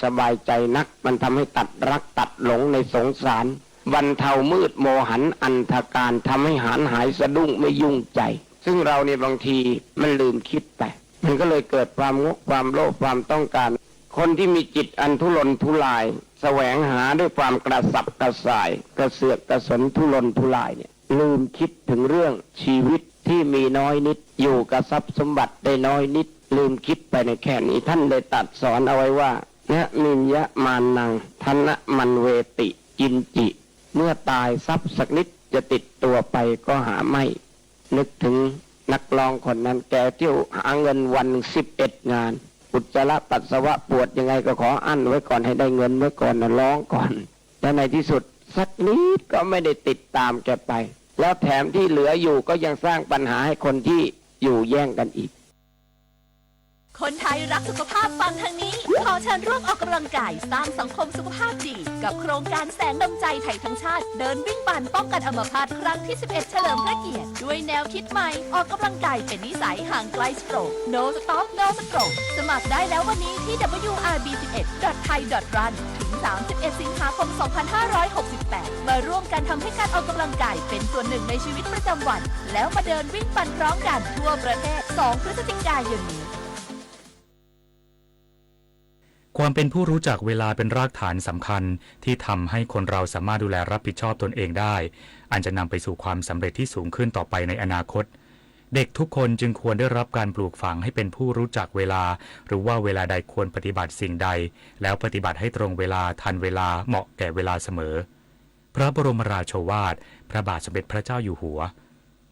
สบายใจนักมันทำให้ตัดรักตัดหลงในสงสารบรรเทามืดโมหันอันธการทำให้หายสะดุ้งไม่ยุ่งใจซึ่งเราเนี่ยบางทีมันลืมคิดไปมันก็เลยเกิดความงกความโลภความต้องการคนที่มีจิตอันทุรนทุรายแสวงหาด้วยความกระสับกระส่ายกระเสือกกระสนทุรนทุรายเนี่ยลืมคิดถึงเรื่องชีวิตที่มีน้อยนิดอยู่กับทรัพย์สมบัติได้น้อยนิดลืมคิดไปในแค่นี้ท่านได้ตรัสสอนเอาไว้ว่านะมินยะมานังธนะมันเวติกินจิเมื่อตายทรัพย์สักนิดจะติดตัวไปก็หาไม่นึกถึงนักร้องคนนั้นแกเที่ยวหาเงินวัน11 งานอุจจาระปัสสาวะปวดยังไงก็ขออั้นไว้ก่อนให้ได้เงินไว้ก่อนนะร้องก่อนแต่ในที่สุดสักนิดก็ไม่ได้ติดตามแกไปแล้วแถมที่เหลืออยู่ก็ยังสร้างปัญหาให้คนที่อยู่แย่งกันอีกคนไทยรักสุขภาพฟังทางนี้ขอเชิญร่วมออกกำลังกายสร้างสังคมสุขภาพดีกับโครงการแสงดำใจไทยทั้งชาติเดินวิ่งปั่นป้องกันอัมพาตครั้งที่ 11 เฉลิมพระเกียรติด้วยแนวคิดใหม่ออกกำลังกายเป็นนิสัยห่างไกลสโตรก No Stop No Stroke สมัครได้แล้ววันนี้ที่ wrb11.thai.run ถึง 31 สิงหาคม 2568 มาร่วมกันทำให้การออกกำลังกายเป็นส่วนหนึ่งในชีวิตประจำวันแล้วมาเดินวิ่งปั่นพร้อมกันทั่วประเทศ 2 พฤศจิกายนนี้ความเป็นผู้รู้จักเวลาเป็นรากฐานสำคัญที่ทำให้คนเราสามารถดูแลรับผิดชอบตนเองได้อันจะนำไปสู่ความสำเร็จที่สูงขึ้นต่อไปในอนาคตเด็กทุกคนจึงควรได้รับการปลูกฝังให้เป็นผู้รู้จักเวลาหรือว่าเวลาใดควรปฏิบัติสิ่งใดแล้วปฏิบัติให้ตรงเวลาทันเวลาเหมาะแก่เวลาเสมอพระบรมราโชวาทพระบาทสมเด็จพระเจ้าอยู่หัว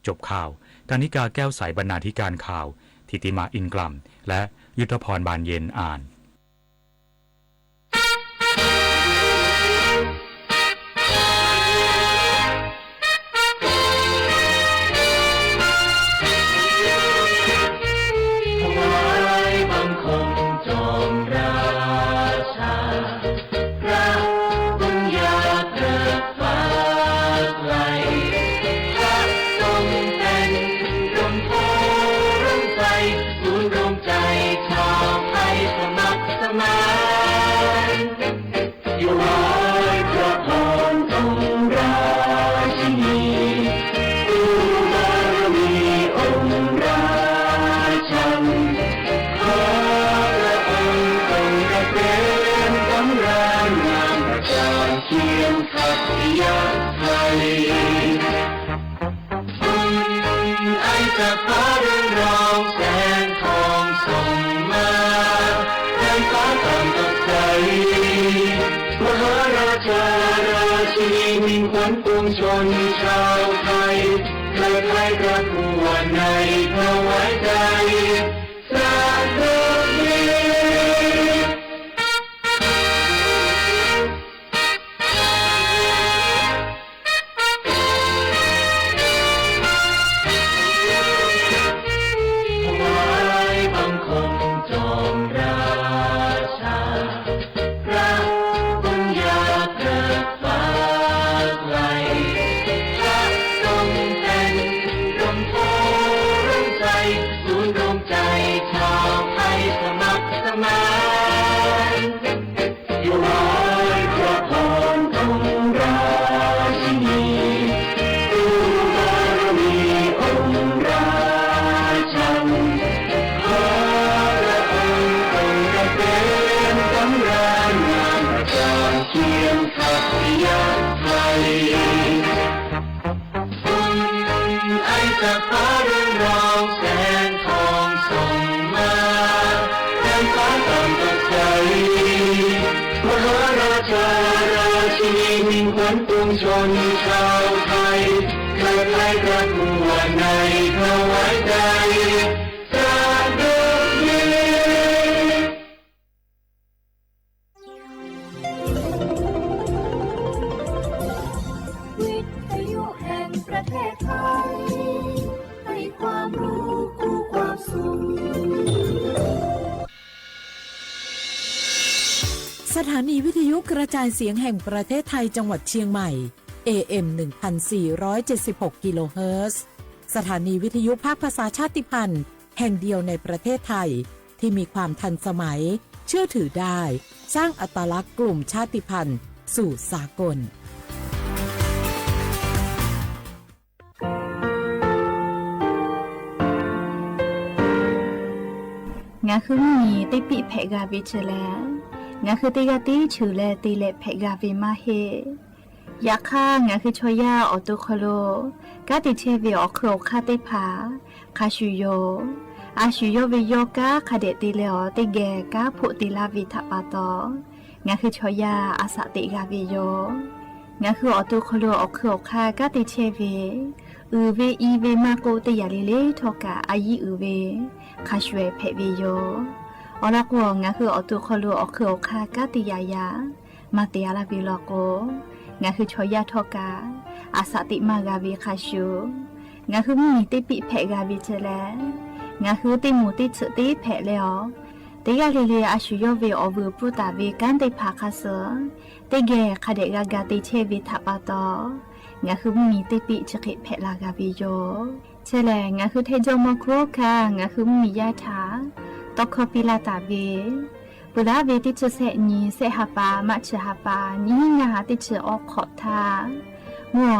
จบข่าวกานิกาแก้วใสบรรณาธิการข่าวธิติมาอินกล่ำและยุทธพรบานเย็นอ่านมิ่งขวัญปวงชนชาวไทยเกิดไทยประกวดในถวายใจสาธุดีถวายบังคมจอมราชาพระบุญญาเกิดฟ้าศูนย์รวมใจชาวไทยสมัครสมานอยู่ร้อยพระพรองค์ราชินีดูบารมีองค์ราชันขอพระองค์ทรงกระเป็นสำราญงามประการเคียงขัตยาไทยไอจะฟ้าเรืองรองแสงทองส่งมาแผ่นฟ้าต่างตกใสมหาราชาราชินีมิ่งขวัญปวงชนชาวไทยเกิดไทยประกวดในถวายใจสาธุดีวิทยุแห่งประเทศไทยให้ความรู้คู่ความสุขสถานีวิทยุกระจายเสียงแห่งประเทศไทยจังหวัดเชียงใหม่ AM 1476 กิโลเฮิรตซ์สถานีวิทยุภาคภาษาชาติพันธุ์แห่งเดียวในประเทศไทยที่มีความทันสมัยเชื่อถือได้ สร้างอัตลักษณ์กลุ่มชาติพันธุ์สู่สากลงาคือมีติปิเพกาบิเชลงาคือติกาติชูเลติเลเพกาบิมาเฮยาค่างาคือชอยาออตุโคโลกาติเชวิออโครคาติผาคาชูโยอาชูโยวิโยกาคาเดติเลอติเกกาพุติลาวิทปาตองาคือชอยาอาสติกาวิโยงาคือออตุโคโลออโครคากาติเชวิอือเวอีเวมาโกติยาลิเลทอกาอายีอือเวคาชเวเพวิโยอลักวงงาคือออตุโคโลออโครคากาติยายามาเตียลาบิโลโกงาคือชอยาทอกาอาสติมากาบิคาชูงาคือมีติปิเพกาบิเจเลงาคือติมูติสุติเพเลอติกาลิเลอาชูโยเวอวูปุตาเวกันติภาคาเสติเกคาเดกากาติเชวิทัปาตองาคือมีติปิจคิเพลากาบิโยเชเลงาคือเทโจโมโครคางาคือมียาถาตอคปิลาตาเวปุลาเวติจุเสนีเสหปามัชหปานิงาติจออกขอทามัว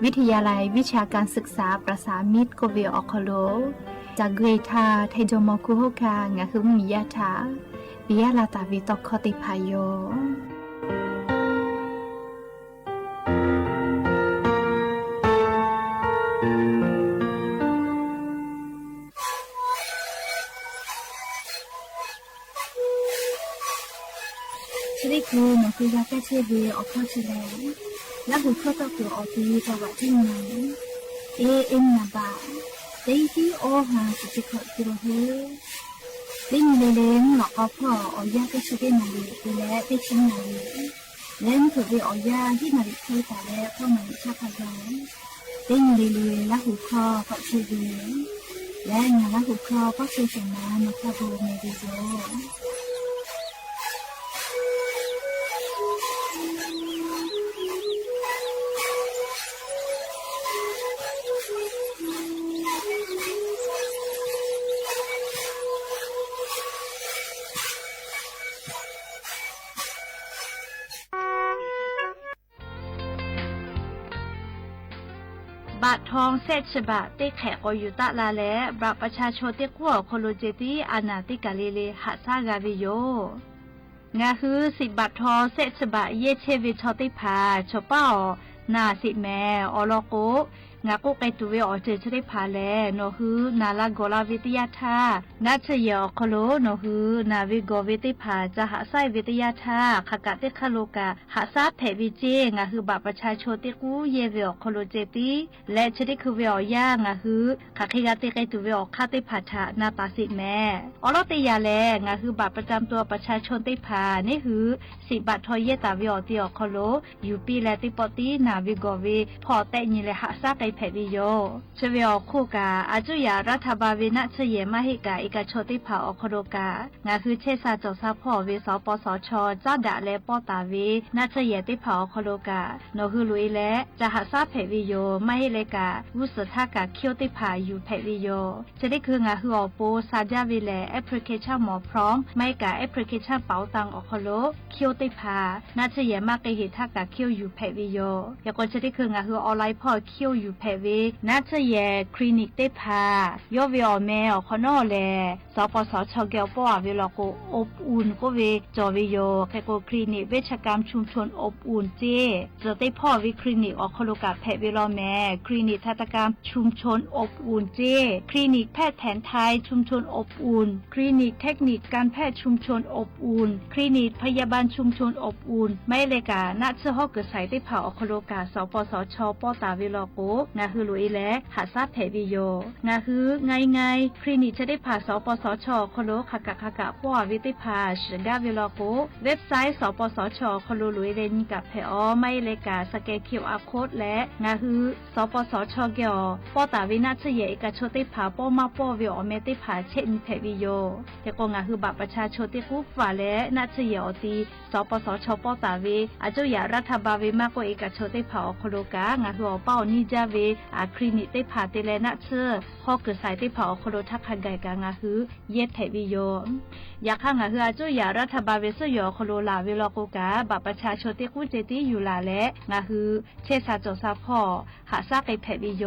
วิทยาลัยวิชาการศึกษาประสามิตรโกเวออคโลจากเกรทาเทโจโมคุโฮคางาคือมียาถาปิยาลาตาวิตอคติพายโยชลิคูมันคือยาแก้เชื้อเบียออกข้อเชื้อและหุ่นข้อต่อตัวออกทีจังหวัดที่ไหนเอ็มนาบาเดที่โอฮาสุจิขอกิโลเฮลิงเลงหลอกพ่อออยาแก้เชื้อนาลีและได้ชิ้นนาลีเล่นถูกเบียออยาที่นาลีที่แต่และพ่อมันชาพยาลิงเลและหุ่นข้อก็เชื้อเบียและงานและหุ่นข้อก็เชื้อสมามาคาโบเมดิโซบาททองเศษฉบะเตแขกอยุตะลาและบราประชาชนเตกัวโคโลเจติอานาติกาเลเลหัสากาวิโยงาคือ10 บาททองเศษฉบะเยเชวิชอติพาชอป้านาสิแมออลโกงาโกไกตุเวอเจชริพาแลโนฮือนาลาโกลาวิทยาธานาเชยอคโลโนฮือนาวิโกวิติพาจะหาไซวิทยาธาขกะเตคโลกาหาซาเพวิเจงาฮือบาประชาชนเตกูเยเวอคโลเจติและชริคือเวอย่างาฮือขะคิกะเตไกตุเวอคาติพาทานาตาสิแมอลเตยาแลงาฮือบาประจำตัวประชาชนเตพานี่ฮือ10 บาททอเยตาเวอติอคโลยูปีและติปอตินาวิโกเวพอเตญิเลหาซาไกเพวิโยเชเวอคู่กาอาจุยารัฐบาลเวนะเชเยมาหิกาอิกาโชติภาอคโดกางาคือเชซาจอซาพ่อเวสปสชจ้าดะและปอตาเวนะเชเยติภาอคโดกาโนคือลุยและจะหาซาเพวิโยมาหิเลกาวุสทากาเคียวติภาอยู่เพวิโยจะได้คืองาคืออโปซาจาวิเลแอปพลิเคชันหมอพร้อมไม่กาแอปพลิเคชันเป๋าตังอคโลเคียวติภานะเชเยมาเกหิทากาเคียวอยู่เพวิโยยากจะได้คืองาคือออนไลน์พ่อเคียวอยู่เพวินาเชเยคลินิกเตพายอวิอแมอคอนอเลสปสชเกลปอเวลโกอบอุ่นก็เวจอวิโยแคโกคลินิกเวชกรรมชุมชนอบอุ่นเจจะได้พ่อวิคลินิกอคโลกาแพทย์เวลแมคลินิกทันตกรรมชุมชนอบอุ่นเจคลินิกแพทย์แผนไทยชุมชนอบอุ่นคลินิกเทคนิคการแพทย์ชุมชนอบอุ่นคลินิกพยาบาลชุมชนอบอุ่นไม่เลกานาเชฮอกเกิดใส่ได้เผาอคโลกาสปสชปอตาเวลโกงาคือลุยและหาซาเพวิโยงาคือไงคลินิกจะได้ผ่าสปสชคโลขกะป้อวิติพาชกาเวลโกเว็บไซต์สปสชคโลลุยเรนกับเพอไม่เลกาสแกน QR Code และงาคือสปสชเกอปอตาวินาเชเยกะโชติพาป้อมาป้อวิอเมติพาเช่นเพวิโยแต่ก็งาคือบัตรประชาชนที่ผู้ฝ่าและนาเชเยอตีสปสชปอตาวิอาจุยารัฐบาลวิมากกว่าเอกชนที่เผาคโลกางาคือเป้านิจาเว คลินิกได้ผ่าเตเลนะเชื่อพอเกิดสายได้เผาโคโรทักคันไก่กางาฮือเย็ดแถวิโยอยากข้างาฮืออาจุยารัฐบาลเวสยอโคโรลาเวลโกกาบัตรประชาชนเตกูเจติอยู่ลาและงาฮือเชษาจอซาพ่อหาซาไก่แผวิโย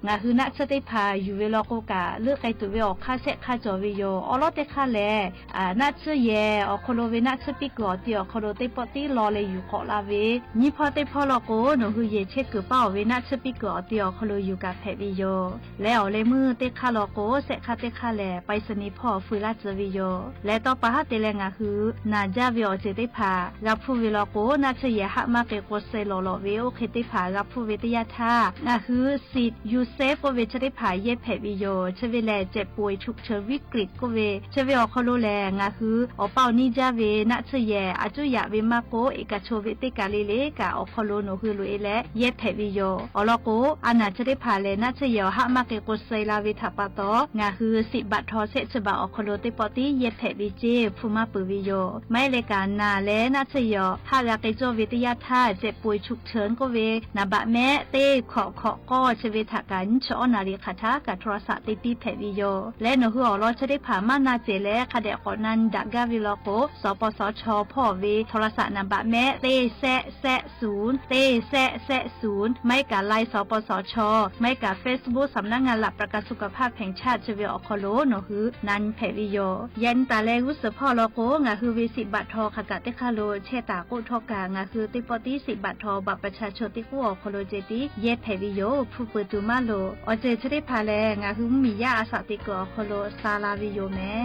งาฮือนะเชื่อได้ผ่าอยู่เวลโกกาเลือกไก่ตัวเวอค่าเสค่าจอวิโยอลอเตค่าแลนะเชื่อแย่อโคโรเวนะเชื่อปิกอเตียโคโรเตปอตีรอเลยอยู่เกาะลาเวนี่พอเตพอลโกหนูฮือเยเชกือเป้าเวนะเชื่อปิกอเตียโคโรอยู่กับแผวิโยแล้วเลยมือเตค่าลโกเสค่าเตค่าแลไปสนิพ่อฟื้นลาจวิโยและต่อปะฮะเตเลงาฮือนาจาวิโอเจติพารับผู้วิลโกนาเชยหะมาเกโกเซโลโลเวโอเคติพารับผู้วิทยาทางาฮือสิทธิ์ยูเซฟโกเวเจติพาเยแผวิโยเชเวแลเจ็บป่วยฉุกเฉินวิกฤตโกเวเชเวอคโลแลงาฮืออเป้านิจาเวนาเชยอาจุยะเวมาโกเอกโชเวติกาเลเลกาอคโลโนฮือลุเอและเยแผวิโยอลโกอานาเจติพาเลนาเชยหะมาเกโกเซลาเวทาปาโตงาฮือสิบัตทอเซฉบาอคโลเตปอติเยแผวิเจภูมาปุวิโยไม่เลกานาและนาเชยหะลาเกโจวิทยาทาเจ็บป่วยฉุกเฉินโกเวนาบะแม่เตขอก็เชเวทากันชอนาริคาทากับโทรศัพท์ติแผวิโยและนฮืออลอเชได้ผ่ามานาเจและคดะกอนันดักกาวิโลโกสปสชพ่อเวโทรศัพท์นาบะแม่เตแซะ0เตแซะ0ไม่กะไลสปสชไม่กะ Facebook สำนักงานหลักประกันสุขภาพแห่งชาติเชเวอคโลโนฮือนันแผวิโยยันตาแลกุสพ่อโลโกงาฮือเวสิบัตทอขกะเตคาโลเชตาโกทอกางาคือติปอติสิบัตทอบัตรประชาชนติกูอคโลเจติเยแผวิโยผู้เปิดตูมาโลอเจเชได้พาแลงาฮือมียาอาสาติกอคโลซาลาวิโยแม่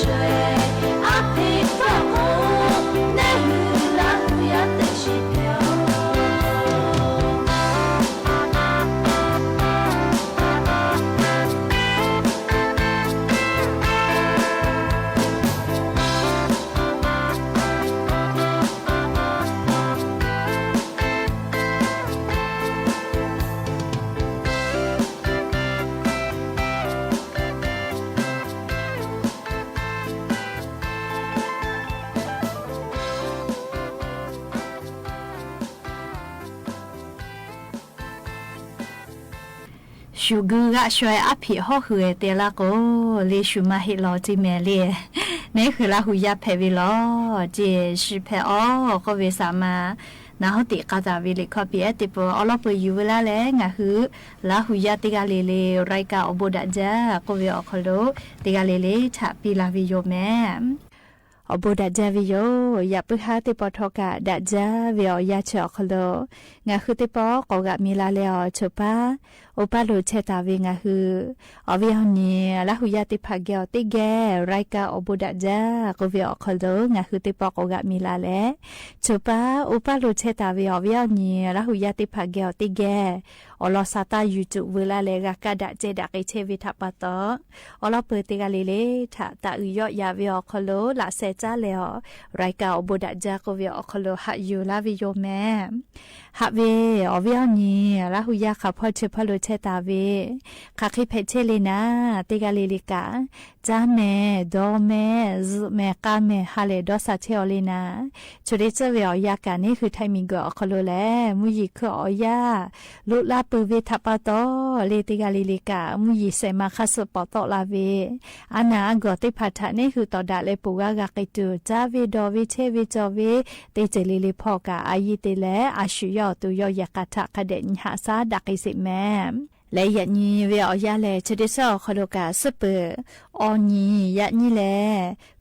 水，阿皮发布，内雨啦，不要担心。ชูกือกะช่วยอภิฮอคือเตละก็เลชูมาเฮลอจิแม่เลนี่คือละหุยาเพวิลอเจชิเพอก็เวสามานาฮติกาตาวิลิคอปีเอติปอลอปยูเวลาแลงะคือละหุยาติกาเลเลไรกาอโบดะจาก็เวอคโลติกาเลเลฉะปีลาวิโยแม่อโบดะจาวิโยยาปึหาติปอทอกะดะจาเวอยาเชอคโลงะคือติปอกอกะมีลาเลอชปาโอปาโลเชตาเวงะคืออวิหนีละหุยาติภาเกอติแกไรกาอโบดะจาก็เวอคโลงะคือติปอกอกะมีลาเลชปาโอปาโลเชตาเวอวิหนีละหุยาติภาเกอติแกอลอซาตายูจุเวลาเลกะกะดะเจดะกิเชวิทัปปะตออลอเปติกาเลเลทะตะอุยอยาเวอคโลละเซจาเลอไรกาอโบดะจาก็เวอคโลหะยูลาวิโยแมหะเวอวิหนีละหุยาคาพอเชพโลเชตาเวคาคิเพเชเลนาติกาลิลิกาจาเมดอเมซุเมกาเมฮาเลดอซาเชอเลนาชุริเจเวอยากานี่คือไทมิงกอคโลแลมุยิคืออยาลุลาปืเวทัปปะตอเลติกาลิลิกามุยิเซมาคาสุปอตอลาเวอานากอติพัทะนี่คือตอดาเลปูกากากิตูจาเวดอเวเชเวจอเวเตเจลิลิพอกาอายิเตเลอาชุยอตุยอยากาทะคเดญหาซาดักอิสิแมและยันนี้เวอยาเลชดิซอคโลกาสเปอออนียันนี้แล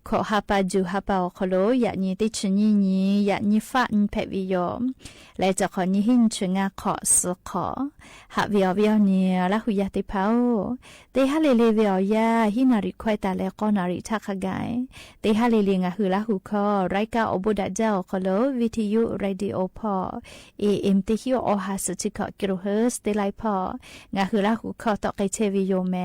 ขอฮาปาจูฮาปาคโลยันนี้ติชนีนี้ยันนี้ฟ้าอินเพวิโยและจะขอนี้หินชงาขอสขอหาเวอนี้ละหุยาติเผาเตฮาเลเลเวอยาหินาริควายตาและก็นาริทักกายเตฮาเลเลงะคือละหุคอไรกาอบุดะเจ้าคโลวิทยุเรดิโอพอAM ติฮิโออหาสจิกะกิโลเฮิร์ตเตไลพองะคือละหุคอตอไกเชวิโยแม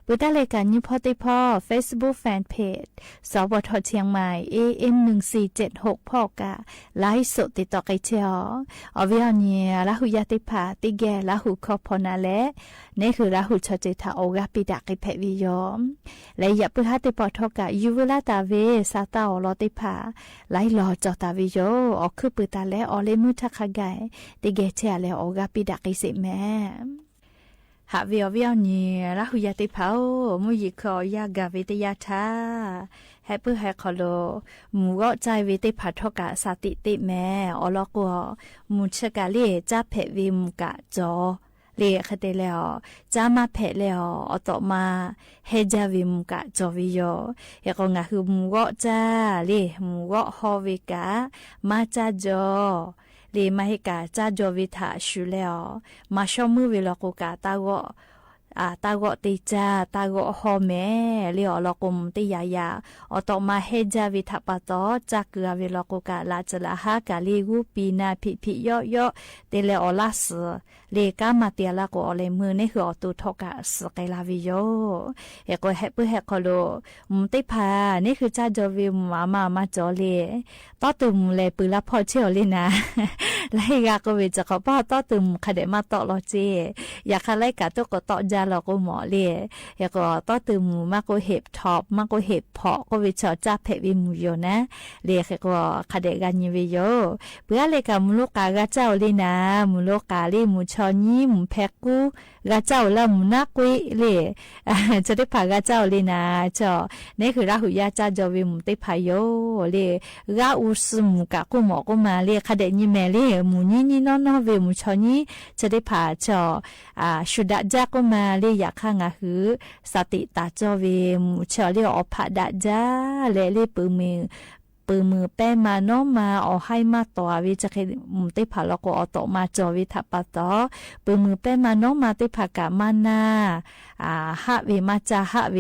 บุตาเลกันยุพอติพอ Facebook Fan Page สวทเชียงใหม่ AM 1476พอกะไลฟ์สดติดต่อไกเชียวอวิหนีละหุยาติภาติแกละหุคอพอนาและนี่คือละหุชเจทาโอกาปิดากิเพวิโยและอย่าปึหาติปอทอกะยูเวลาตาเวซาตาอลอติภาไลลอจอตาวิโยอคือปึตาและอเลมุทักกายติแกเชาและโอกาปิดากิสิแมหาเวียวนี้ละหุยาติเผามุยิคอยากาวิทยาทาแฮปปี้แฮคโลมูก็ใจวิติพัทกะสติติแม่อลกัวมูชกะเลจะเพวิมกะจอเลคเตแล้วจะมาเพแล้วอตมาเฮจาวิมกะจอวิโยเฮก็งะคือมูก็จะเลมูก็ฮอวิกะมาจะจอเลมาฮิกาจาจอวิทาชูแล้วมาชอมือเวลาโกกาตาก็ตาก็ติจาตาก็ฮอแม่เลอลกุมติยายาอตมาเฮจาวิทาปะตอจักเวลาโกกาลาจลาฮากาลีกูปีนาพิยอเตเลอลาสเลกามาเตียละก็อเลมือนี่คืออตุทกะสไกลาวิโยเฮก็แฮปปี้แฮคโลมุติพานี่คือจาจอวิมาจอเลตอตุมเลปืละพอเชียวเลยนะไลกาก็เวจะขอป้าตอตุมคเดมาตอลอเจอยากไลกาตก็ตอจาเราก็หมอเลยอยากก็ตอตุมมากก็เห็บท็อปมากก็เห็บเพาะก็เวชจ้าเพวิมุโยนะเลก็คเดกันยวิโยเพื่อเลกามุลกากาเจ้าเลยนะมุลกาเลมุชอนี้มุแพกูกาเจ้าละมุนักวิเลจะได้พากาเจ้าเลยนะจอนี่คือราหุยาจ้าจอวิมุติพายโยเลราอุสมุกะกูหมอก็มาเลคเดนิเมเลมุนี่นอนเวมุชอนี้จะได้พาจอชุดจ้าก็มาเลอยากข้างหือสติตาจอเวมุชอเลอพาดาจ้าเลปืมือแป้มาโนมาเอาให้มาต่อวิจะเคมุติผาแล้วก็เอาต่อมาจอวิทัปปะต่อปืมือแป้มาโนมาติผากะมานาฮะเวมาจาฮะเว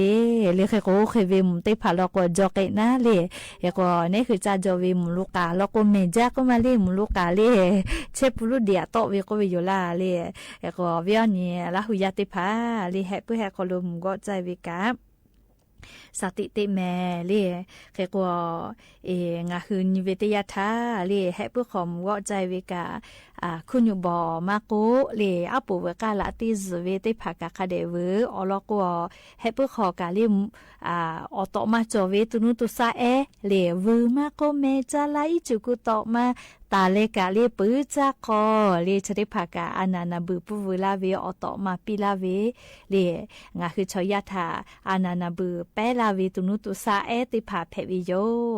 เรียกก็เคยเวมุติผาแล้วก็จอเกนะเลยก็นี่คือจะจอเวมุลูกาแล้วก็เมจ้าก็มาเล่มุลูกาเลยเชปุรุเดียโตเวก็เวโยลาเลยก็เวียนี่ละหุยาติผาเลยแฮปปี้แฮก็ลมก็ใจวิกาสติติแม่เลแค่ก็งาคืนวิทยาทาเลให้ผู้ขอมว่าใจวิกา คุณอยู่บ่มากูเลอาปูเวกาละติซเวติภากะคาเดเวอลอกวเฮปขอกาลิมออตอมาจอเวตุนุตุซาเอเลวมาโกเมจาไลจุกุตอมาตาเลกาเลปื้จักคอเลชริภากาอานานาบือปุเวลาเวออตอมาปิลาเวเลงาคือชอยาทาอานานาบือเปลาเวตุนุตุซาเอติภาเพวิโย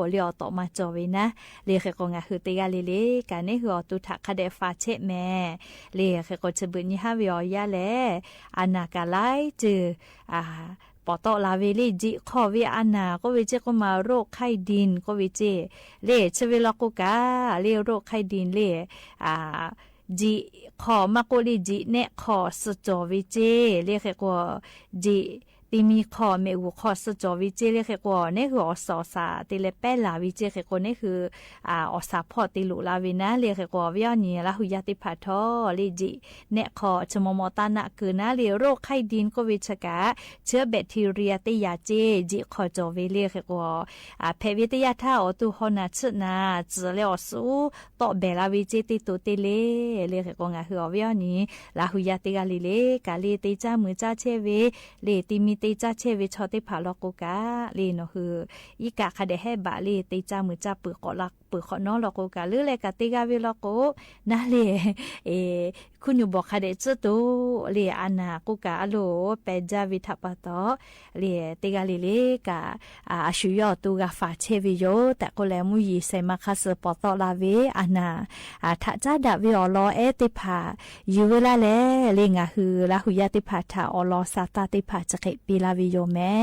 เลออตอมาจอเวนะเลเคกงาคือเตกาเลกาเนหืออตุทักคาเดฟาเชแม่เลเคกจะบึญฮาวิอยาแลอานากาไลจือปอตอลาเวลีจิขอเวอานาก็เวเจก็มาโรคไข้ดินก็เวเจเลชเวลกุกาเลโรคไข้ดินเลจิขอมาโกลีจิเนขอสจอวิเจเลแค่ก็จิตีมีขอเมอูขอสจอวิเจเลแค่ก็เนี่ยคืออสอสาติเลเปลาวิเจแค่ก็เนี่ยคืออสาพอติลุลาวินะเลแค่ก็วิญญาณละหุยาติพัทโตเลจิเนขอชมมตานะคือนะเลโรคไข้ดินก็วิชกะเชื้อแบคทีเรียติยาเจจิขอจอวิเลแค่ก็เพวิทยาท่าอตุฮอนาชนะจืเลอสูตอเบลาวิเจติตุติเลแค่ก็งาคือวิญญาณละหุยาติกาลิเลกาเลติจามือจาเชเวเลติมีติจาเชวิชอติผาลกุกาลีโนคืออีกะคาเดเฮบาลีติจามือจาปือขอลักปือขอนอลกุกาหรือเลกาติกาวิลกุนะเลคุณอยู่บอกคาเดจตุเลอานากุกาโลเปจาวิทัปตอเลติกาลิเลกาอาชุยอตูกาฟาเชวิโยแต่ก็แล้วมุยีเซมาคาสปอตอลาเวอานาทะจาดาวิอลอเอติผายูเวลาเลงาคือละหุยาติผาทาอลอซาตาติผาจะเกปีลาวิโยแม่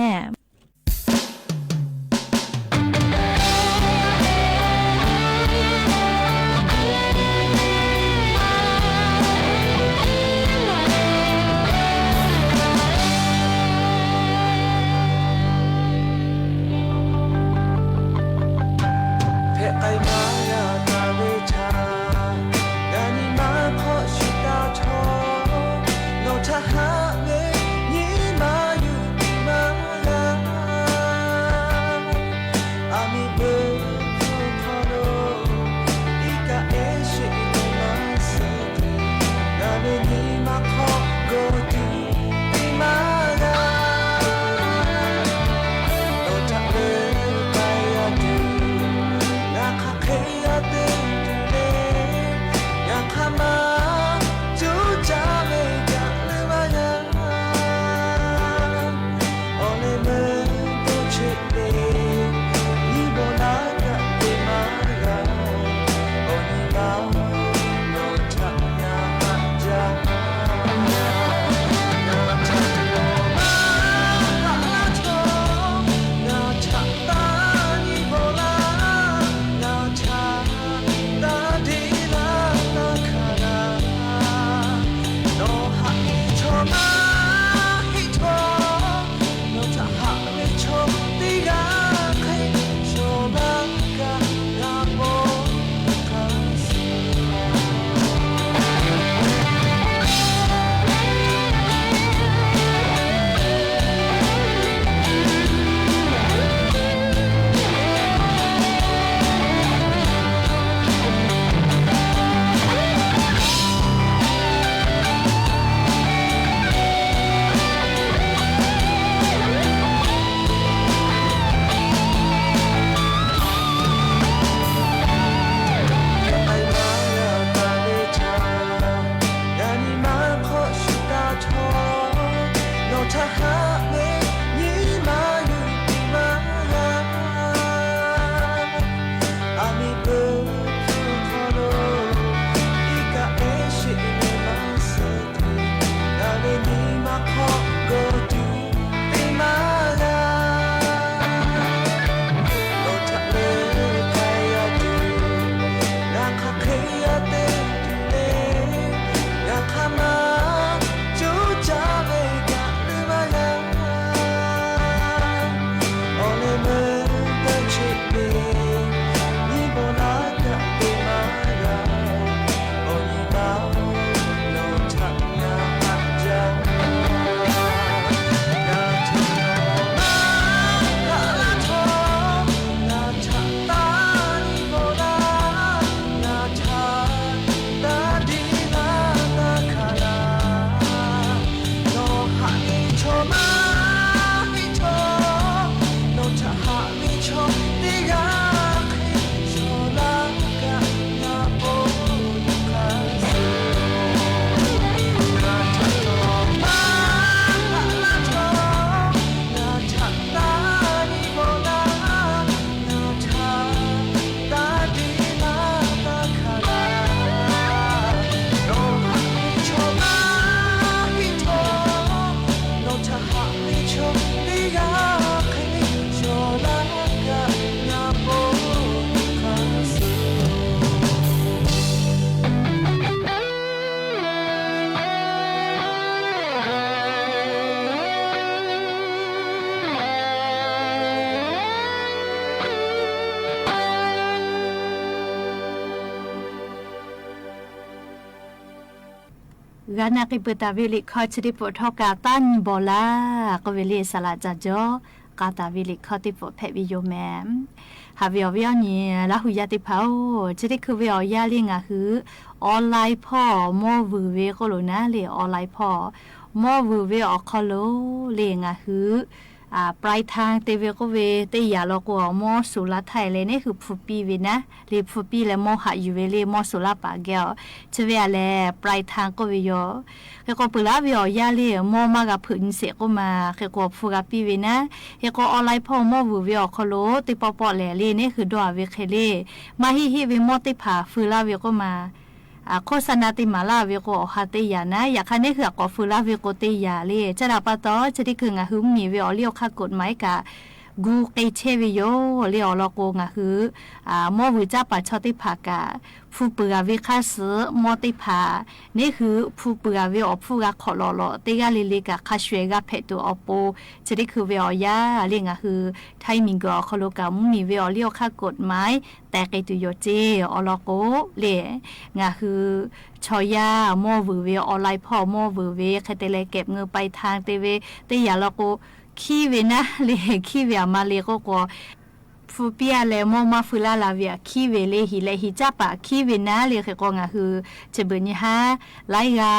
กานากิปตาวิลิคอชดิปทอกาตันบอลากวิลิสลาจัจอกาตาวิลิคอติปเพวิโยแมมฮาวิอวิอนี่ลาหุยาติพาวชดิคือวิอยาลิงาฮือออนไลน์พ่อมอวือเวโกโลนาเลออนไลน์พ่อมอวือเวออคอโลเลงาฮือปลายทางเตเวก็เวเตยาลอกว่ามอสุลาไทยเลยนี่คือฟูปีเวนะเลฟูปีและมอหาอยู่เวเลมอสุลาปาเกลเชเวอะไรปลายทางก็เวยอเฮก็ปุลาเวยอยาเลมอมากับผืนเสก็มาเฮก็ฟูกาปีเวนะเฮก็ออนไลน์พ่อมอวูเวอคอโลติปอปอแหลเลนี่คือดอเวเคเลมาฮิเวมอติผาฟูลาเวก็มาโฆษณาติมาลาเวโกฮาเตยานะอยากคันนี้คือกอฟูลาเวโกเตยาเลยจะรับปะตอจะได้คืองาหึมมีเวอเลียวค่ากฎหมายกะกูเกเชวิโยเลียวลอโกงาหือมอวิจ้าปะชอติภากะผู้เปือวิคาสมอติภานี่คือผู้เปือวิอผู้กะขอลอลอเตกะลิลิกะคาชเวกะเพตุอโปจะได้คือเวอยาเลียงาหือไทมิงกอคโลกะมุมีเวอเลียวค่ากฎหมายแต่เกตุโยเจอลอโกเลงาคือชอยามอวือเวออนไลน์พ่อมอวือเวใครเตเลเก็บเงินไปทางเตเวเตยาลอโกขี้เวนะเลยขี้เวมาเลยก็กว่าฟูเปียเลยมอมาฟูลาลาเวียขี้เวเลยหิเลยหิจับปะขี้เวนะเลยก็งาคือจะเบนี่ฮะไลกา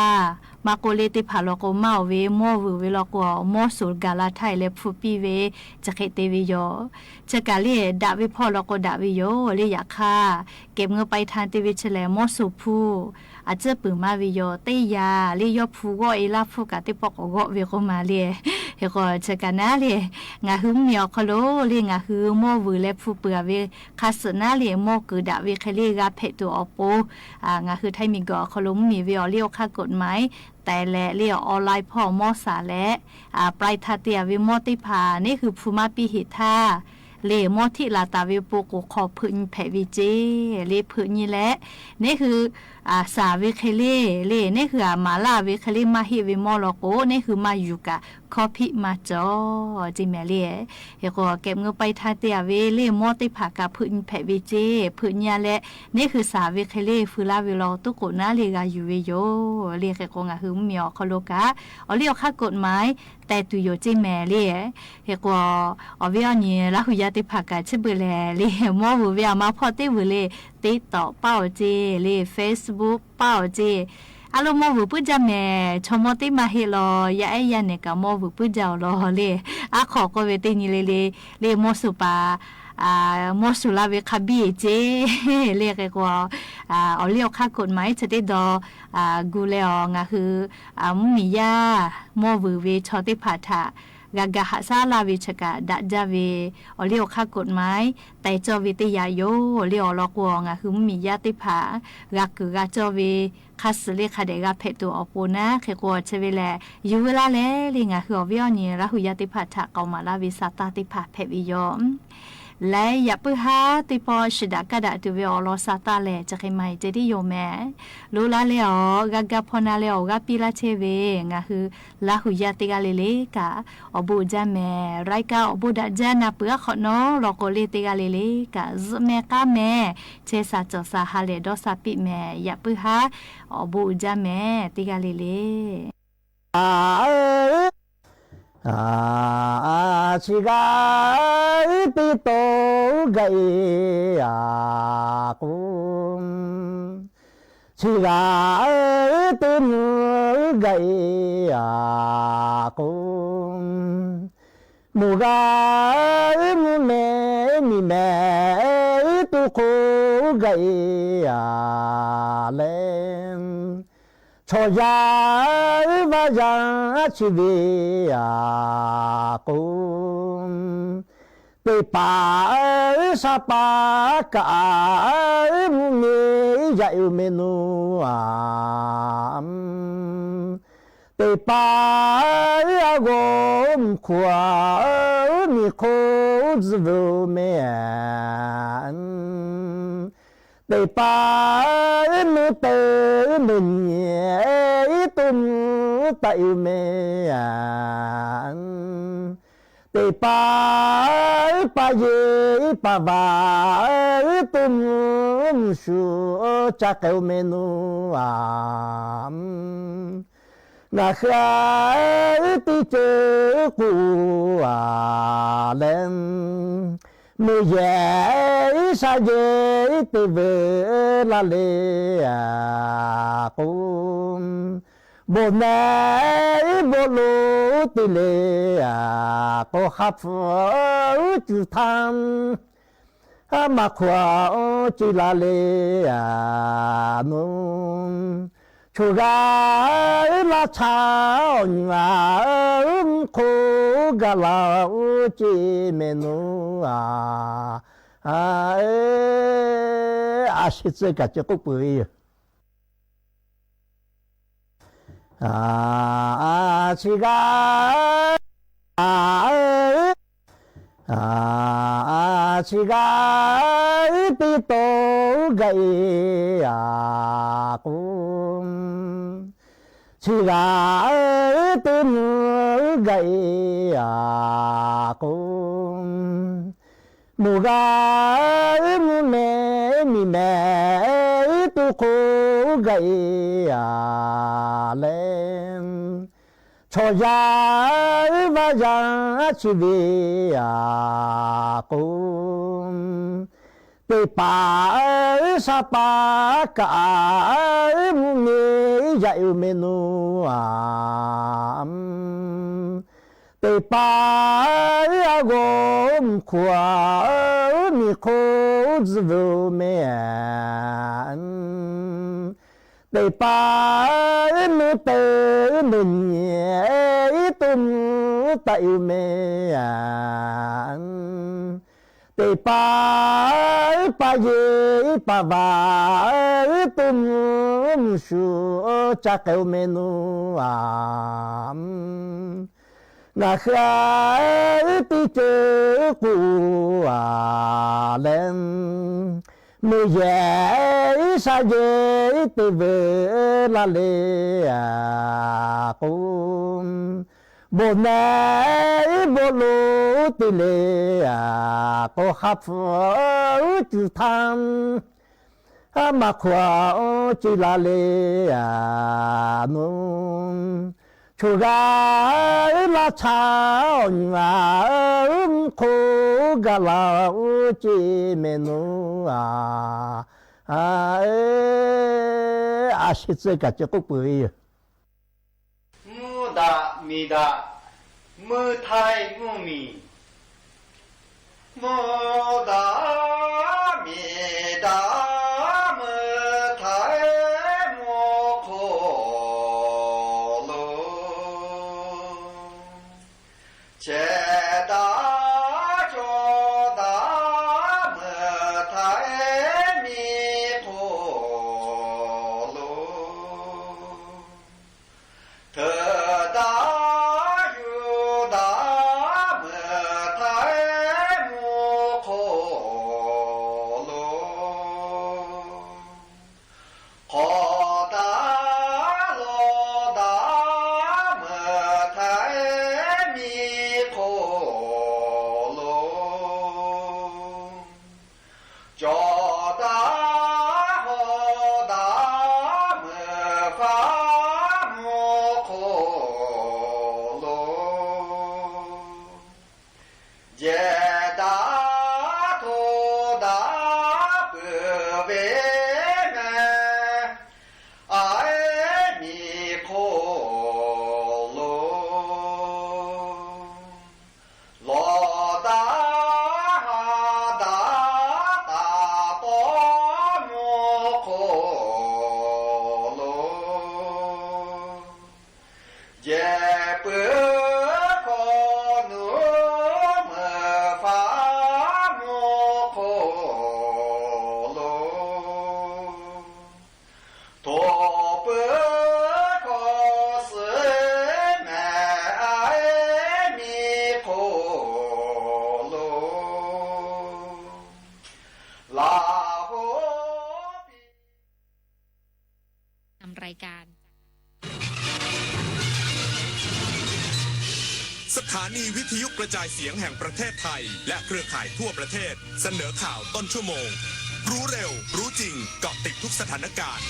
มาโกเลติพาลก็มาเวมอวือเวลก็มอสุลกาลาไทยเลยฟูปีเวจะเคเตเวโยจะกาเลยดาวิพ่อลก็ดาวิโยเลยอยากค่าเก็บเงินไปทางเตวิเฉลมอสุผู้อาจจะปืนมาวิโยเตยาเลยยอผู้ก็เอลาผู้กะติปอกก็เวก็มาเลยเฮก็จะกันนะเลยงาหึมเมียวคโลเลยงาหึมอวือและผู้เปือเวคาสนาเลยมอกือดาวิเคเลกาเพตัวอโปงาคือไทยมีก็คโลมีเวอเลียวค่ากฎหมายแต่แลเรียออนไลน์พ่อมอสาและปลายทาเตียวิมอติพานี่คือภูมาปิหิทาเลมอที่ลาตาวิโปโกขอพึ่งแผวิเจเลพึ่งนี่แหละนี่คือสาวิเคเลเลนี่คือมาลาวิเคเลมาฮิวิมอลโกนี่คือมาอยู่กะคอพิมาจอจิแมเลเฮก็เก็บเงินไปทาเตียเวเลมอติผากะพึ่งแผวิเจพึ่งยาและนี่คือสาวิเคเลฟูลาวิลอตุโกนาเลกาอยู่เวโยเลเฮก็งะหึมเมียวคโลกะอเลียวค่ากฎหมายแต่ตุโยจิแมเลเฮก็อเวียนี่ลาหุยาติผากะชิเบเลเลมอวูเวียมาพอติวเลติต่อเป้าเจเล Facebook เป้าเจอารมณ์มอวูปุจาแม่ชมติมาเฮลอยาไอยาเนี่ยกะมอวูปุจาวลอเลอะขอก็เวตินี่เลมอสุปามอสุลาเวคาบีเจเรียกว่าเอาเลี้ยวค่ากฎหมายจะได้ดอกูเลองะคือมุมียามอวูเวชอติผาทากากะหาซาลาวิชกะดะจาเวอเลียวค่ากฎหมายแต่จอวิทยาโยเลียวลอกวงคือมีญาติผากะกือกะจอเวคัสเลคาเดกะเพตัวอปูนะเคกวเชเวแลยูเวลาเลลิงะคืออวิอนี่ละหุยาติผาทะกอมาลาวิสาตาติผาเพวิโยและอย่าเพิ่งหาติปอชิดากระดาษตัวเวอลอซาตาเลจะใครไม่จะได้โยแม่รู้ละเลยอ๋อกากาพนาเลยอ๋อกาปีละเชเวงะคือละหุยาติกาเลเลกะอบูจาแม่ไรกาอบูดาจานาเปือขอนอลอกเลติกาเลเลกะซแม่กาแม่เชซาจอซาฮาเลดอซาปิแม่อย่าเพิ่งหาอบูจาแม่ติกาเลเลชิกาติโตไกกุมชิกาติมไกกุมมูกามูเมมีเมตุโคไกเลมชอยาวาจาชิเวียกุมเตปาสปากามุเมยาอุเมนุเตปากมขวามีโคจวุเมเตปามุเตมุเนตุมตาอุเม te pa pa ye pa ba tum su cha kêu menu na kha ti chê cu lên mê ye sa ye te ve la le cum bồ nè bồ lô tì lê có khắp chữ tham mà khóa chỉ là lê nông chú gái là chào nhòa khô gà lão chỉ mê nô xí chơi cả cho cốc bưởi chỉ gái chỉ gái tí tổ gầy cũng chỉ gái tí mưa gầy cũng mùa gái mùa mẹ mi mẹ tu cô gầy lên cho giá và giá chỉ vì cũng để bà sa pa cả nghe dạy menu để bà gồm khóa mi khô dư mẹ để bà mê tê mình nhé tùm tại mẹ để bà ye bà bà tùm su cha kêu menu na kha ti chê cu lên mê ye sa ye te ve la le cum bồ nè bồ lô tì lê có khắp chữ tham mà khóa chỉ là lê nông chú gái là chào nhòa khô gà lão chỉ mê nô xí chơi cả cho cốc bưởi mu da mi da mu thai mu mi mu da mi da mu thai mu khô lô che da cho da mu thai mi khô lô thơ đã yu đã mơ thái mu khổ lô khổ đã lô đã mơ thái mi khổ lô cho đã hồ đã mơ phá mu khổ lô dễ đã thô đã bừa về mẹ ai mi khổ lô lo đã ha đã ta bỏ mu khổ lô dễ bữa khó nữa mà phá mu khổ lô thổ bữa khó xử mẹ ai mi khổ lô là hô นำรายการ สถานีวิทยุกระจายเสียงแห่งประเทศไทยและเครือข่ายทั่วประเทศเสนอข่าวต้นชั่วโมงรู้เร็วรู้จริงเกาะติดทุกสถานการณ์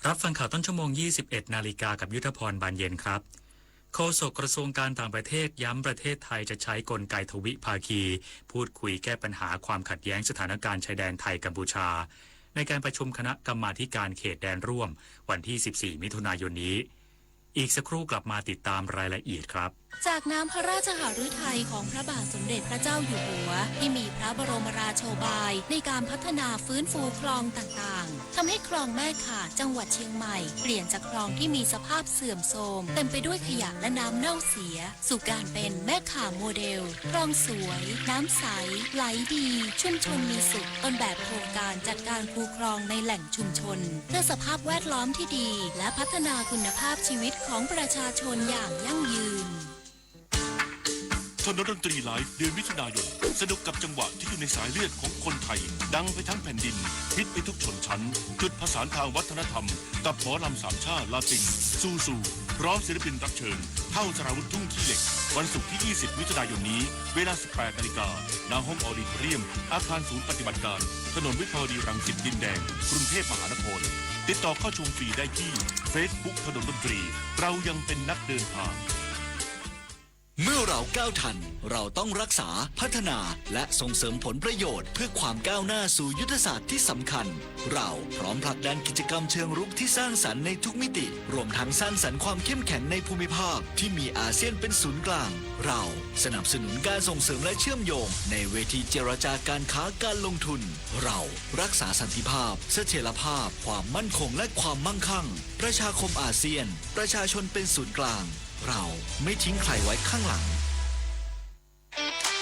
รับฟังข่าวต้นชั่วโมง 21 นาฬิกากับยุทธพรบานเย็นครับโฆษกกระทรวงการต่างประเทศย้ำประเทศไทยจะใช้กลไกทวิภาคีพูดคุยแก้ปัญหาความขัดแย้งสถานการณ์ชายแดนไทยกัมพูชาในการประชุมคณะกรรมาธิการเขตแดนร่วมวันที่ 14 มิถุนายนนี้อีกสักครู่กลับมาติดตามรายละเอียดครับจากน้ำพระราชหฤทัยของพระบาทสมเด็จพระเจ้าอยู่หัวที่มีพระบรมราโชบายในการพัฒนาฟื้นฟูคลองต่างๆทำให้คลองแม่ข่าจังหวัดเชียงใหม่เปลี่ยนจากคลองที่มีสภาพเสื่อมโทรมเต็มไปด้วยขยะและน้ำเน่าเสียสู่การเป็นแม่ข่าโมเดลคลองสวยน้ำใสไหลดีชุมชนมีสุขต้นแบบโครงการจัดการคูคลองในแหล่งชุมชนเพื่อสภาพแวดล้อมที่ดีและพัฒนาคุณภาพชีวิตของประชาชนอย่างยั่งยืนถนนดนตรีไลฟ์เดือนมิถุนายนสนุกกับจังหวะที่อยู่ในสายเลือดของคนไทยดังไปทั้งแผ่นดินฮิตไปทุกชนชั้นจุดผสานทางวัฒนธรรมกับหมอลำสามชาติลาตินซูพร้อมศิลปินรับเชิญเท่าสราวุธทุ่งขี้เหล็กวันศุกร์ที่ 20 มิถุนายนนี้เวลา 18 นาฬิกาณห้องออดิโทเรียมอาคารศูนย์ปฏิบัติการถนนวิภาวดีรังสิตดินแดงกรุงเทพมหานครติดต่อเข้าชมฟรีได้ที่ Facebook ถนนดนตรีเรายังเป็นนักเดินทางเมื่อเราก้าวทันเราต้องรักษาพัฒนาและส่งเสริมผลประโยชน์เพื่อความก้าวหน้าสู่ยุทธศาสตร์ที่สำคัญเราพร้อมผลักดันกิจกรรมเชิงรุกที่สร้างสรรค์ในทุกมิติรวมทั้งสร้างสรรค์ความเข้มแข็งในภูมิภาคที่มีอาเซียนเป็นศูนย์กลางเราสนับสนุนการส่งเสริมและเชื่อมโยงในเวทีเจรจาการค้าการลงทุนเรารักษาสันติภาพเสถียรภาพความมั่นคงและความมั่งคั่งประชาคมอาเซียนประชาชนเป็นศูนย์กลางเราไม่ทิ้งใครไว้ข้างหลัง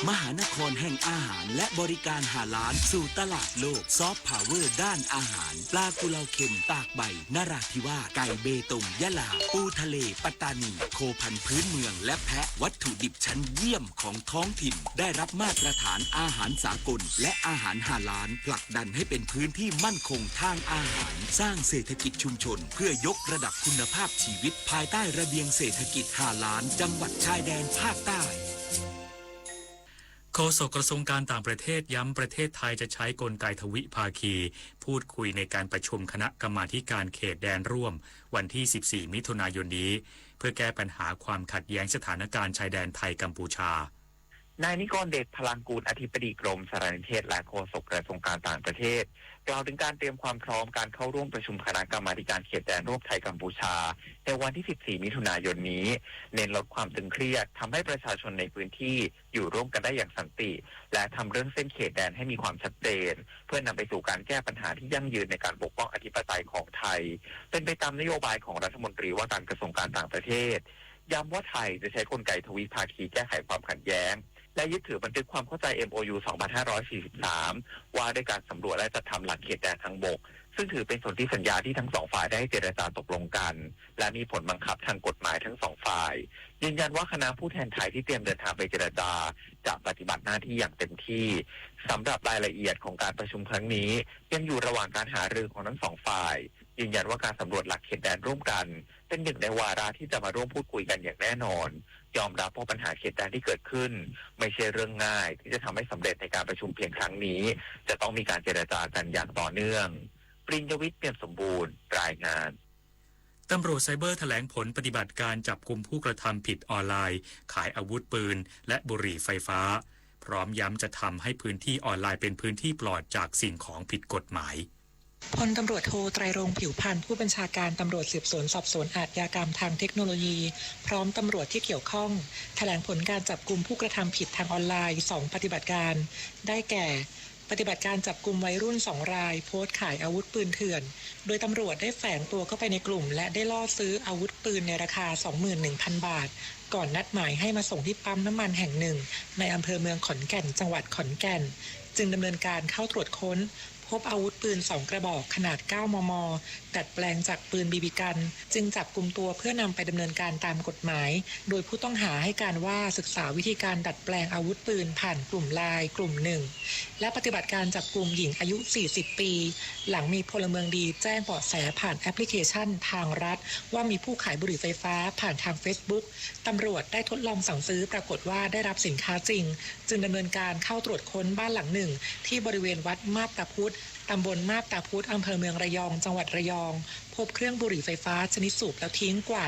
มหานครแห่งอาหารและบริการหาล้านสู่ตลาดโลกซอฟต์พาวเวอร์ด้านอาหารปลากุเลาเค็มตากใบนราธิวาสไก่เบตงยะลาปูทะเลปัตตานีโคพันธุ์พื้นเมืองและแพะวัตถุดิบชั้นเยี่ยมของท้องถิ่นได้รับมาตรฐานอาหารสากลและอาหารหาล้านผลักดันให้เป็นพื้นที่มั่นคงทางอาหารสร้างเศรษฐกิจชุมชนเพื่อยกระดับคุณภาพชีวิตภายใต้ระเบียงเศรษฐกิจหาล้านจังหวัดชายแดนภาคใต้โฆษกกระทรวงการต่างประเทศย้ำประเทศไทยจะใช้กลไกทวิภาคีพูดคุยในการประชุมคณะกรรมาธิการเขตแดนร่วมวันที่ 14 มิถุนายนนี้เพื่อแก้ปัญหาความขัดแย้งสถานการณ์ชายแดนไทยกัมพูชานายนิกรเดชพลังกูลอธิบดีกรมสารนิเทศและโฆษกกระทรวงการต่างประเทศกล่าวถึงการเตรียมความพร้อมการเข้าร่วมประชุมคณะกรรมาการเขตแดนร่วมไทยกัมพูชาในวันที่ 14 มิถุนายนนี้เน้นลดความตึงเครียดทำให้ประชาชนในพื้นที่อยู่ร่วมกันได้อย่างสันติและทำเรื่องเส้นเขตแดนให้มีความชัดเจนเพื่อนำไปสู่การแก้ปัญหาที่ยั่งยืนในการปกป้องอธิปไตยของไทยเป็นไปตามนโยบายของรัฐมนตรีว่าการกระทรวงการต่างประเทศย้ำว่าไทยจะใช้กลไกทวิภาคีแก้ไขความขัดแย้งและยึดถือบันทึกความเข้าใจ MOU 2543 ว่าด้วยการสำรวจและจัดทำหลักเขตแดนทางบกซึ่งถือเป็นสนธิสัญญาที่ทั้งสองฝ่ายได้เจรจาตกลงกันและมีผลบังคับทางกฎหมายทั้งสองฝ่ายยืนยันว่าคณะผู้แทนไทยที่เตรียมเดินทางไปเจรจาจะปฏิบัติหน้าที่อย่างเต็มที่สำหรับรายละเอียดของการประชุมครั้งนี้ยังอยู่ระหว่างการหารือของทั้งสองฝ่ายยืนยันว่าการสำรวจหลักเขตแดนร่วมกันเป็นหนึ่งในวาระที่จะมาร่วมพูดคุยกันอย่างแน่นอนยอมรับว่าปัญหาเขตแดนที่เกิดขึ้นไม่ใช่เรื่องง่ายที่จะทำให้สำเร็จในการประชุมเพียงครั้งนี้จะต้องมีการเจรจากันอย่างต่อเนื่องปริญญวิทย์เปี่ยมสมบูรณ์รายงานตำรวจไซเบอร์แถลงผลปฏิบัติการจับกุมผู้กระทำผิดออนไลน์ขายอาวุธปืนและบุหรี่ไฟฟ้าพร้อมย้ำจะทำให้พื้นที่ออนไลน์เป็นพื้นที่ปลอดจากสิ่งของผิดกฎหมายพลตำรวจโทไตรรงค์ผิวพรรณผู้บัญชาการตำรวจสืบสวนสอบสวนอาชญากรรมทางเทคโนโลยีพร้อมตำรวจที่เกี่ยวข้องแถลงผลการจับกุมผู้กระทำผิดทางออนไลน์2ปฏิบัติการได้แก่ปฏิบัติการจับกุมวัยรุ่น2รายโพสต์ขายอาวุธปืนเถื่อนโดยตำรวจได้แฝงตัวเข้าไปในกลุ่มและได้ล่อซื้ออาวุธปืนในราคา 21,000 บาทก่อนนัดหมายให้มาส่งที่ปั๊มน้ำมันแห่งหนึ่งในอำเภอเมืองขอนแก่นจังหวัดขอนแก่นจึงดำเนินการเข้าตรวจค้นพ พบอาวุธปืน2กระบอกขนาด9 มม. ดัดแปลงจากปืนบีบีกันจึงจับกุมตัวเพื่อนำไปดำเนินการตามกฎหมายโดยผู้ต้องหาให้การว่าศึกษาวิธีการดัดแปลงอาวุธปืนผ่านกลุ่มไลน์กลุ่มหนึ่งและปฏิบัติการจับกุมหญิงอายุ40 ปีหลังมีพลเมืองดีแจ้งเบาะแสผ่านแอปพลิเคชันทางรัฐว่ามีผู้ขายบุหรี่ไฟฟ้าผ่านทาง Facebook ตำรวจได้ทดลองสั่งซื้อปรากฏว่าได้รับสินค้าจริงจึงดำเนินการเข้าตรวจค้นบ้านหลังหนึ่งที่บริเวณวัดมาบตาพุธตำบลมาบตาพุธอำเภอเมืองระยองจังหวัดระยองพบเครื่องบุหรี่ไฟฟ้าชนิดสูบแล้วทิ้งกว่า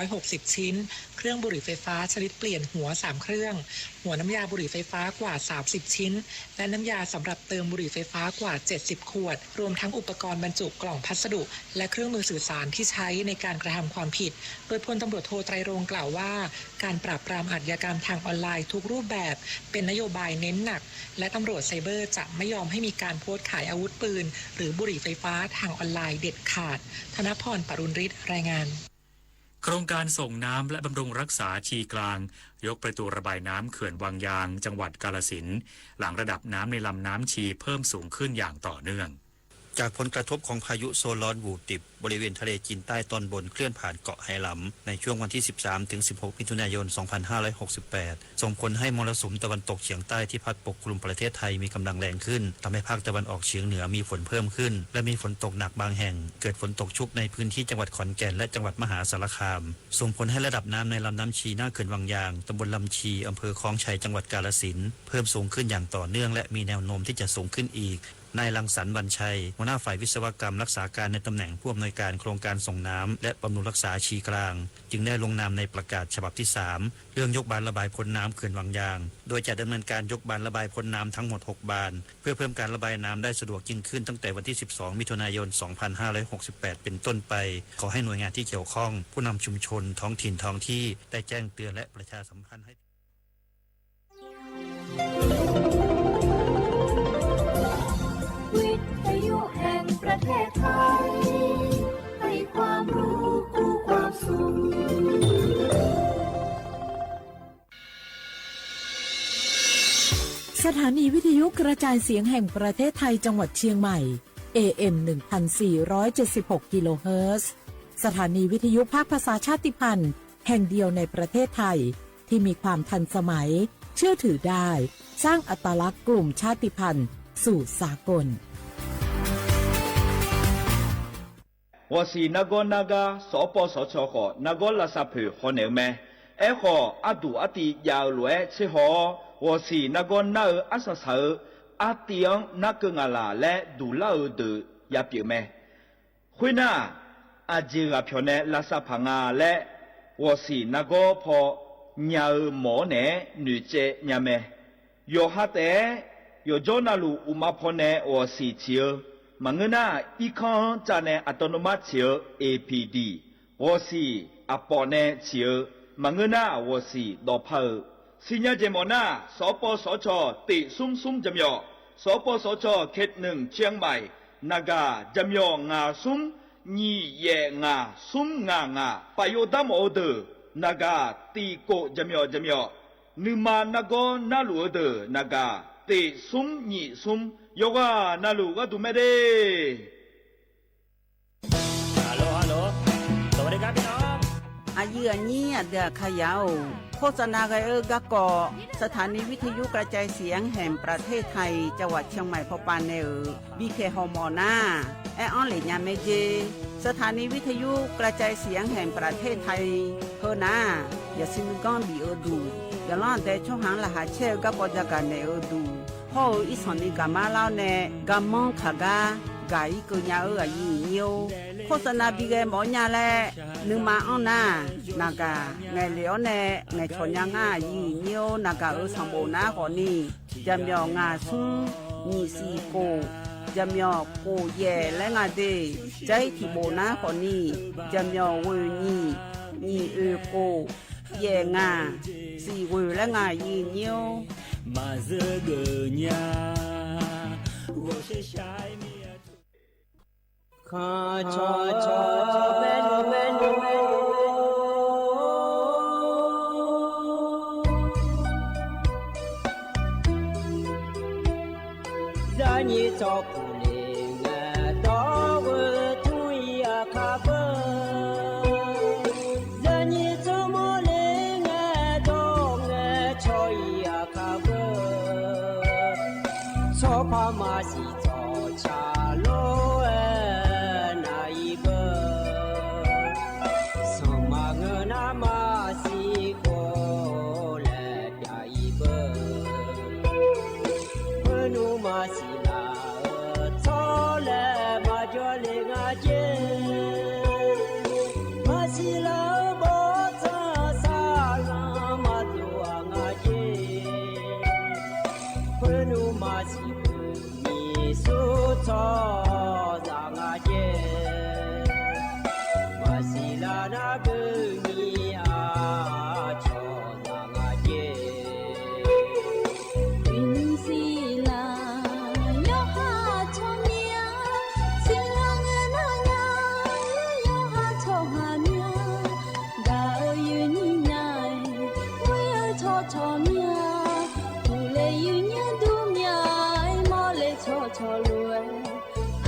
160ชิ้นเครื่องบุหรี่ไฟฟ้าชนิดเปลี่ยนหัว3เครื่องหัวน้ำยาบุหรี่ไฟฟ้ากว่า30ชิ้นและน้ำยาสำหรับเติมบุหรี่ไฟฟ้ากว่า70ขวดรวมทั้งอุปกรณ์บรรจุกล่องพัสดุและเครื่องมือสื่อสารที่ใช้ในการกระทำความผิดโดยพลตำรวจโทไตรรงค์กล่าวว่าการปราบปรามอาชญากรรมทางออนไลน์ทุกรูปแบบเป็นนโยบายเน้นหนักและตำรวจไซเบอร์จะไม่ยอมให้มีการโพสต์ขายอาวุธปืนหรือบุหรี่ไฟฟ้าทางออนไลน์เด็ดขาดธนพร ปรุณฤทธิ์รายงานโครงการส่งน้ำและบำรุงรักษาชีกลางยกประตูระบายน้ำเขื่อนวังยางจังหวัดกาฬสินธุ์หลังระดับน้ำในลำน้ำชีเพิ่มสูงขึ้นอย่างต่อเนื่องจากผลกระทบของพายุโซนร้อนวูติบบริเวณทะเลจีนใต้ตอนบนเคลื่อนผ่านเกาะไหหลำในช่วงวันที่ 13-16 มิถุนายน 2568 ส่งผลให้มรสุมตะวันตกเฉียงใต้ที่พัดปกคลุมประเทศไทยมีกำลังแรงขึ้นทำให้ภาคตะวันออกเฉียงเหนือมีฝนเพิ่มขึ้นและมีฝนตกหนักบางแห่งเกิดฝนตกชุกในพื้นที่จังหวัดขอนแก่นและจังหวัดมหาสารคามส่งผลให้ระดับน้ำในลำน้ำชีหน้าเขื่อนวังยางตำบลลำชีอำเภอคลองชัยจังหวัดกาฬสินธุ์เพิ่มสูงขึ้นอย่างต่อเนื่องและมีแนวโน้มที่จะสูงขึ้นอีกนายรังสรรค์ วรรณชัยหัวหน้าฝ่ายวิศวกรรมรักษาการในตำแหน่งผู้อำนวยการโครงการส่งน้ำและบำรุงรักษาชีกลางจึงได้ลงนามในประกาศฉบับที่3เรื่องยกบานระบายพ้นน้ำเขื่อนวังยางโดยจะดำเนินการยกบานระบายพ้นน้ำทั้งหมด6บานเพื่อเพิ่มการระบายน้ำได้สะดวกยิ่งขึ้นตั้งแต่วันที่12มิถุนายน2568เป็นต้นไปขอให้หน่วยงานที่เกี่ยวข้องผู้นำชุมชนท้องถิ่นท้องที่ได้แจ้งเตือนและประชาสัมพันธ์ให้วิทยุแห่งประเทศไทยให้ความรู้กู้ความสุขสถานีวิทยุกระจายเสียงแห่งประเทศไทยจังหวัดเชียงใหม่ AM 1476 กิโลเฮิรตซ์สถานีวิทยุภาคภาษาชาติพันธุ์แห่งเดียวในประเทศไทยที่มีความทันสมัยเชื่อถือได้สร้างอัตลักษณ์กลุ่มชาติพันธุ์สู่สากล我是那个所播所错的那个垃圾票可能咩？哎呵，阿杜阿弟要来吃好，我是那个那阿啥啥阿弟那个阿拉来杜拉尔的也表咩？会那阿姐阿票呢垃圾棚阿来，我是那个破鸟毛呢女仔伢咩？有哈的有做那路乌马婆呢我是只。Mangena ikan jane autonomous chiu APD 我是阿婆呢chiu Mangena 我是老婆新日节目呢所播所错地松松怎么所播所错kếtหนึ่งเชียงใหม่นาga怎么งาซุมนี่เยงาซุมงางาปโยดามโอเดนาgaตีโก怎么นึมานาโกนาลูเดนาgaตีซุมนี่ซุมโยกานาลูกาดูไม่ได้ฮัลโหลสวัสดีครับพี่น้องอายุอันนี้เดือขยาวโฆษณาไกกะกอสถานีวิทยุกระจายเสียงแห่งประเทศไทยจังหวัดเชียงใหม่พอปานเนบีเคฮอมอนาแอออนเหลียเมเจสถานีวิทยุกระจายเสียงแห่งประเทศไทยเฮนาอย่าซินก้อนบีดูอย่าล่อนแต่ช่องหางละหาเชลกะปอจากกันเนดูพ่ออีสอนนี่กามาเล่าเนกามองขากากายกุญญายีเนียวโฆษณาบีเกหมอญาแลนึงมาอ้อนานากาไงเหลียวเนไงชนยังง่ายีเนียวนากาสังโบนาก่อนนี่จำยองาซุ่มมีสีโกจำยอโกเย่และงาเดใจที่โบนาก่อนนี่จำยอเวนี่โกเย่งาสีเวและงายีเนียวมาเซเกญา我是下面ข้าชอเมนู在你照顾你西走茶路那一个，什么个那么西过来呀一个，我努嘛西那操来嘛叫来个姐，嘛西拉不咋啥啦嘛就啊个姐，我努嘛西。Suto zangaje masila na gumi acho zangaje insila yo ha chomia sila ngana nya yo ha chomia ga yuni nai we cho chomia tu le yunya du mya mo le cho cho lue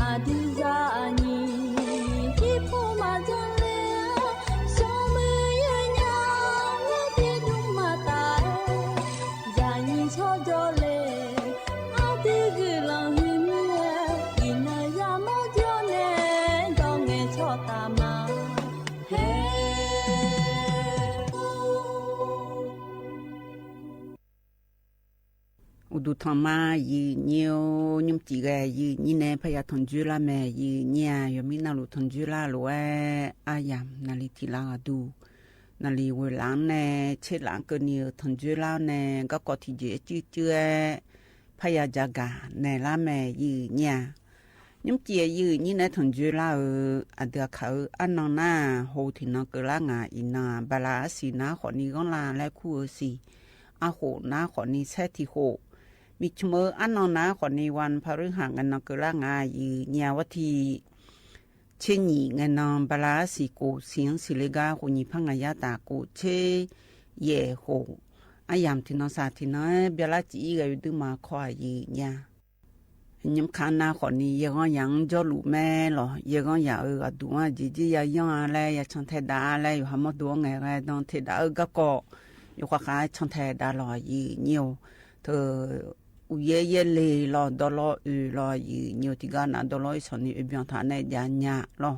adizani ki pu ma jale so me nya le ti du ma ta jani cho jo le adiglang himye ina ya mo jo ne dong nge cho ta ma he udu thama yi nhiều nhung chỉ ga yi ni ne phaya thonju la me yi nya yo mi na lu thonju la lo ayam na li ti la du na li we lang ne che lang ko ni thonju la ne ga ko ti je chi chue phaya jaga ne la me yi nya nhung chỉ yi ni ne thonju la a de kha an na ho ti na ko la nga ina bala si na kho ni gon la la khu si a ho na kho ni se ti hoมิชเมออันนอนาขอในวันพฤหัสกันนกละงายีญาวัตีเชญีเงินนอปลาสิโกเสียงสิเลกาหุญิพังยาตาโกเชเยโหอายามที่นอสาที่นอเบลาจีกอยู่ดึมาขอยีญายิมคานาขอนี้ยังยังจอลูแม่หรอยังอย่าดูว่าจียายังอะไรอย่าชันเทดาอะไรอยู่หามดวงไงไงต้องเทดาก็อยู่ข้าชันเทดาหรอยีเนียวเธออุเยเลยรอดอลรออยู่นิวที่กานาดอลสอนนี่เบียงฐานในยานยารอ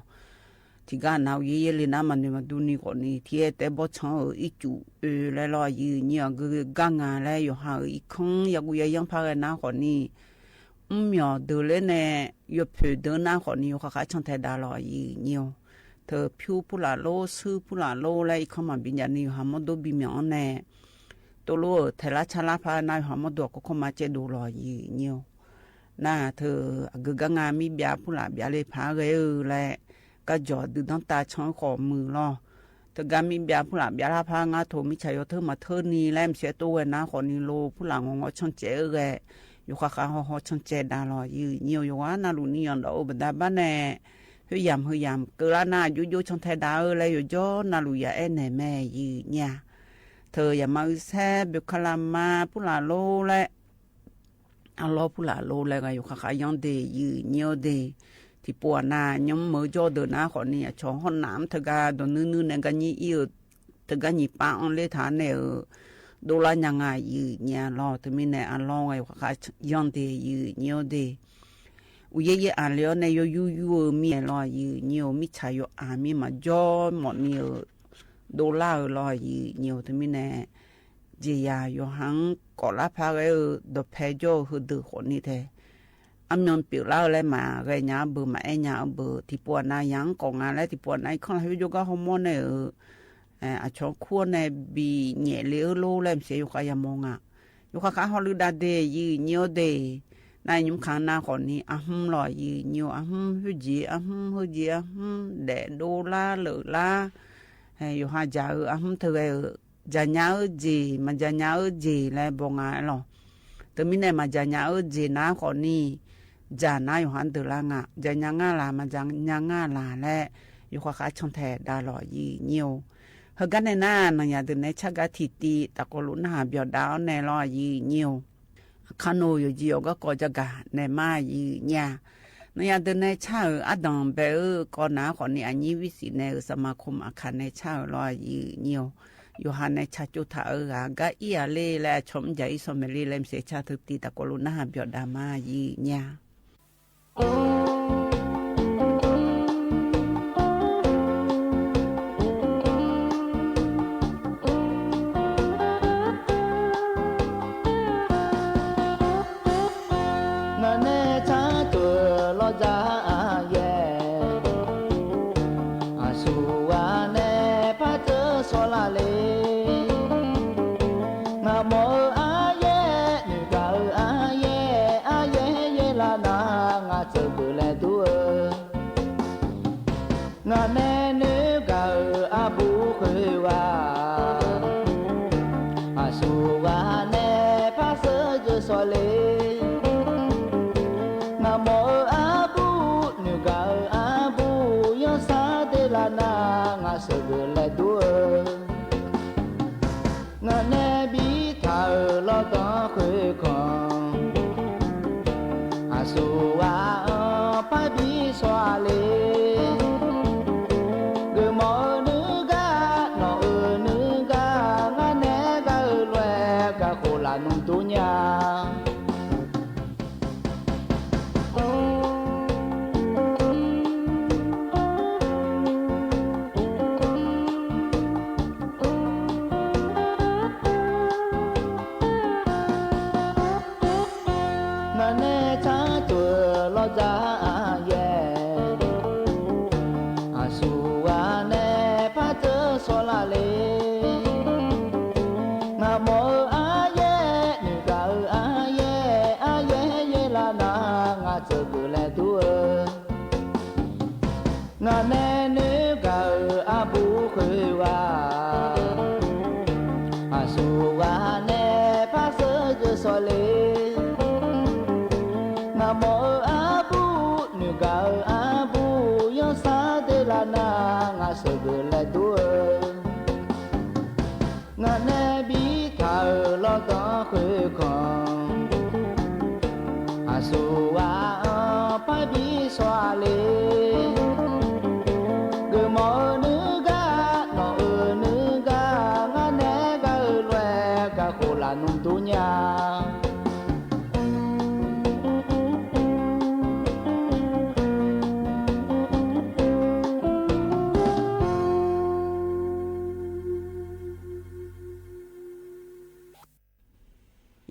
ที่กานาอุเยเลยนะมันมาดูนี่คนนี้ที่แต่บ่ชอบอีจูแล้วรออยู่เนี่ยก็กังอะไรอยู่หาอีกครั้งอยากอุเยยังพากันนะคนนี้มีอ๋อดูเลยเนี่ยอยู่เพื่อเดินนะคนนี้อยู่ข้าช่างไทยดารออยู่นิวเธอผิวผู้หลาโลซื้อผู้หลาโลอะไรเข้ามาบินยานี่หามาดูบินมีอ๋อแน่ตัวลูกเทล่าชาลาพานายหอมดวกก็เข้ามาเจดูรอยีเนียวน่าเธอกึกงามีเบียผู้หลาเบียเลยพาเลยแหละก็จอดดูน้ำตาช้อนขอมือรอเธอกามีเบียผู้หลาเบียลาพางาโทมิชัยเธอมาเธอนี่แลมเสียตัวนะขอนิโลผู้หลางงอชนเจแกอยู่ข้าหอชนเจดาลอยีเนียวอยู่ว่านาลูนี่ยอนดอกบัดาบ้านแน่เฮียมเกล้าหน้ายุชนไทยดาเลยอยู่จ้อนาลูยาเอ็นแม่ยีเนี่ยเธออย่ามาแซ่บุคลามาผู้หลาโลและเอาล้อผู้หลาโลแล้วก็อยู่ข้าย้อนเดยืเนียวเดที่ปวดหน้าย้อมมือจ่อเดินหน้าขอนี่ช่องห้องน้ำเธอก็โดนนื้อเนี่ยก็ยี่อีเธอก็ยี่ป้าอันเล่ฐานเนี่ยดูแลยังไงยืเนี่ยรอเธอมีเนี่ยอันรอไงข้าย้อนเดยืเนียวเดอุยเย่อันเลี้ยวในยูมีรอยืเนียวมิชายอามีมาจ่อหมดเนี่ยดอลลาร์ลอยnhiều thứ mình nè chỉ ya yo hang có lá pha cái đồ phe cho hư được khổn như thế âm nhon biểu lao lại mà cái nhà bự mà em nhà bự thì buồn na yang còn à lại thì buồn này không hay vô cái hormone này ở chỗ khuôn này bị nhẹ liễu lô làm sẽ vô cái mong à vô cái họ lưu đa đề gì nhiều đề này những khả năng còn ní lòi gì nhiều hư gì để đô la lỡ la hay yo ha ja thơ ja nya gì mà ja nya gì lại bong à lo từ mình này mà ja nya gì na khó ni ja na yo han từ la nga ja nya nga là mà ja nya nga là lẽ yo khá trong thẻ đa lo gì nhiều hơn cái này na nhà từ này chắc cái thịt ti ta có lúc nào biểu đáo này lo gì nhiều khano yo gì yo có ja cả này mà gì nhà nhà từ này chào ở đồng bè có nào còn ní anh như vị nàyสมาคมอาคารในชาวรอยnhiềuอยู่หันในชาจุธาก็อีอะไรและชมใจสมัยเรียนเสียชาทุกทีแต่ก็รู้น่าเบียดดามาเนี่ย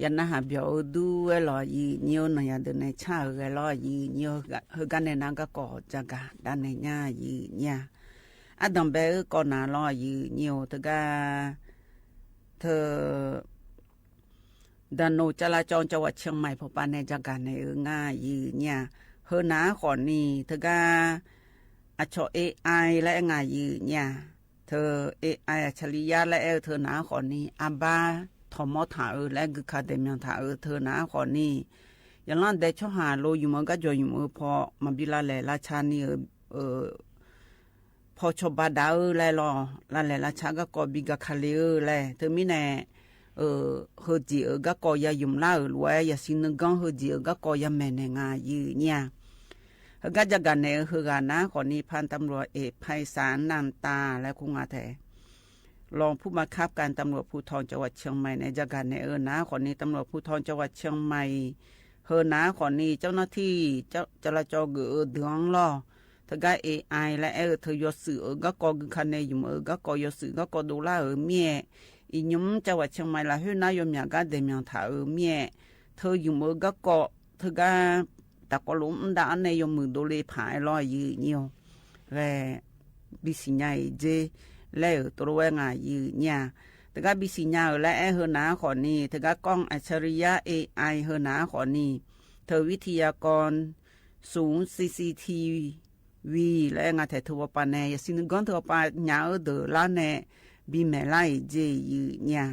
ยันนะหาเบียวดูเอลอยีเนียวหน่อยเดินในชาเอลอยีเนียวเฮกันในนางก็ก่อจักะด้านในญายีเนี่ยอะดอมเบก็นาลอยีเนียวตะกาเธอดานโนจราจรจังหวัดเชียงใหม่พอปานในจักะในง่ายีเนี่ยเฮนาขอนี่ตะกาอะชอ AI และง่ายีเนี่ยเธอ AI อัจฉริยะและเธอนาขอนี่อาบาทอมอถาและกึกคาเดมียนถาเธอนาขอนี่ยันลันเดชหาโลอยู่มันก็จอยอยู่มือพอมาบิลาแลราชานี่พอชบาดาแลรอลาแลราชาก็กอบิกาคาเลแลเธอมีแน่เฮจีก็กอยายุมลาลวยยาสินกังเฮจีก็กอยาแม่เนงายีเนี่ยก็จะกันเนเฮกานะขอนี้พันตำรวจเอกไพศาลนันตาและคุงาแทรองผู้บังคับการตำรวจภูธรจังหวัดเชียงใหม่ในจักรในนะขอนี้ตำรวจภูธรจังหวัดเชียงใหม่เฮอนะขอนี้เจ้าหน้าที่จราจรเกือเดืองล่อถ้าก็ AI และเธอยศสื่อก็กอคันในอยู่ก็กอยศสื่อก็กอดูล่าเมียอียุมจังหวัดเชียงใหม่ละเฮนายมยาก็เดมียงถาเมียเธออยู่ก็กอเธอก็ตะกลุมดาในยมือดูเลยผายลอยยืเนียวและบิสิญาเจแล้วตัวงายืเนี่ยแต่ก็บิสิญาและเฮนาขอนี้แต่ก็กล้องอัจฉริยะ AI เฮนาขอนี้เธอวิทยากรศูนย์ CCTV และงาแถทัวปานยสินกอนทัวปาญาเดอลาเนบิเมไลเจยืเนี่ย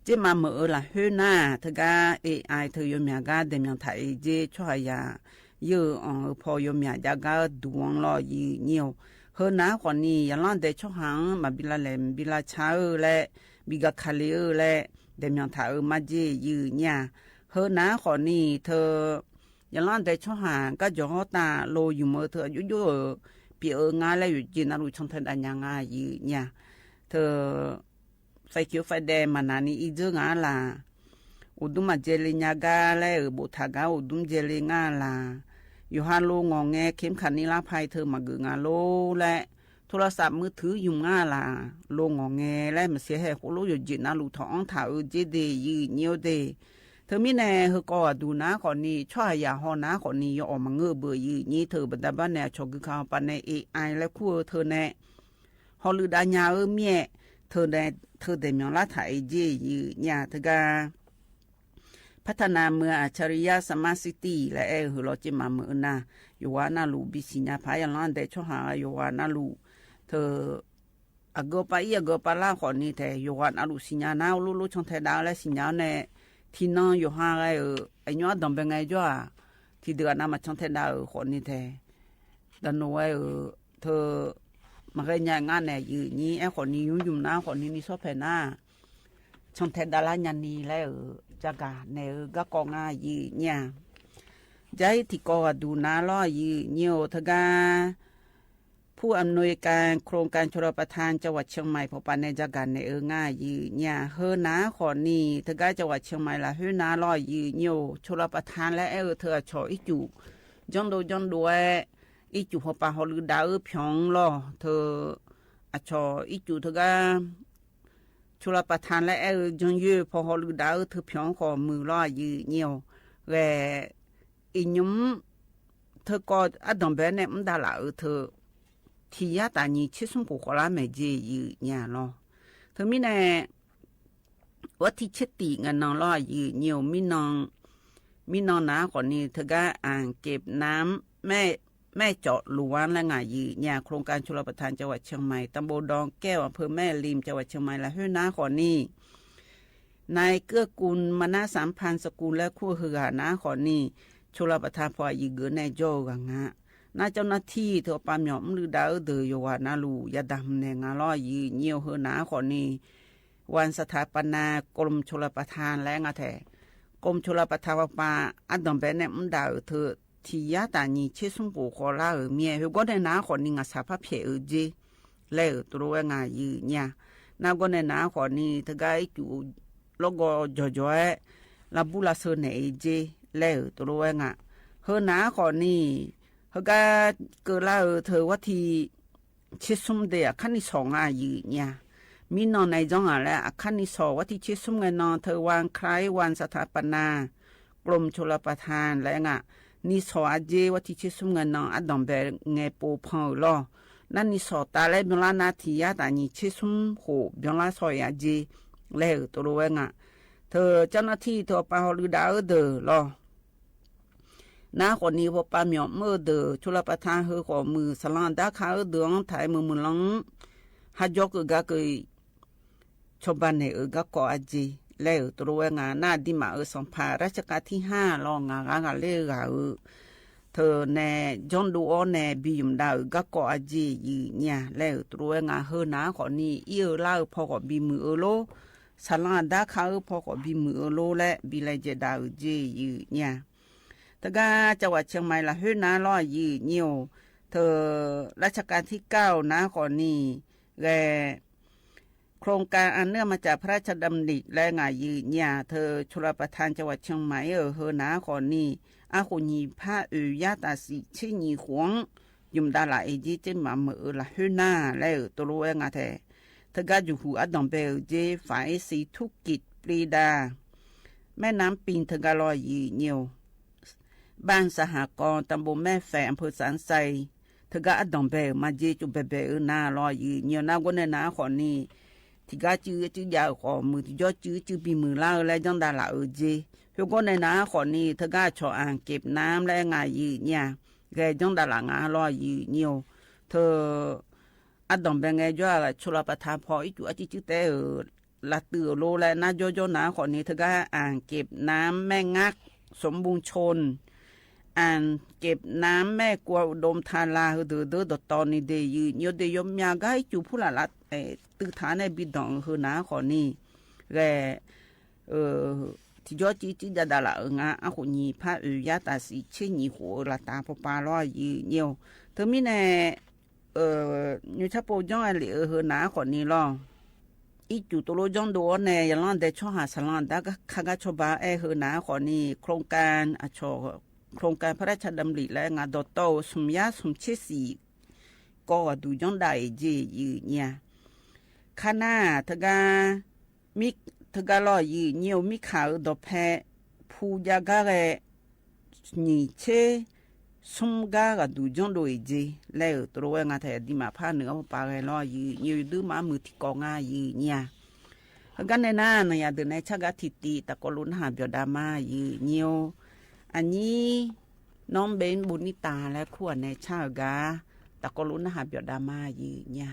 เจมาเมื่อละเฮนาเธอก็ AI เธอยมยากาเดมียงไทยเจช่วยยาเยอะพอยมยากาดวงรอยืเนียวเฮนาขอนี้ยันลันเดชหังมาบิลาเลมบิลาชาและบิกาคาเลและเดมียงไทยมาเจยืเนี่ยเฮนาขอนี้เธอยันลันเดชหังก็จอตาโลอยู่เมื่อเธออยู่ๆปีงาและอยู่จีนารุชงทันอันยังงายืเนี่ยเธอไฟเขียวไฟแดงมานานี่อีเจงาลาอุดุมาเจลิญากาและบุทากาอุดุมเจลิงาลา อยู่ฮาโลงอแงเข้มขันนิรภัยเธอมาเกืองาโลและโทรศัพท์มือถือยุ่งง่าล่ะโลงอแงและมาเสียให้โคโลอยู่จินาลูท้องถาเจเดยืเนียวเดเธอมีแน่เฮก็ดูนะขอนี้ช่วยอย่าหอนะขอนี้ยออกมาเงือเบื่อยืนี้เธอบัดบ้านแน่ชกข้าวปันใน AI และคู่เธอแน่ฮอลือดาญาเมียเธอได้มีละถ่ายเจยืญาเธอกาพัฒนาเมืองอัจฉริยะสมาร์ทซิตี้และหือเราจะมาเมืองน่ะอยู่ว่าน่าลูบิสิญญาพายันลันแต่ช่วงหาอยู่ว่าน่าลูเธออากปายากปาลาขอนี้แต่อยู่ว่าน่าลูสิญญาน่าลูช่องเทดาวและสิญญาเนี่ยที่น้องอยู่ห่างไอ้ย้อนดำเป็นไงจ้าที่เดือนน่ะมาช่องเทดาวขอนี้แต่ดันโว้เธอมาเรียนงานเนี่ยอยู่นี่ไอ้ขอนี้ยุ่งนะขอนี้นี่ชอบแผ่นหน้าช่องเทดาวละยันนี้แล้วจากาเนก็กองอายีเนี่ยใจที่ก็ดูนาล้อยีเนียวทกาผู้อำนวยการโครงการชลประทานจังหวัดเชียงใหม่พอปานในจากาเนง่ายยีเนี่ยเฮนาขอนี้ทกาจังหวัดเชียงใหม่ละเฮนาล้อยีเนียวชลประทานและเธอชออีจูจอนดูอีจูพอปาฮอลือดาวพยองล้อเธอชออีจูทกาชุลประทานและจงยืพอฮอลูดาวเธอเพียงขอมือล้อยืเนียวแกอินุมเธอก็อดมแบบเนี่ยมันดาละเธอที่ยาตานีชิสุงกุขลาเมจียืเนี่ยเนาะเธอมีแน่วัดที่เชติเงินน้องล้อยืเนียวมีน้องนาคนนี้เธอก็อ่างเก็บน้ำแม่เจาะหลวงและงายีเนี่ยโครงการชลประทานจังหวัดเชียงใหม่ตำบลดองแก้วอำเภอแม่ริมจังหวัดเชียงใหม่และห้วยน้าขอนี้นายเกื้อกูลมณะสามพันสกุลและคู่เหือน้าขอนี้ชลประทานพอยีเกือในโจกังะน่าเจ้าหน้าที่เธอปามหยอมลือดาวเดยว่านาลูยาดำในงาล้อยีเนียวเหือน้าขอนี้วันสถาปนากรมชลประทานและงาแถกรมชลประทานปาอัดดอมแบนเนี่ยมันดาวเธอที่ยาตานีเชื่อสมบูรณ์ขอลาเมียเขาก็ได้นาขอนี้งาสาพเพียจีแล้วตัวงายืเนี่ยนาก็ได้นาขอนี้ถ้าไกจูโลกจ่อๆลาบุลาเซเนจีแล้วตัวงาเฮนาขอนี้เขาก็เกิดลาเธอว่าที่เชื่อสมเดียขั้นที่สองยืเนี่ยมีนอนในจังหวะแล้วขั้นที่สองว่าที่เชื่อสมเงินนอนเธอวางคล้ายวันสถาปนากรมชลประทานและงานี่สออาเจว่าที่ชื่อสมเงินนองอดอมเบเงปูพอลอนั่นนี่สอตาเล่เบลานาทียาตานี่ชื่อสมโหเบลาสอยอาเจแล้วตัวเองเธอเจ้าหน้าที่เธอปาฮอลือดาวเดอลอน้าคนนี้พอปาหมอเมื่อเดอชุลประทานเฮอขอมือสลันดาขาเดืองถ่ายมือลังฮัจจกกะเกยชบันเนกะกออาเจแล้วตัวงานน่าดิมาสัมภาราชการที่5ลองงานเล่เธอแน่จอนดูอ้อแน่บีมดาวก็ก่ออาจีเนี่ยแล้วตัวงานเฮนาขอนี้เล่าพอกับบีมือโลสลันดาเขาพอกับบีมือโลและบีไลเจดาวจีเนี่ยแต่ก็จังหวัดเชียงใหม่ละเฮนาล้อเนียวเธอราชการที่9นะขอนี้แกโครงการอันเนื่องมาจากพระราชดำริและงานเนี่ยเธอชลประทานจังหวัดเชียงใหม่เฮนาขอนี้อาคุญีพระยาตาสิชิญีหวงยุมดาลาเอจีเจมาเมอละเฮนาแล้วตัวงาแทเธอก็อยู่หัวอดอมเบลเจฝ่ายสีธุกิจปรีดาแม่น้ำปิงเธอก็ลอยเนียวบ้านสหกรณ์ตำบลแม่แฝอำเภอสันไซเธอก็อดอมเบลมาเจจุเบเบนาลอยเนียวนาก็ในนาขอนี้ที่ก็จื้อยาวขอมือที่ยอดจื้อปีมือล่าและจังดาลาเจทุกคนในนาขอนี้เธอก็ชออ่างเก็บน้ำและงายเนี่ยแกจังดาลางาลอยเนียวเธออดอมเป็นไงจ้าชลประทานพออีจุอจิจุเตละตือโลและนาโยนาขอนี้เธอก็อ่างเก็บน้ำแม่งักสมบูรณ์ชนอ่างเก็บน้ำแม่กลัวดมทาลาเดือดตอนนี้เดยเนียวเดยมยาก็จูผู้ละตือฐานในบิดองเฮนาขอนี้แกที่ยอดจีดาละงาอาคุญีพระยาตาสิเชญีหัวละตาพปาลอยเนียวเธอมีแน่ยูชาโปจ้องอะไรเฮนาขอนี้ลออีจุตัวโลจ้องโดนแน่ยันลันเดช่อหาสลันดาก็ข้าก็ชบาเฮนาขอนี้โครงการชอ โครงการพระราชดำริและงานดอโตสมยาสมเชสีก็ดูย้อนได้เจยืเนี่ยคณะทกามิทกาลอยืเนียวมิขาวดอแพผู้ยากาเรนี่เชสมกาดูย้อนโดยเจแล้วตัวงานแทนดีมาผ้าเหนือปาเรลอยืเนียวดื้อมามือที่กองายืเนี่ยกันในหน้าในเดือนในชากาทิติตะกลุนหาเบียดามายืเนียวอันนี้น้องเบนบุญนิตาและขวดในชากาตะกลุนหาเบียดามายืเนี่ย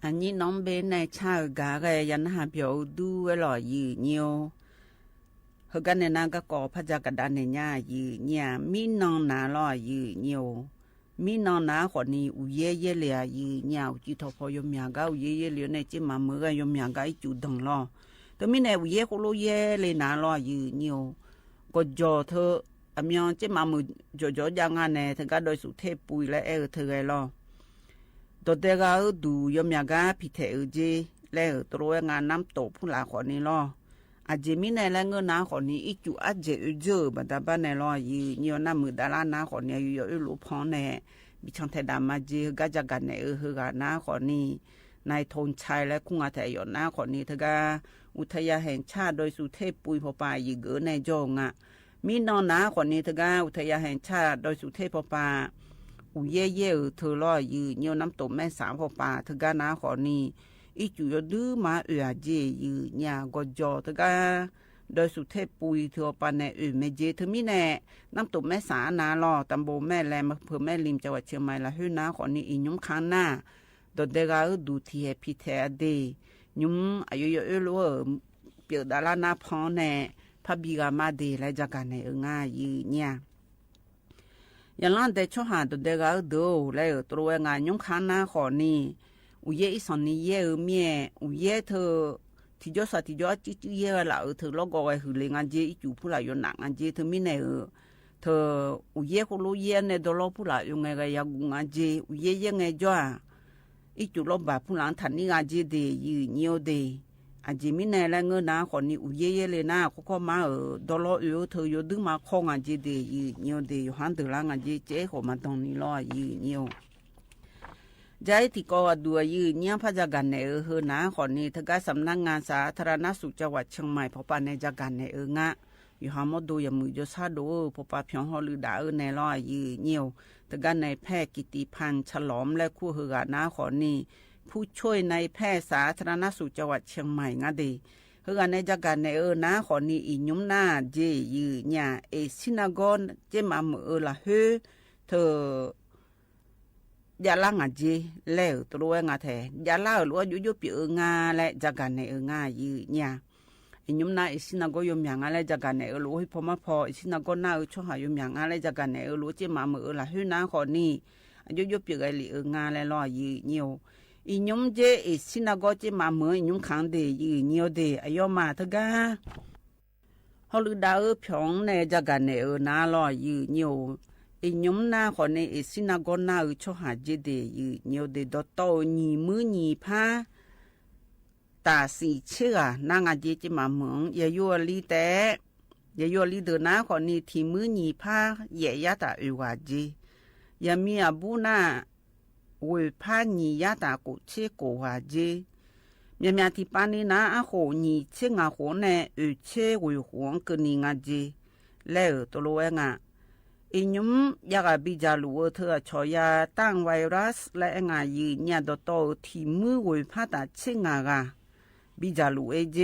อันนี้น้องเบนในชาอกาเกยันหาเปียวดูไว้หล่อยืเนียวเฮกันในนางก็ก่อพระจากระดานในญ่ายืเนี่ยมีน้องนาหล่อยืเนียวมีน้องนาคนนี้อุเย่เย่เลยยืเนี่ยอุจิทพอยมยากาอุเย่เย่เลยในจิมาเมื่อยมยากาอีจุดังหล่อแต่มีในอุเย่โคโลเย่เลยนาหล่อยืเนียวก็จอเธออเมียจิมามือจ่อยังงานเนี่ยถึงก็โดยสุเทปุยและเธอไงหล่อตัวเด็กก็ดูยมยากาพิเทอเจแล้วตัวงานน้ำตกผู้หลาคนนี้หล่ออาจจะมีในแรงเงินน้าคนนี้อีจูอาจจะเจอบัดบ้านในรอยีเนี่ยน้ำมือดาราน้าคนนี้อยู่อยู่ลูกพ่อแน่บิชังเทดามาเจก็จะกันในเฮกันน้าคนนี้นายธงชัยและคุงอาเทยอนน้าคนนี้เธอก็อุทยานแห่งชาติโดยสุเทพปุยพปายีเก๋ในจงอ่ะมีน้องน้าคนนี้เธอก็อุทยานแห่งชาติโดยสุเทพพปาอุเย่เย่เธอรอยีเนี่ยน้ำตกแม่สามพปาเธอก็น้าคนนี้อีจูยดื้อมาเจยืเนี่ยก็จอเธอก็โดยสุเทพปุยเธอปานในเมเจเธอมีแน่น้ำตกแม่สานาลอตำบลแม่แลมอำเภอแม่ริมจังหวัดเชียงใหม่ละหื้อน้าคนนี้อียุ่มค้างหน้าโดยเด็กก็ดูทีพิเทอเดยุ่มอายุเยอะรู้เปียดาราหน้าพ่อแน่พระบิกามาเดและจากการในง่ายยืเนี่ยอย่างนั้นแต่ช่วงหาโดยเด็กก็ดูแล้วตัวงานยุ่มค้างหน้าคนนี้อุเย่อีสอนนี้เย่เมียอุเย่เธอที่จ่อสัตที่จ่อจิ๊กเย่ละเธอล็อกเอาไว้หือเลยงานเจอีจูผู้หลายอยู่หนักงานเจเธอมีในเธออุเย่คนรู้เย่ในตัวล็อกผู้หลายอยู่ไงก็ยากุงานเจอุเย่ยังไงจ่ออีจูล็อกแบบผู้หลังทันนี่งานเจเดยืเนียวเดอาจจะมีในแรงเงินนะคนนี้อุเย่เลยนะเขามาตัวล็อกอยู่เธออยู่ดึงมาข้องานเจเดยืเนียวเดอยู่หันเธอละงานเจเจ๊เขามาตรงนี้ล้อยืเนียวใจที่ก็ดูยืนเนี่ยพระจาการในเฮนะคนนี้ทั้งการสำนักงานสาธารณสุขจังหวัดเชียงใหม่พบปะในจากการในงะอยู่หาหมดดูอย่างมือจะซาดูพบปะเพียงฮอลือดาในร้อยยืนเนียวทั้งการในแพทย์กิติพันธ์ฉลอมและคู่เฮกานะคนนี้ผู้ช่วยในแพทย์สาธารณสุขจังหวัดเชียงใหม่งะดีเฮกาในจากการในนะคนนี้อียุ่มหน้าเจยืนเนี่ยซินากอนเจมาเมื่อละเฮเธอยาล่างอาจีแล้วตัวงาแทยาล่าหรือว่ายุบงาและจากการในงายืเนี่ยยุ่มนาอิสินาก็ยมอย่างอะไรจากการในรู้ให้พอมาพออิสินาก็น่าช่วยหายมอย่างอะไรจากการในรู้เจมาเมื่อละหื้อน้าคนนี้ยุบไอหลีงาและรอยืเนียวยุ่มเจอิสินาก็เจมาเมื่อยุ่มขังเดยืเนียวเดอายมาทกาฮอลือดาวพงในจากการในน้ารอยืเนียวยุ่มหน้าคนในสินาก็น่าช่วยหาเจเดยืเนียวเดดโตนีมือนีพาตาสีเชื่อนางอาเจจะมาเหมืองอย่ายัวลีแต่อย่ายัวลีเดน้าคนนี้ที่มือนีพาเหย่ยาตาอุวาเจอย่ามีอาบุนาเวพานียาตากุเชโกวาเจเมียที่ปานีนาอาโหนีเชงาโหเนเชเวหวงกนีงาเจแล้วตัวโลเองะอีนุ่มอยากบิจาลูเธอชอยาตั้งไวรัสและงายืเนี่ยดโตที่มือเวพาตาเชงากาบิจาลูเจ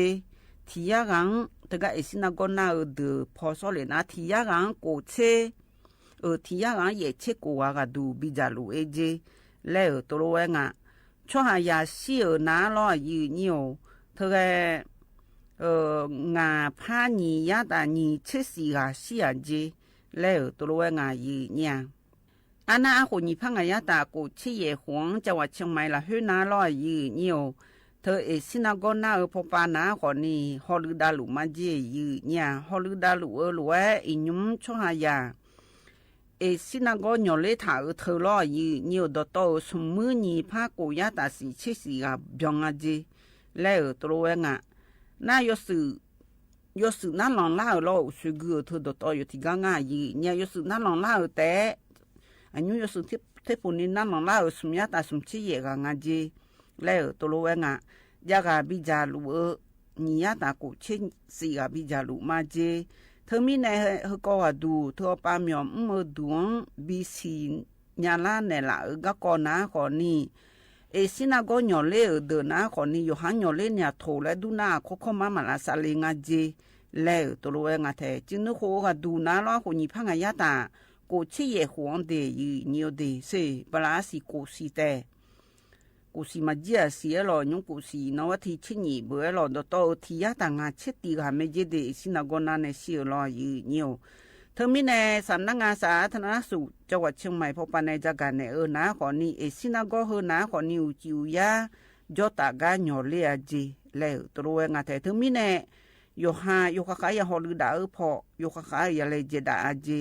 ที่ยากังตะกะเอสินากอนาเดพอสเลนะที่ยากังโกเชที่ยากังเยเชโกวากาดูบิจาลูเจแล้วตัวโลเองะช่วงยาซีนาลอยืเนี่ยเธองาพานียาตานีเชสีกาซีอาเจแล้วตัวงายืเนี่ยอันนั้นคนญี่ปุ่นยาตากูที่เย่หวงจังหวัดเชียงใหม่ละหื้อนาลอยยืเนี่ยเธอสินากอนาพปานาคนนี้ฮอลือดาลุมาเจยืเนี่ยฮอลือดาลุลัวอินุ่มช่วงยาสินากอนยอเลถาเธอลอยยืเนี่ยดโตสมือนีพากูยาตาสีเชสีกับยองอาเจแล้วตัวงานายสื่อยศนั่นหลังล่าเราสุกุเธอดต่ออยู่ที่กางยีเนี่ยยศนั่นหลังล่าแต่อันนี้ยศที่ปุ่นนี่นั่นหลังล่าสมยาตาสมชีเยกางจีแล้วตัวรู้งายากาบิจาลูนี่ยาตากุเชนสีกาบิจาลูมาจีเธอมีในเฮก็ดูเธอปามยอมมือดวงบิสีญาลาเนล่ะก็ก่อนนะก่อนนี้สินาก็ยอเล่เดินนะคนนี้อยู่หันยอเล่เนี่ยโถและดูหน้าเขามามาลาซาเลงาเจแล้วตัวรู้งาแท้จึงนึกว่าดูนะล้อคนญี่ปุ่นยาตากูชี้เหหวงเดยืเนียวเดเซปลาสิกูสีแต่ก กูสีมาเจียเสียหรอยงกูสีนวัที่ชิญเบื่อหรอดโตที่ยาต่างาเช็ดตีหาไม่เจเดสินากอนาในเสียหรอยืเนียวเธอมีในสำนักงานสาธารณสุขจังหวัดเชียงใหม่พบปะในจากการในนาขอนี้สินากอเฮนาขอนิวจิวยาจอตากาหยอเลียจีแล้วตัวงาแต่เธอมีในโยฮาโยคาขายาฮอลือดาพอโยคาขายาเลเจดาจี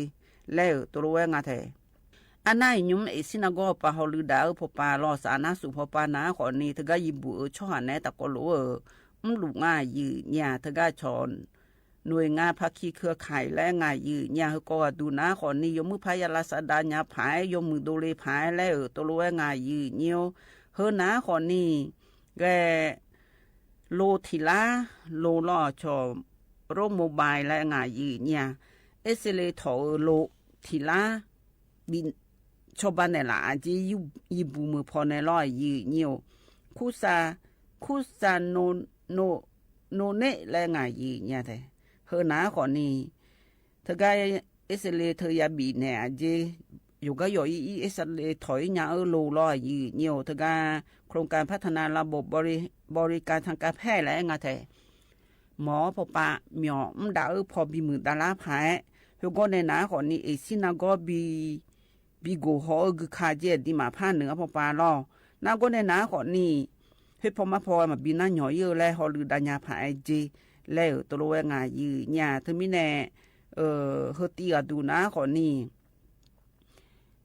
แล้วตัวงาแต่อันนั้นยุมสินากอปะฮอลือดาพอปาลอสานาสุพอปานาขอนี้เธอก็ยิบุช่อหันในตะกอลัวลูกง่ายยืเนี่ยเธอก็ชอนหน่วยงานภาคีเครือข่ายและงานยืเนี่ยเขาก็ดูนะขอนี้ยมือพายาลาสดาญาผายยมือโดเลผายแล้วตัวงานยืเนี่ยเฮนะขอนี้แกโลทิลาโลล่อชอโรโมบายและงานยืเนี่ยเอสเลทอโลทิลาบินชอบานในละจียูบูมือพอในร้อยยืเนี่ยคุซาโนเนและงานยืเนี่ยแต่เฮนะขอนี้เธอก็เอสเลเธอยาบีเนี่ยจีอยู่ก็อยู่เอสเลถอยยาโลร้อยยืเนี่ยเธอก็โครงการพัฒนาระบบบริการทางการแพทย์และงานแต่หมอพอปะหมอดาวพอบีมือดาราผายเขาก็ในนะขอนี้สินาก็บีโกฮอคือคาเจดีมาผ้าเหนือพอปาล่อนาก็ในนะขอนี้เฮ้พอมาพอมาบีน่าหน่อยเยอะแล้วฮอลือดาญาผายจีแล้วตัวงานยืเนี่ยเธอมีแน่เฮตีกดูนะขอนี้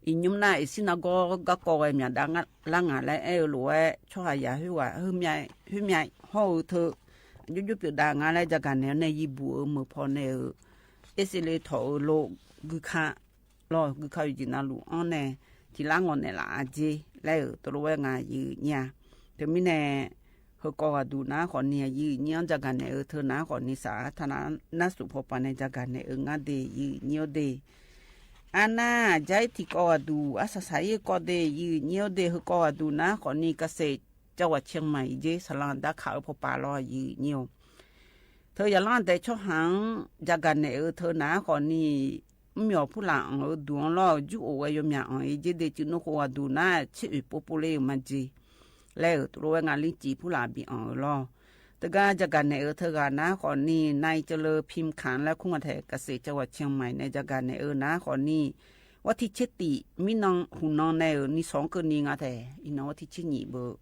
อินยุมน่าสินาก็กอยมีดังล่างอะไรหลัวช่วยยาหัวหึมใหญ่ห่อเธอยุบเปิดดังอะไรจากการเนี่ยในยิบัวมือพอในเอสเลทอโลกุค่ารอกุค่าอยู่ที่นั่นลูกอันเนี่ยที่ล่างอันเนี่ยละจีแล้วตัวงานยืเนี่ยเธอมีแน่เขาก็ดูนะขอเนี่ยยืเนี่ยจากการเนี่ยเธอนะขอนิสาธนาณสุพปในจากการเนี่ยงานเดยืเนี่ยเดอันน่าใจที่ก็ดูอาศัยก็เดยืเนี่ยเดเขาก็ดูนะขอนี่เกษตรจังหวัดเชียงใหม่เจสลันดาขาวพอปาลอยืเนี่ยเธออย่าล้านแต่ช่อหางจากการเนี่ยเธอนะขอนี่มีอผู้หลังดูล้อจูโอไอยมอย่างเจเดจิโนโคดูนะชื่อป๊อปปูล่มันจีแล้วตัวงานลิจีผู้หลาบีล้อแต่ก็จากการในเธอการนะขอนี้นายเจริญพิมพ์ขานและคุ้งแทเกษตรจังหวัดเชียงใหม่ในจากการในนะขอนี้วัดที่เชติมีน้องหุ่นน้องในนี่สองคนนี้งาแต่อีน้องวัดที่เชนีเบอร์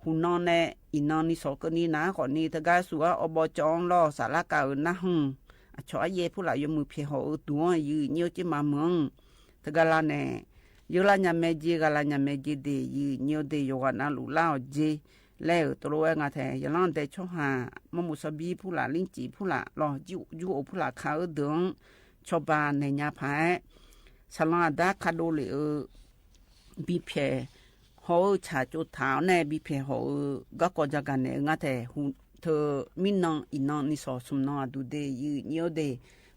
หุ่นน้องในอีน้องนี่สองคนนี้นะขอนี้เธอก็สัวอบจองล้อสารกานะหงชอเย่ผู้หลายยมือเพียหัวตัวยืนเยอะจะมาเมืองเธอก็ลาเน่ยูลาญาเมจีกาลาญาเมจีเดยืนเยอะเดยกันนะลูลาวเจแล้วตัวงาแทยลังแต่ช่อหามมุสบีผู้หลาลิงจีผู้หลารอยูผู้หลาขาวเดืองชอบานในยาพายสลัดดาคาโดเลบีเพหัวชาจุดเท้าในบีเพหัวก็จะกันในงาแต่เธอมินองอินองนิสอสมนอดูเดยืนเยอะเด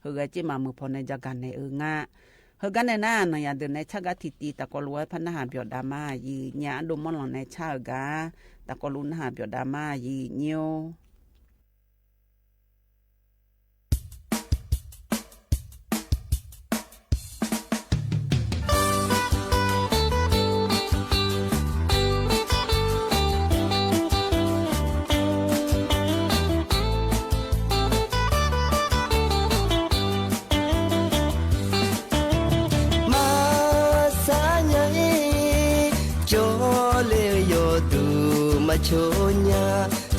เฮกเจมามือพอในจากกันในงาเฮกันในหน้าในเดินในชากาทิตีตะกอลัวพันหาเปียดามายืนยาดมมอลในชากาตะกอลุนหาเปียดามายืนเนียวโชญา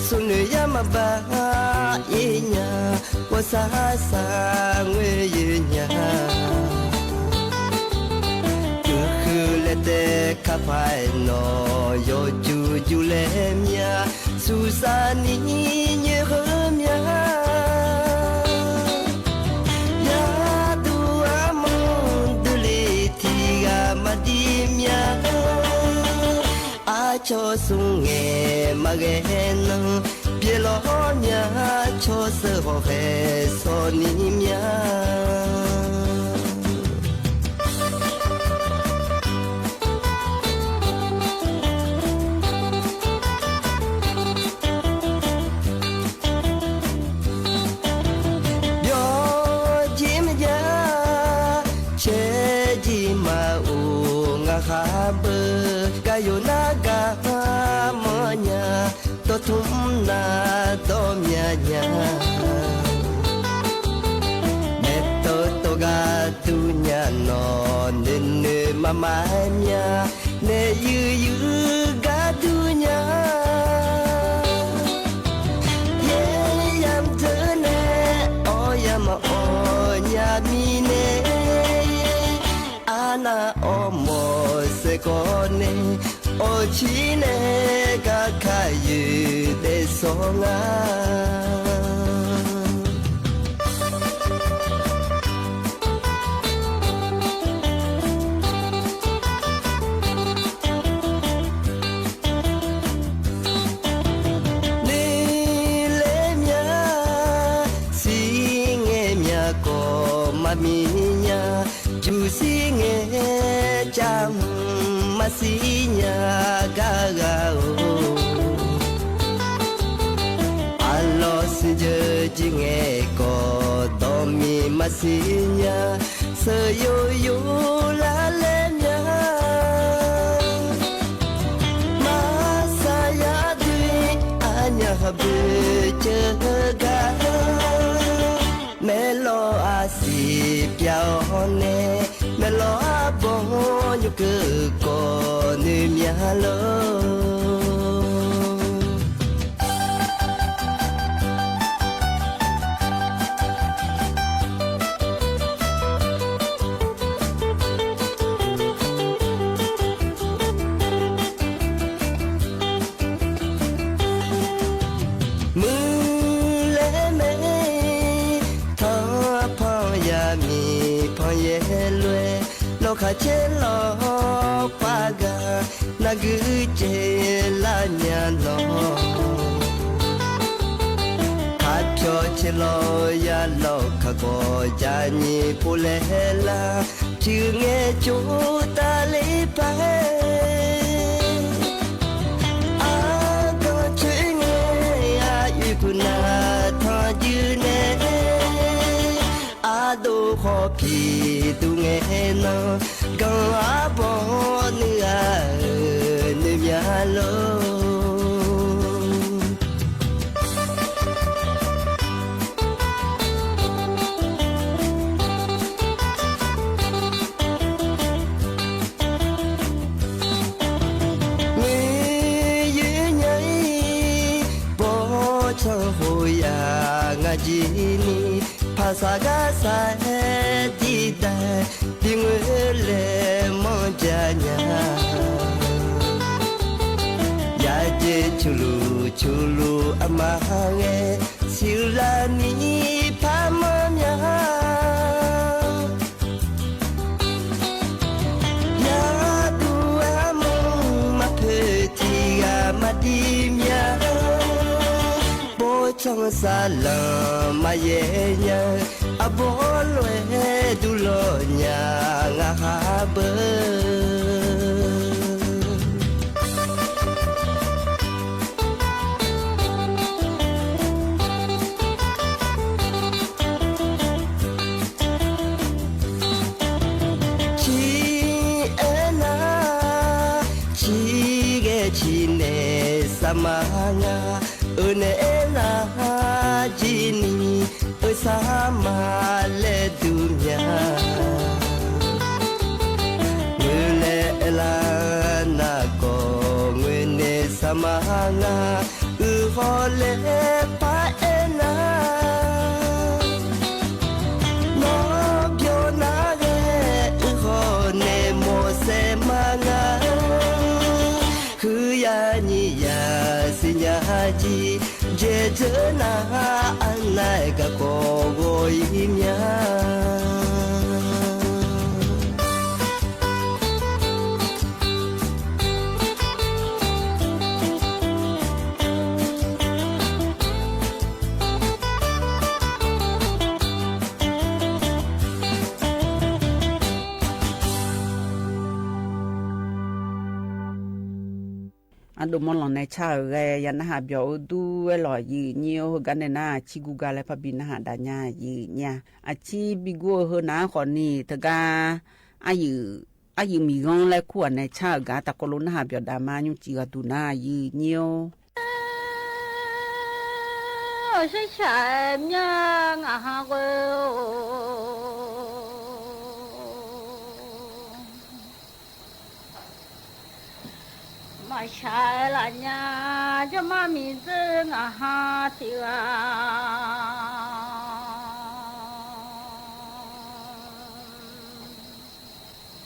สุนยามบาเอีญาวาสาสางเวยืญาคือเลเตคาไฟนอยจูเลมยาสุสานีเยเฮมยายาดูอามุดุลิทิกามาดิมยาcho sung nghe mà nghe nâng bia lo nhà cho sơ ho he so ni mya yo jim ya che ji ma u nga ha bơ ga yo na ga mo nya to thum na to nya nya ne to ga tu nya no ne ne ma ma nya ne yu ga tu nya ye yam te ne o yam o nya mi ne ana o mo se ko ne o chi ne ga ka yu de so nga minya jusinge jam masinya gagao alo sije jinge ko domi masinya seyo yo la lenya masaya di anya habe jaga melo asi piao ne melo abon yu ke ko ni mia lo kha che lo pa ga na gu che la nya lo kha pyo che lo ya lo kha ko ja ni pu le la chư nghe chú ta li pa a ko chư nghe a yu ku na tha yu ne do kho pi tu nghe no go a bo ni a ni ya lo mi yu nhai bo cho ho ya nga ji ni sa ga sa ti da ti ngwe le mo ja nya ya je chulu ama nge sil la ni pa ma nya ya du amo ma pe ti ga ma di nya trong sa la ma ye nya a bo lwe du lo nya nga ha bơ chi ena chi ge chi ne sama nga ene la jini sama le dunya ngule la na ko ngene sama nga u hole pa ena no byo na ge u ho ne mo se ma nga khu ya ni ya sinya ji je je na an lai ga ko go yi mya anh đúng mong lần này chờ cái nhà hạ biểu du cái loại gì nhiều cái này na chi gu cái lại phải bin hạ đa nhà gì nha à chi bi gu hơn na còn nì thật ra ai อายุมีงองและขวในชาตะกลุนหาเบียดามายุจีกตุนายืเนียวใช่ใช่ยังอ่ะฮะเวมาใช่ละเนี่ยจะมามีเรื่องอ่ะฮะที่ว่า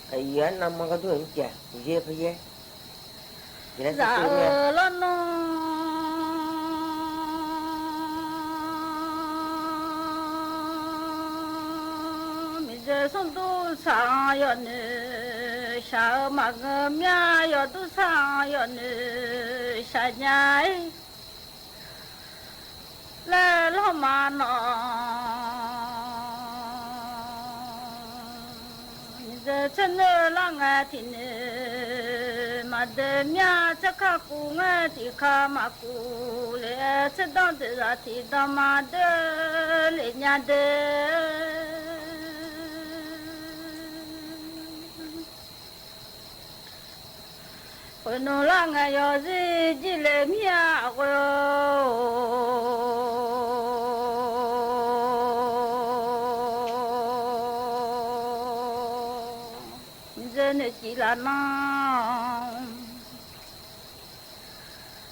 ไอ้ยันนำมันก็ด้วยมั้งจ้ะเย่พะเย่จะแล้วน้อง这送都上要呢，小马个面要都上要呢，啥年来老妈呢？你这真的让俺听呢，马的面这卡古俺的卡马古嘞，这当的啥提到马的嘞伢的。我弄啷个要是进来面我，你这那进来嘛？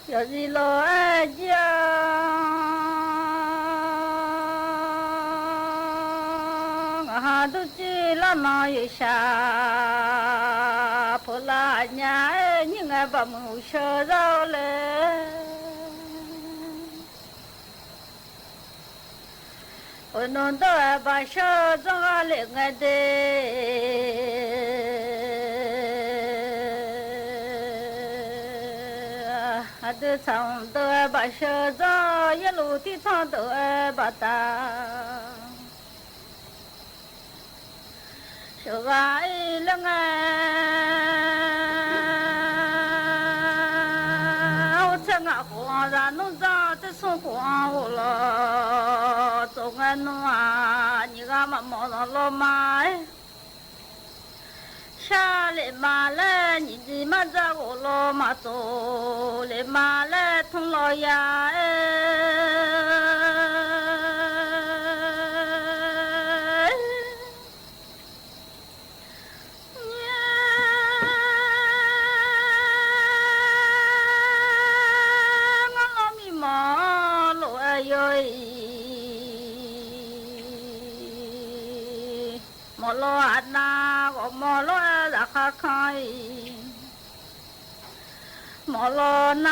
要是老二家，俺都进来嘛一下，破烂伢。你爱把木烧着嘞，我弄到把烧着嘞爱的，还得唱到把烧着一路的唱到把打，说话一两咱弄咋这生活我了，做俺弄啊，你干嘛忙着老妈？下来嘛来，你的嘛在我老妈做，来嘛来同老呀莫罗阿那我莫罗拉哈开，莫罗那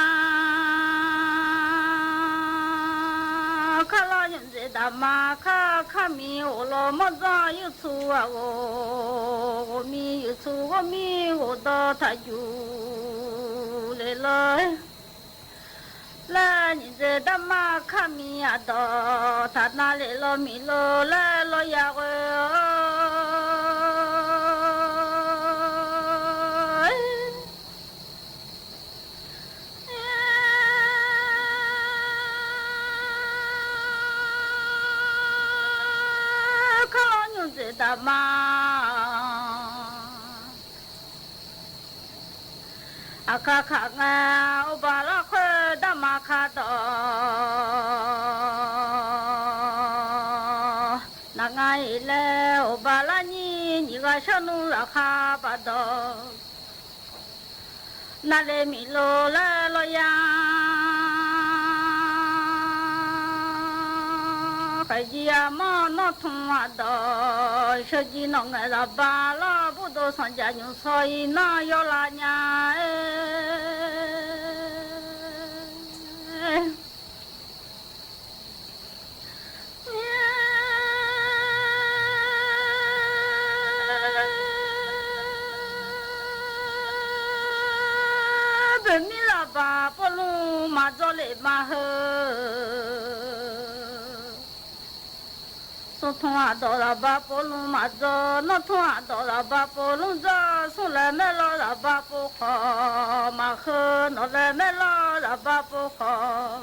卡拉人在大马卡卡米我罗莫扎有错啊我米有错我米我到他就来了。来，你这大马卡米呀到他那里了米了来了呀我。大妈，阿卡卡啊，我把那块大马卡到，那俺一来，我把那你个小农拉卡把到，那里米罗来了呀。海吉呀嘛那通啊的，手机那个拉巴拉不都上家用所以那要拉呀本米拉巴不弄马做嘞马呵。送通啊到了巴波隆马走，那通啊到了巴波隆走，送来买了巴不好，马喝拿来买了巴不好，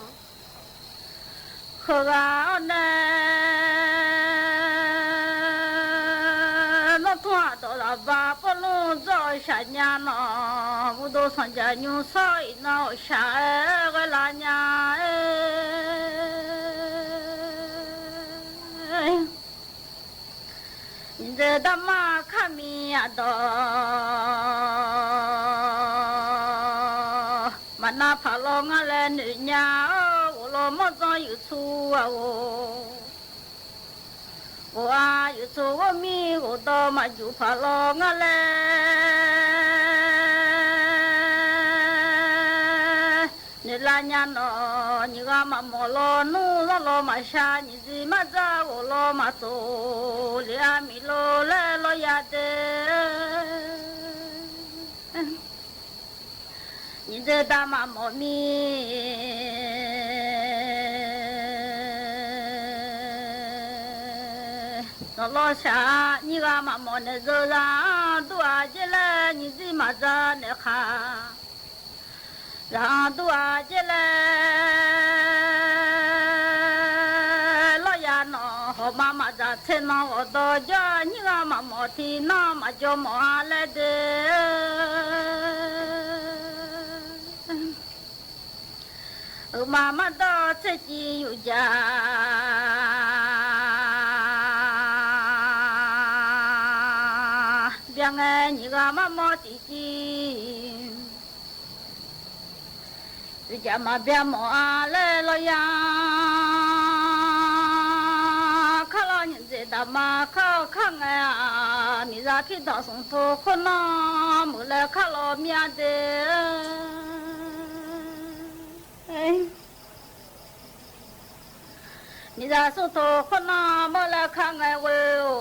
喝啊呢，那通啊到了巴波隆走，啥年呢？我都上家牛少一闹啥个啦年哎。你这大妈看米呀的，嘛那怕老我来女伢，我老么子有错啊我啊有错我米我到嘛就怕老我来，你拉伢喏，你个嘛莫老努老嘛啥，你这嘛子我老嘛走，两米老来老呀的。你这大妈毛咪，老啥？你个妈毛那走上多进来，你这嘛子那哈？让多进来，老呀喏，好妈妈在菜那我到家，你个妈毛的那嘛叫毛来的。妈妈到自己有家，别爱你个妈妈的心，有家嘛别忙来了呀，看了你这大妈靠看啊，你咋去到松头可能没来看了面的。哎，你咋说多可能没来看看我哦？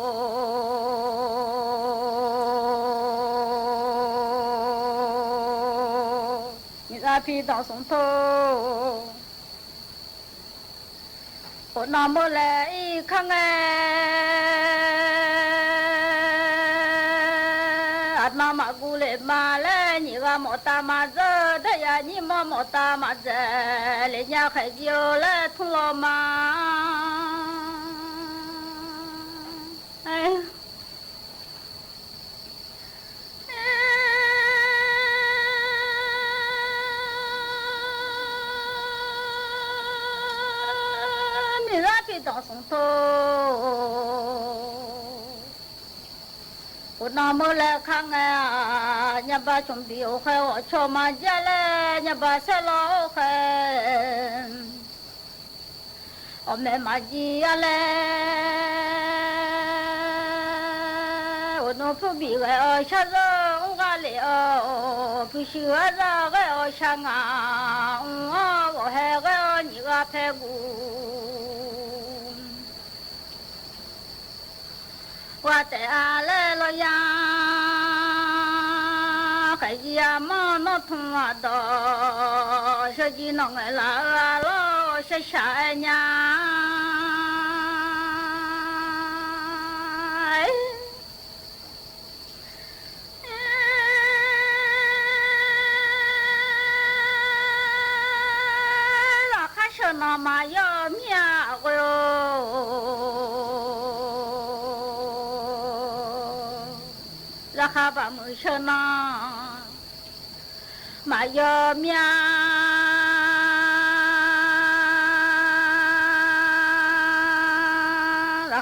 你咋皮当松头？可能没来看看，那么过来嘛来，你个莫打嘛子的呀，你莫打嘛子，人家还就来通了嘛。哎，你那边当松头。我那么来看啊，人把兄弟我害我敲马家来，人把小老害，我买马鸡呀来，我弄不比个哦，下子我个来哦，不是个子个哦香啊，我还个哦你个排骨。我在阿来了呀，孩子呀嘛那痛啊的，手机弄来了了是啥呀？那还是那么要命个哟。哈巴木生呐，马要命，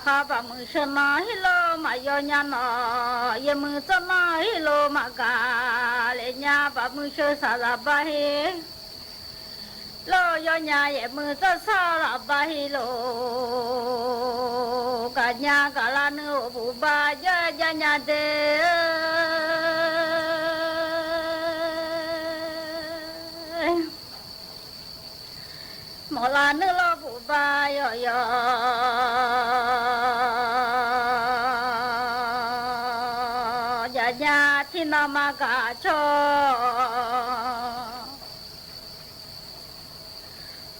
哈巴木生呐，一路马要娘呐，也木子呐，一路马嘎，来娘把木生啥子巴嘿，老要娘也木子啥了巴嘿喽，嘎娘嘎啦努不巴呀呀呀的。莫拉那老不巴哟哟，家家听那么嘎吵，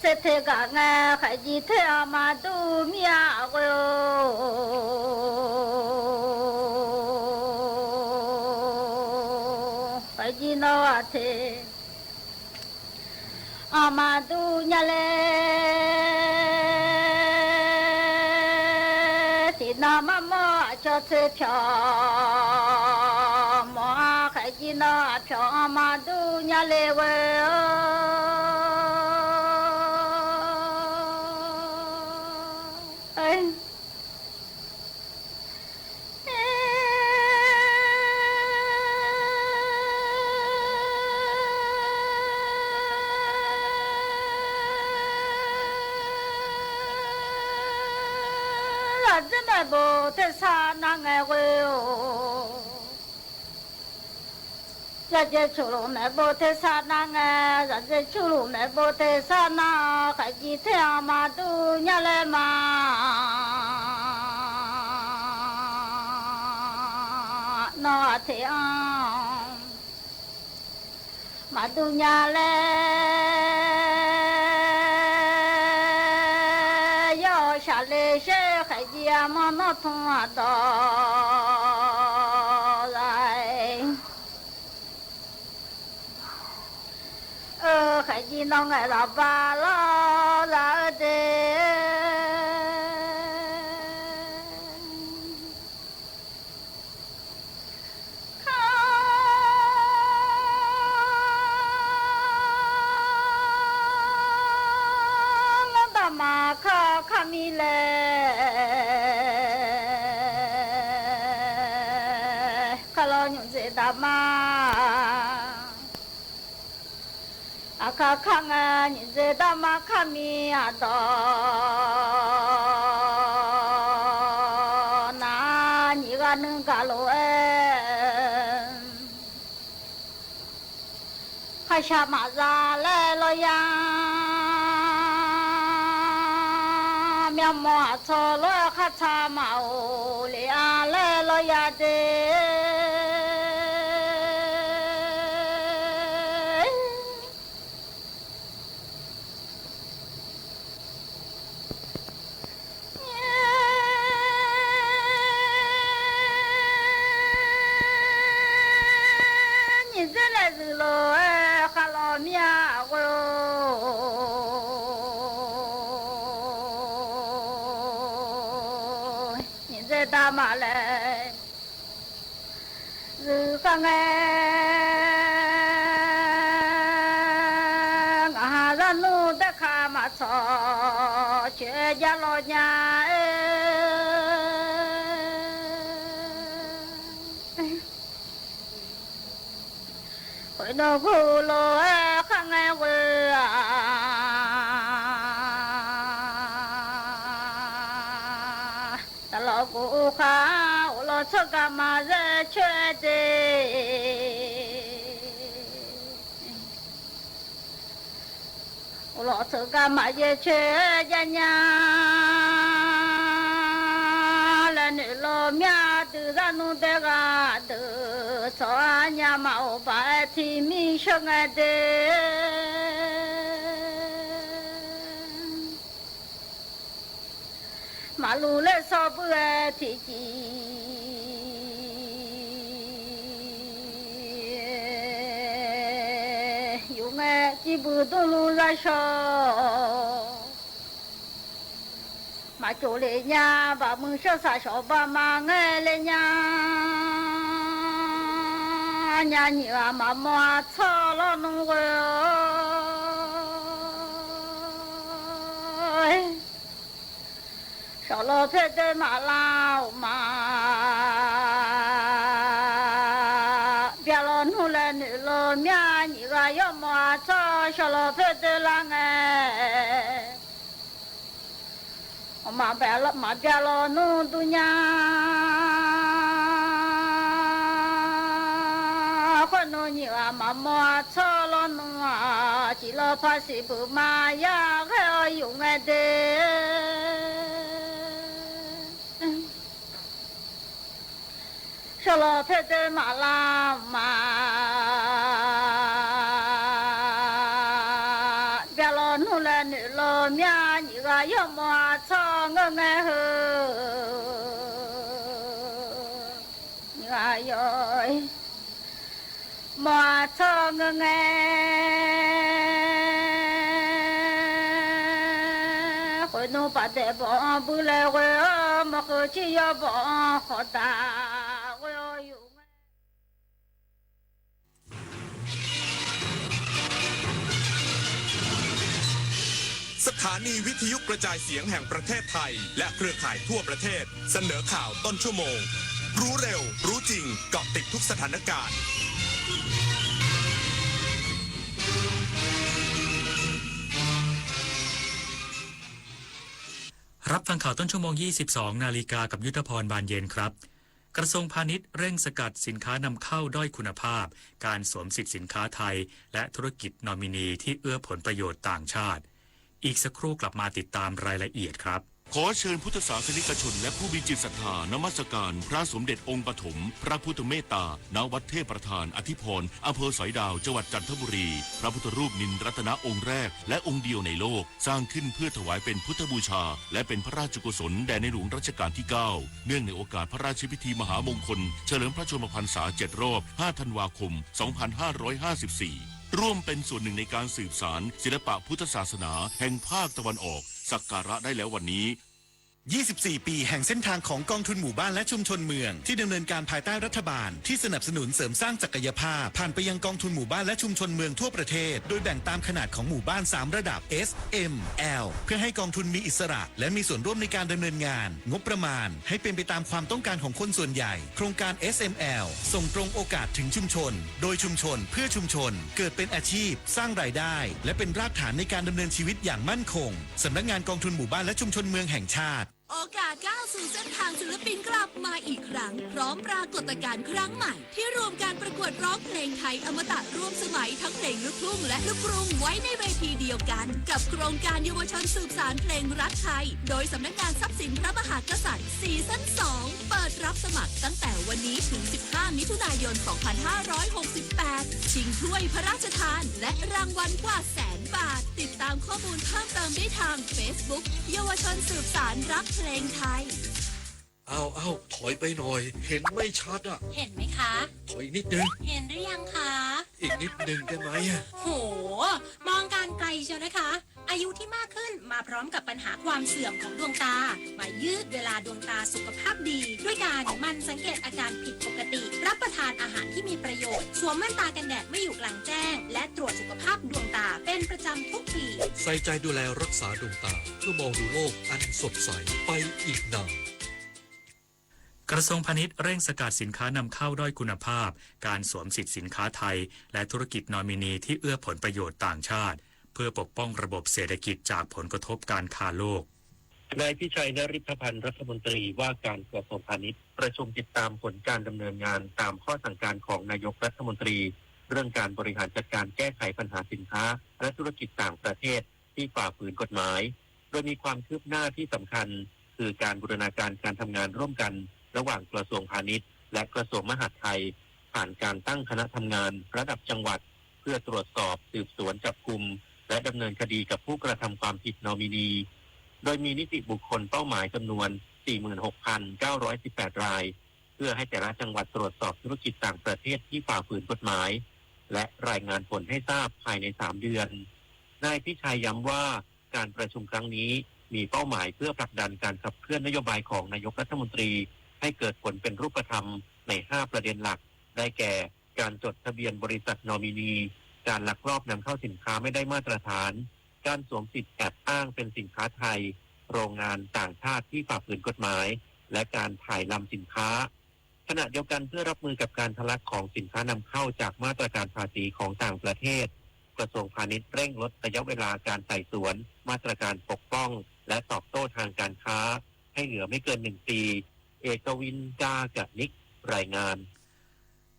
这天个俺孩子太阿妈都命个哟，孩子那娃子。阿妈都伢来，是那妈妈叫彩票，妈还把票嘛都伢来喂，哎。真的不得啥那个会哦，人家出路没不得啥那个，人家出路没不得啥那，还几天嘛都伢来嘛，那天嘛都伢来，要下来些。呀嘛那通啊到来，还记那个老爸老老的，我大妈看米嘞。大妈，啊卡看啊，你这大妈看米啊到，那你个能干喽哎，还下马扎来了呀，面膜错了还擦马哦，俩来了呀的。大马来，日上哎，俺人弄得看嘛操，全家老娘哎，回到苦了哎，看俺回啊，咱老姑哈，我老车干嘛热缺的？我老车干嘛也缺呀呀？来女老面都让弄得个都早俺娘嘛我把天命上来的。马路来少不爱天气，有爱几步都路上少，马就来呀，把门上啥小把忙爱来呀，呀你啊妈妈操了弄个。少了配的马老马，别了弄来女了面，你个要么操少了配的郎哎，我马别了马别了弄都娘，换弄你个妈妈操了弄啊，只了怕是不马呀，还要用爱的。少了配的马拉马，别了弄来女了面，你个要么操我爱喝，你个要么操我爱，会弄把的帮不来会么好去要帮好大。ถานีวิทยุกระจายเสียงแห่งประเทศไทยและเครือข่ายทั่วประเทศเสนอข่าวต้นชั่วโมงรู้เร็วรู้จริงเกาะติดทุกสถานการณ์รับฟังข่าวต้นชั่วโมง 22 นาฬิกากับยุทธพรบานเย็นครับกระทรวงพาณิชย์เร่งสกัดสินค้านำเข้าด้อยคุณภาพการสวมสิทธิสินค้าไทยและธุรกิจนอมินีที่เอื้อผลประโยชน์ต่างชาติอีกสักครู่กลับมาติดตามรายละเอียดครับขอเชิญพุทธศาสนิกชนและผู้มีจิตศรัทธานมัสการพระสมเด็จองค์ปฐมพระพุทธเมตตาณวัดเทพประธานอธิพรอำเภอสอยดาวจังหวัดจันทบุรีพระพุทธรูปนินรัตนองค์แรกและองค์เดียวในโลกสร้างขึ้นเพื่อถวายเป็นพุทธบูชาและเป็นพระราชกุศลแด่ในหลวงรัชกาลที่ 9 เนื่องในโอกาสพระราชพิธีมหามงคลเฉลิมพระชนมพรรษา7 รอบ 5 ธันวาคม 2554ร่วมเป็นส่วนหนึ่งในการสืบสานศิลปะพุทธศาสนาแห่งภาคตะวันออกสักการะได้แล้ววันนี้24 ปีแห่งเส้นทางของกองทุนหมู่บ้านและชุมชนเมืองที่ดำเนินการภายใต้รัฐบาลที่สนับสนุนเสริมสร้างศักยภาพผ่านไปยังกองทุนหมู่บ้านและชุมชนเมืองทั่วประเทศโดยแบ่งตามขนาดของหมู่บ้าน3ระดับ S M L เพื่อให้กองทุนมีอิสระและมีส่วนร่วมในการดำเนินงานงบประมาณให้เป็นไปตามความต้องการของคนส่วนใหญ่โครงการ SML ส่งตรงโอกาสถึงชุมชนโดยชุมชนเพื่อชุมชนเกิดเป็นอาชีพสร้างรายได้และเป็นรากฐานในการดำเนินชีวิตอย่างมั่นคงสำนักงานกองทุนหมู่บ้านและชุมชนเมืองแห่งชาติโอกาสก้าวสู่เส้นทางศิลปินกลับมาอีกครั้งพร้อมปรากฏการณ์ครั้งใหม่ที่รวมการประกวดร้องเพลงไทยอมตะร่วมสมัยทั้งเพลงลูกทุ่งและลูกกรุงไว้ในเวทีเดียวกันกับโครงการเยาวชนสืบสานเพลงรักไทยโดยสำนักงานทรัพย์สินพระมหากษัตริย์ซีซั่น 2 เปิดรับสมัครตั้งแต่วันนี้ถึง 15 มิถุนายน 2568 ชิงถ้วยพระราชทานและรางวัลกว่า100,000 บาทติดตามข้อมูลเพิ่มเติมได้ทาง Facebook เยาวชนสืบสานรักเพลงไทยเอาถอยไปหน่อยเห็นไม่ชัดอ่ะเห็นไหมคะ ถอยนิดนึงเห็นหรือยังคะอีกนิดนึงได้ไหมโหมองการไกลเชียวนะคะอายุที่มากขึ้นมาพร้อมกับปัญหาความเสื่อมของดวงตามายืดเวลาดวงตาสุขภาพดีด้วยการมันสังเกตอาการผิดปกติรับประทานอาหารที่มีประโยชน์สวมแว่นตากันแดดไม่อยู่กลางแจ้งและตรวจสุขภาพดวงตาเป็นประจำทุกปีใส่ใจดูแลรักษาดวงตาเพื่อมองดูโลกอันสดใสไปอีกนานกระทรวงพาณิชย์เร่งสกัดสินค้านำเข้าด้อยคุณภาพการสวมสิทธิสินค้าไทยและธุรกิจนอมินีที่เอื้อผลประโยชน์ต่างชาติเพื่อปกป้องระบบเศรษฐกิจจากผลกระทบการค้าโลกนายพิชัย นฤทธพันธ์รัฐมนตรีว่าการกระทรวงพาณิชย์ประชุมติดตามผลการดำเนินงานตามข้อสั่งการของนายกรัฐมนตรีเรื่องการบริหารจัดการแก้ไขปัญหาสินค้าและธุรกิจต่างประเทศที่ฝ่าฝืนกฎหมายโดยมีความคืบหน้าที่สำคัญคือการบูรณาการการทำงานร่วมกันระหว่างกระทรวงพาณิชย์และกระทรวงมหาดไทยผ่านการตั้งคณะทำงานระดับจังหวัดเพื่อตรวจสอบสืบสวนจับกุมและดำเนินคดีกับผู้กระทำความผิดนอมินีโดยมีนิติบุคคลเป้าหมายจำนวน 46,918 รายเพื่อให้แต่ละจังหวัดตรวจสอบธุรกิจต่างประเทศที่ฝ่าฝืนกฎหมายและรายงานผลให้ทราบภายใน3เดือนนายพิชัยย้ำว่าการประชุมครั้งนี้มีเป้าหมายเพื่อผลักดันการขับเคลื่อนนโยบายของนายกรัฐมนตรีให้เกิดผลเป็นรูปธรรมใน5ประเด็นหลักได้แก่การจดทะเบียนบริษัทนอมินีการลักลอบนำเข้าสินค้าไม่ได้มาตรฐานการสวมสิทธิ์แอบอ้างเป็นสินค้าไทยโรงงานต่างชาติที่ฝ่าฝืนกฎหมายและการถ่ายลำสินค้าขณะเดียวกันเพื่อรับมือกับการทะลักของสินค้านำเข้าจากมาตรการภาษีของต่างประเทศกระทรวงพาณิชย์เร่งลดระยะเวลาการไต่สวนมาตรการปกป้องและตอบโต้ทางการค้าให้เหลือไม่เกิน1 ปีเอกวินกากับนิกรายงาน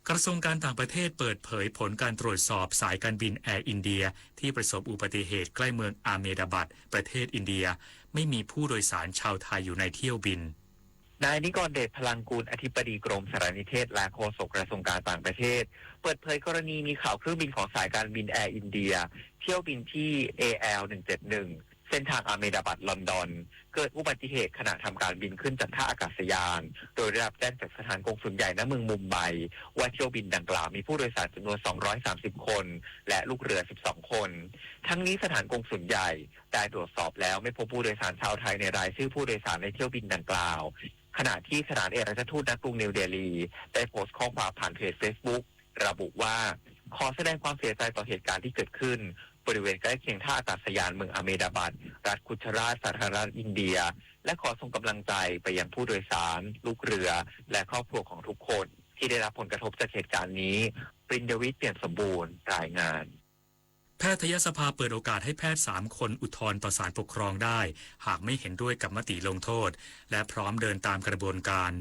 กระทรวงการต่างประเทศเปิดเผยผลการตรวจสอบสายการบินแอร์อินเดียที่ประสบอุบัติเหตุใกล้เมืองอาเมดาบัดประเทศอินเดียไม่มีผู้โดยสารชาวไทยอยู่ในเที่ยวบินนายนิกรเดชพลังกูลอธิบดีกรมสารนิเทศและโฆษกกระทรวงการต่างประเทศเปิดเผยกรณีมีข่าวเครื่องบินของสายการบินแอร์อินเดียเที่ยวบินที่ AL171 เส้นทางอาเมดาบัดลอนดอนเกิดอุบัติเหตุขณะทำการบินขึ้นจากท่าอากาศยานโดยได้รับแจ้งจากสถานกงสุลใหญ่ณเมืองมุมไบว่าเที่ยวบินดังกล่าวมีผู้โดยสารจำนวน230 คนและลูกเรือ12 คนทั้งนี้สถานกงสุลใหญ่ได้ตรวจสอบแล้วไม่พบผู้โดยสารชาวไทยในรายชื่อผู้โดยสารในเที่ยวบินดังกล่าวขณะที่สถานเอกอัครราชทูตณกรุงนิวเดลีได้โพสต์ข้อความผ่านเพจ Facebook ระบุว่าขอแสดงความเสียใจต่อเหตุการณ์ที่เกิดขึ้น บริเวณใกล้เคียงท่าอากาศยานเมืองอเมดาบัดรัฐกุจราตสาธารณรัฐอินเดียและขอส่งกำลังใจไปยังผู้โดยสารลูกเรือและครอบครัวของทุกคนที่ได้รับผลกระทบจากเหตุการณ์นี้ปริญญวิทย์เปี่ยมสมบูรณ์รายงานแพทยสภาเปิดโอกาสให้แพทย์3 คนอุทธรณ์ต่อศาลปกครองได้หากไม่เห็นด้วยกับมติลงโทษและพร้อมเดินตามกระบวนการ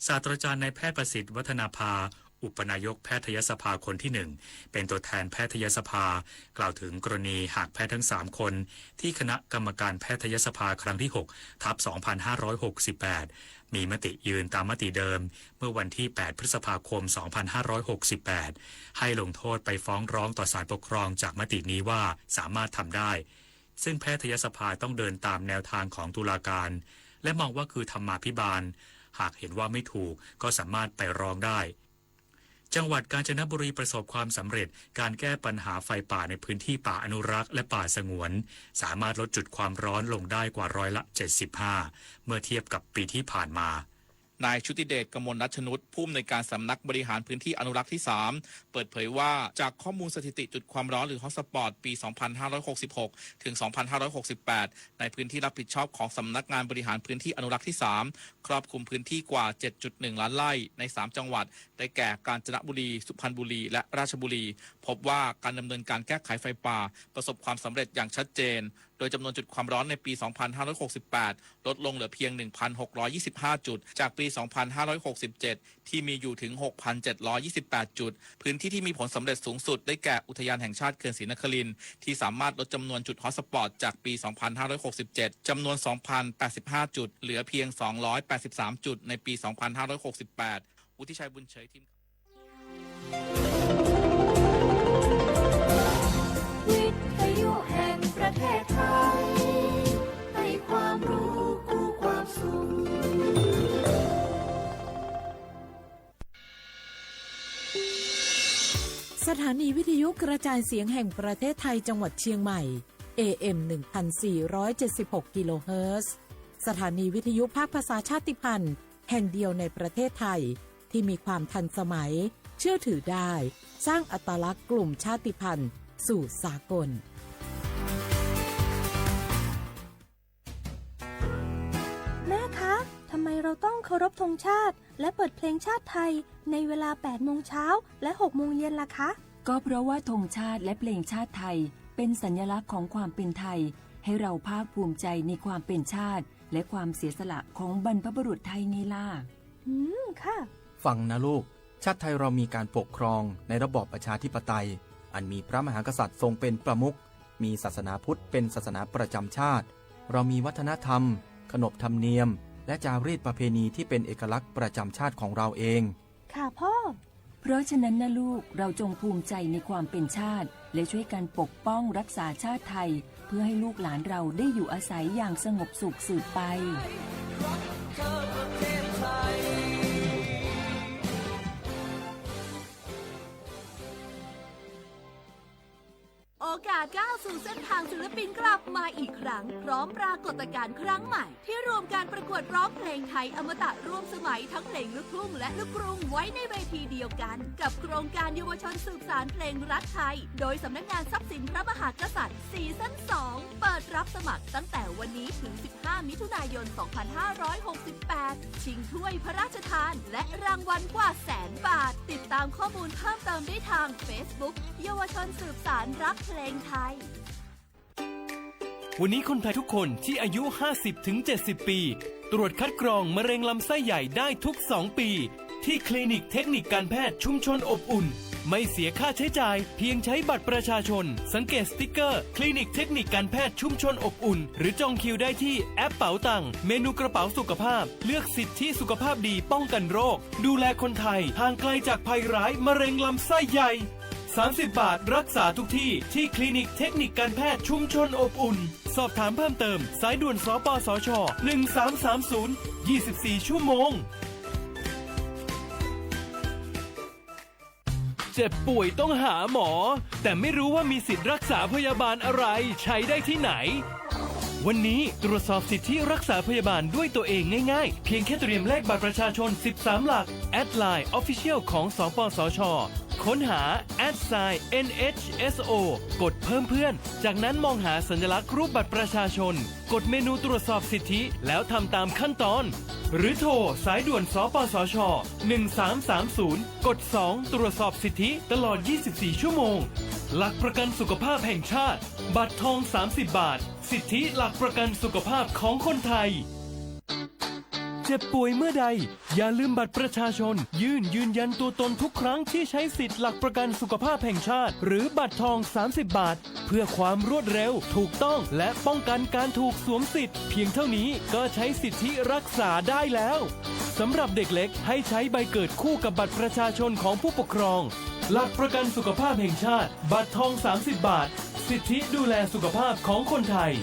ศาสตราจารย์นายแพทย์ประสิทธิ์วัฒนาภาอุปนายกแพทยสภาคนที่1เป็นตัวแทนแพทยสภากล่าวถึงกรณีหากแพทย์ทั้ง3 คนที่คณะกรรมการแพทยสภาครั้งที่6/2568มีมติยืนตามมติเดิมเมื่อวันที่8 พฤษภาคม 2568ให้ลงโทษไปฟ้องร้องต่อศาลปกครองจากมตินี้ว่าสามารถทำได้ซึ่งแพทยสภาต้องเดินตามแนวทางของตุลาการและมองว่าคือธรรมาภิบาลหากเห็นว่าไม่ถูกก็สามารถไปร้องได้จังหวัดกาญจนบุรีประสบความสำเร็จการแก้ปัญหาไฟป่าในพื้นที่ป่าอนุรักษ์และป่าสงวนสามารถลดจุดความร้อนลงได้กว่า75%เมื่อเทียบกับปีที่ผ่านมานายชุติเดช กมลรัชนุชผู้อำนวยการสำนักบริหารพื้นที่อนุรักษ์ที่3เปิดเผยว่าจากข้อมูลสถิติจุดความร้อนหรือฮอตสปอตปี 2566 ถึง 2568 ในพื้นที่รับผิดชอบของสำนักงานบริหารพื้นที่อนุรักษ์ที่3ครอบคลุมพื้นที่กว่า 7.1 ล้านไร่ใน3จังหวัดได้แก่กาญจนบุรีสุพรรณบุรีและราชบุรีพบว่าการดำเนินการแก้ไขไฟป่าประสบความสำเร็จอย่างชัดเจนโดยจำนวนจุดความร้อนในปี 2568 ลดลงเหลือเพียง 1,625 จุดจากปี 2567 ที่มีอยู่ถึง 6,728 จุดพื้นที่ที่มีผลสำเร็จสูงสุดได้แก่อุทยานแห่งชาติเขื่อนศรีนครินทร์ที่สามารถลดจำนวนจุดฮอตสปอตจากปี 2567 จำนวน 2,085 จุดเหลือเพียง 283 จุดในปี 2568 วุฒิชัยบุญเฉยทีมวิทยุแห่งประเทศไทยให้ความรู้คู่ความสุขสถานีวิทยุกระจายเสียงแห่งประเทศไทยจังหวัดเชียงใหม่ AM 1476 กิโลเฮิรตซ์สถานีวิทยุภาคภาษาชาติพันธุ์แห่งเดียวในประเทศไทยที่มีความทันสมัยเชื่อถือได้สร้างอัตลักษณ์กลุ่มชาติพันธุ์สู่สากลแม่คะทำไมเราต้องเคารพธงชาติและเปิดเพลงชาติไทยในเวลา 8 โมงเช้าและ 6 โมงเย็นล่ะคะก็เพราะว่าธงชาติและเพลงชาติไทยเป็นสัญลักษณ์ของความเป็นไทยให้เราภาคภูมิใจในความเป็นชาติและความเสียสละของบรรพบุรุษไทยไงล่ะค่ะฟังนะลูกชาติไทยเรามีการปกครองในระบอบประชาธิปไตยอันมีพระมหากษัตริย์ทรงเป็นประมุขมีศาสนาพุทธเป็นศาสนาประจำชาติเรามีวัฒนธรรมขนบธรรมเนียมและจารีตประเพณีที่เป็นเอกลักษณ์ประจำชาติของเราเองค่ะพ่อเพราะฉะนั้นนะลูกเราจงภูมิใจในความเป็นชาติและช่วยกันปกป้องรักษาชาติไทยเพื่อให้ลูกหลานเราได้อยู่อาศัยอย่างสงบสุขสืบไปโอกาสก้าวสู่เส้นทางศิลปินกลับมาอีกครั้งพร้อมปรากฏการณ์ครั้งใหม่ที่รวมการประกวดร้องเพลงไทยอมตะร่วมสมัยทั้งเพลงลูกทุ่งและลูกกรุงไว้ในเวทีเดียวกันกับโครงการเยาวชนสืบสานเพลงรักไทยโดยสำนักงานทรัพย์สินพระมหากษัตริย์ซีซั่น 2 เปิดรับสมัครตั้งแต่วันนี้ถึง 15 มิถุนายน 2568 ชิงถ้วยพระราชทานและรางวัลกว่า100,000 บาทติดตามข้อมูลเพิ่มเติมได้ทาง Facebook เยาวชนสืบสานรักเพลงไทยวันนี้คนไทยทุกคนที่อายุ 50-70 ปีตรวจคัดกรองมะเร็งลำไส้ใหญ่ได้ทุก 2 ปีที่คลินิกเทคนิคการแพทย์ชุมชนอบอุ่นไม่เสียค่าใช้จ่ายเพียงใช้บัตรประชาชนสังเกตสติ๊กเกอร์คลินิกเทคนิคการแพทย์ชุมชนอบอุ่นหรือจองคิวได้ที่แอปเป๋าตังเมนูกระเป๋าสุขภาพเลือกสิทธิสุขภาพดีป้องกันโรคดูแลคนไทยห่างไกลจากภัยร้ายมะเร็งลำไส้ใหญ่30 บาทรักษาทุกที่ที่คลินิกเทคนิคการแพทย์ชุมชนอบอุ่นสอบถามเพิ่มเติมสายด่วนสปสช1330 24 ชั่วโมงเจ็บป่วยต้องหาหมอแต่ไม่รู้ว่ามีสิทธิ์รักษาพยาบาลอะไรใช้ได้ที่ไหน วันนี้ตรวจสอบสิทธิรักษาพยาบาลด้วยตัวเองง่ายๆเพียงแค่เตรียมเลขบัตรประชาชน13หลักแอดไลน์ Official ของสปสช.ค้นหา @NHSO กดเพิ่มเพื่อนจากนั้นมองหาสัญลักษณ์รูปบัตรประชาชนกดเมนูตรวจสอบสิทธิแล้วทำตามขั้นตอนหรือโทรสายด่วนสปสช1330กด2ตรวจสอบสิทธิตลอด24ชั่วโมงหลักประกันสุขภาพแห่งชาติบัตรทอง30บาทสิทธิหลักประกันสุขภาพของคนไทยเจ็บป่วยเมื่อใดอย่าลืมบัตรประชาชนยืนยันตัวตนทุกครั้งที่ใช้สิทธิหลักประกันสุขภาพแห่งชาติหรือบัตรทอง30บาทเพื่อความรวดเร็วถูกต้องและป้องกันการถูกสวมสิทธิ์เพียงเท่านี้ก็ใช้สิทธิรักษาได้แล้วสำหรับเด็กเล็กให้ใช้ใบเกิดคู่กับบัตรประชาชนของผู้ปกครองหลักประกันสุขภาพแห่งชาติบัตรทอง30บาทสิทธิดูแลสุขภาพของคนไทย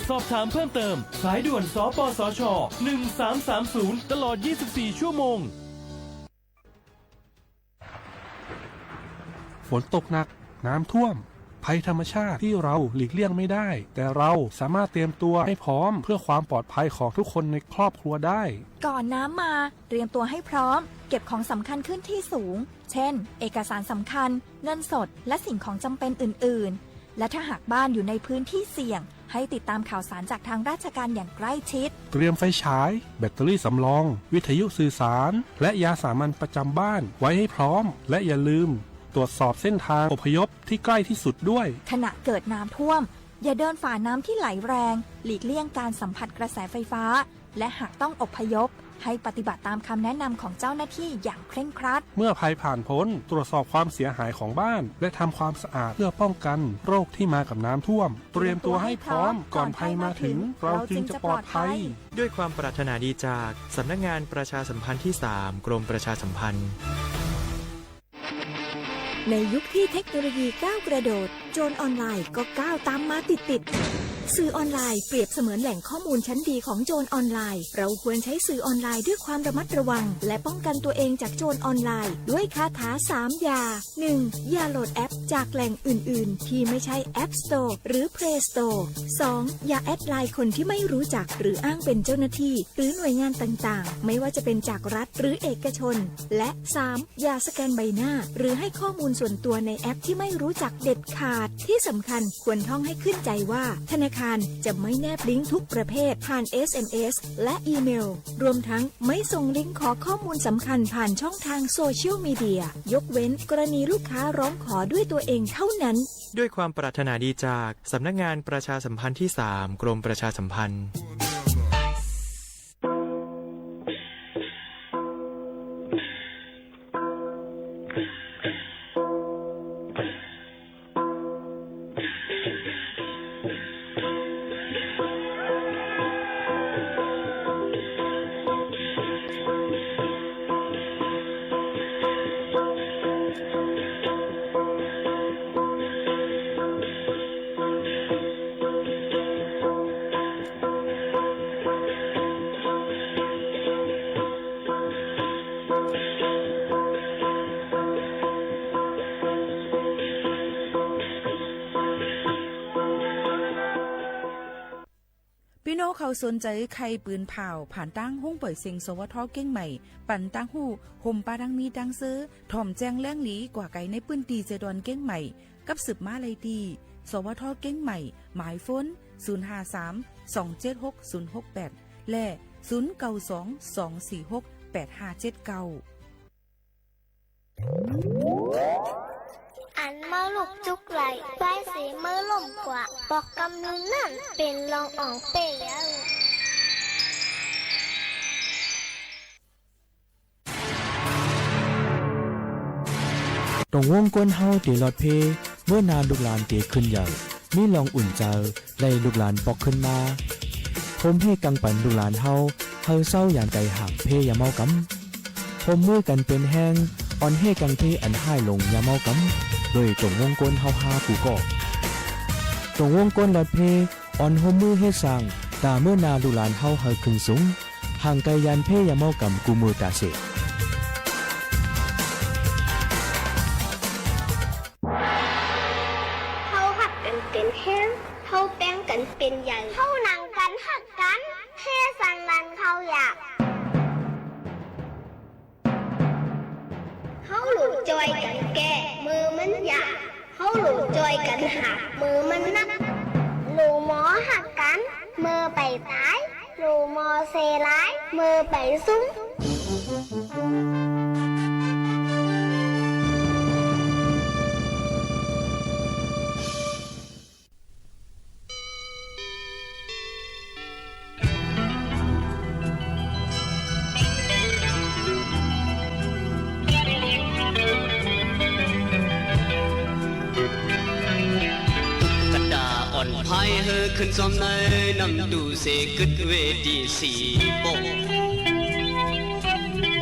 สอบถามเพิ่มเติมสายด่วนสปสช1330ตลอด24ชั่วโมงฝนตกหนักน้ำท่วมภัยธรรมชาติที่เราหลีกเลี่ยงไม่ได้แต่เราสามารถเตรียมตัวให้พร้อมเพื่อความปลอดภัยของทุกคนในครอบครัวได้ก่อนน้ำมาเตรียมตัวให้พร้อมเก็บของสำคัญขึ้นที่สูงเช่นเอกสารสำคัญเงินสดและสิ่งของจำเป็นอื่นๆและถ้าหากบ้านอยู่ในพื้นที่เสี่ยงให้ติดตามข่าวสารจากทางราชการอย่างใกล้ชิดเตรียมไฟฉายแบตเตอรี่สำรองวิทยุสื่อสารและยาสามัญประจำบ้านไว้ให้พร้อมและอย่าลืมตรวจสอบเส้นทางอพยพที่ใกล้ที่สุดด้วยขณะเกิดน้ำท่วมอย่าเดินฝ่าน้ำที่ไหลแรงหลีกเลี่ยงการสัมผัสกระแสไฟฟ้าและหากต้องอพยพให้ปฏิบัติตามคำแนะนำของเจ้าหน้าที่อย่างเคร่งครัดเมื่อภัยผ่านพ้นตรวจสอบความเสียหายของบ้านและทำความสะอาดเพื่อป้องกันโรคที่มากับน้ำท่วมเตรียมตัวให้พร้อมก่อนภัยมาถึงเราจึงจะปลอดภัยด้วยความปรารถนาดีจากสำนักงานประชาสัมพันธ์ที่3กรมประชาสัมพันธ์ในยุคที่เทคโนโลยีก้าวกระโดดโจรออนไลน์ก็ก้าวตามมาติดสื่อออนไลน์เปรียบเสมือนแหล่งข้อมูลชั้นดีของโจรออนไลน์เราควรใช้สื่อออนไลน์ด้วยความระมัดระวังและป้องกันตัวเองจากโจรออนไลน์ด้วยคาถา3อย่า 1. อย่าโหลดแอปจากแหล่งอื่นๆที่ไม่ใช่ App Store หรือ Play Store 2. อย่าแอดไลน์คนที่ไม่รู้จักหรืออ้างเป็นเจ้าหน้าที่หรือหน่วยงานต่างๆไม่ว่าจะเป็นจากรัฐหรือเอกชนและ 3. อย่าสแกนใบหน้าหรือให้ข้อมูลส่วนตัวในแอปที่ไม่รู้จักเด็ดขาดที่สำคัญควรท่องให้ขึ้นใจว่าธนาคารจะไม่แนบลิงก์ทุกประเภทผ่าน SMS และอีเมลรวมทั้งไม่ส่งลิงก์ขอข้อมูลสำคัญผ่านช่องทางโซเชียลมีเดียยกเว้นกรณีลูกค้าร้องขอด้วยตัวเองเท่านั้นด้วยความปรารถนาดีจากสำนักงานประชาสัมพันธ์ที่3กรมประชาสัมพันธ์พี่น้องเขาสนใจใครปืนเผาผ่านตั้งห้องปล่อยเสียงสวทเก้งใหม่ปั่นตั้งหูห่มปาดังมีดังซื้อถ่อมแจ้งแล้งหลีกว่าไก่ในปืนตีเจดอนเก้งใหม่กับสืบมาเลยดีสวทเก้งใหม่หมายฝน053-276-068และ0922468579อันมาลูกจุกไหลไว้สีมือล่มกว่าบอกกำนึงนั่นเป็นรองอ่องเปียงตรงวงก้นเฮาตีลอดเพเมื่อนานลูกหลานตีขึ้นใหญ่มีลองอุ่นใจไล่ลูกหลานปอกขึ้นมาผมให้กังปันลูกหลานเฮาเศร้าอย่างใจห่างเพอย่าเมากำผมมือกันเป็นแห้งอ่อนให้กังเพอันห้ายลงอย่าเมากำโดยตรงวงก้นเฮาหากูก็ตรงวงก้นลอดเพอ่อนหมมือให้สั่งตาเมื่อนาลูกหลานเฮาขึ้นสูงห่างไกลยันเพอย่าเมากำกูมือตาเสเฮาหักกันเป็นแห้งเฮา เข้าแป้งกันเป็นใหญ่เข้าหนังกันหักกันเทสันนันเข้าอยากเข้าหลุดจอยกันแก่มือมันอยากเข้าหลุดจอยกันหักมือมันนักหลูหมอหักกันมือไปตายหลูหมอเซร้ายมือไปซุ้มพายเฮอขึ้นซ้อมในนำดูเสกึดเวทีสีโป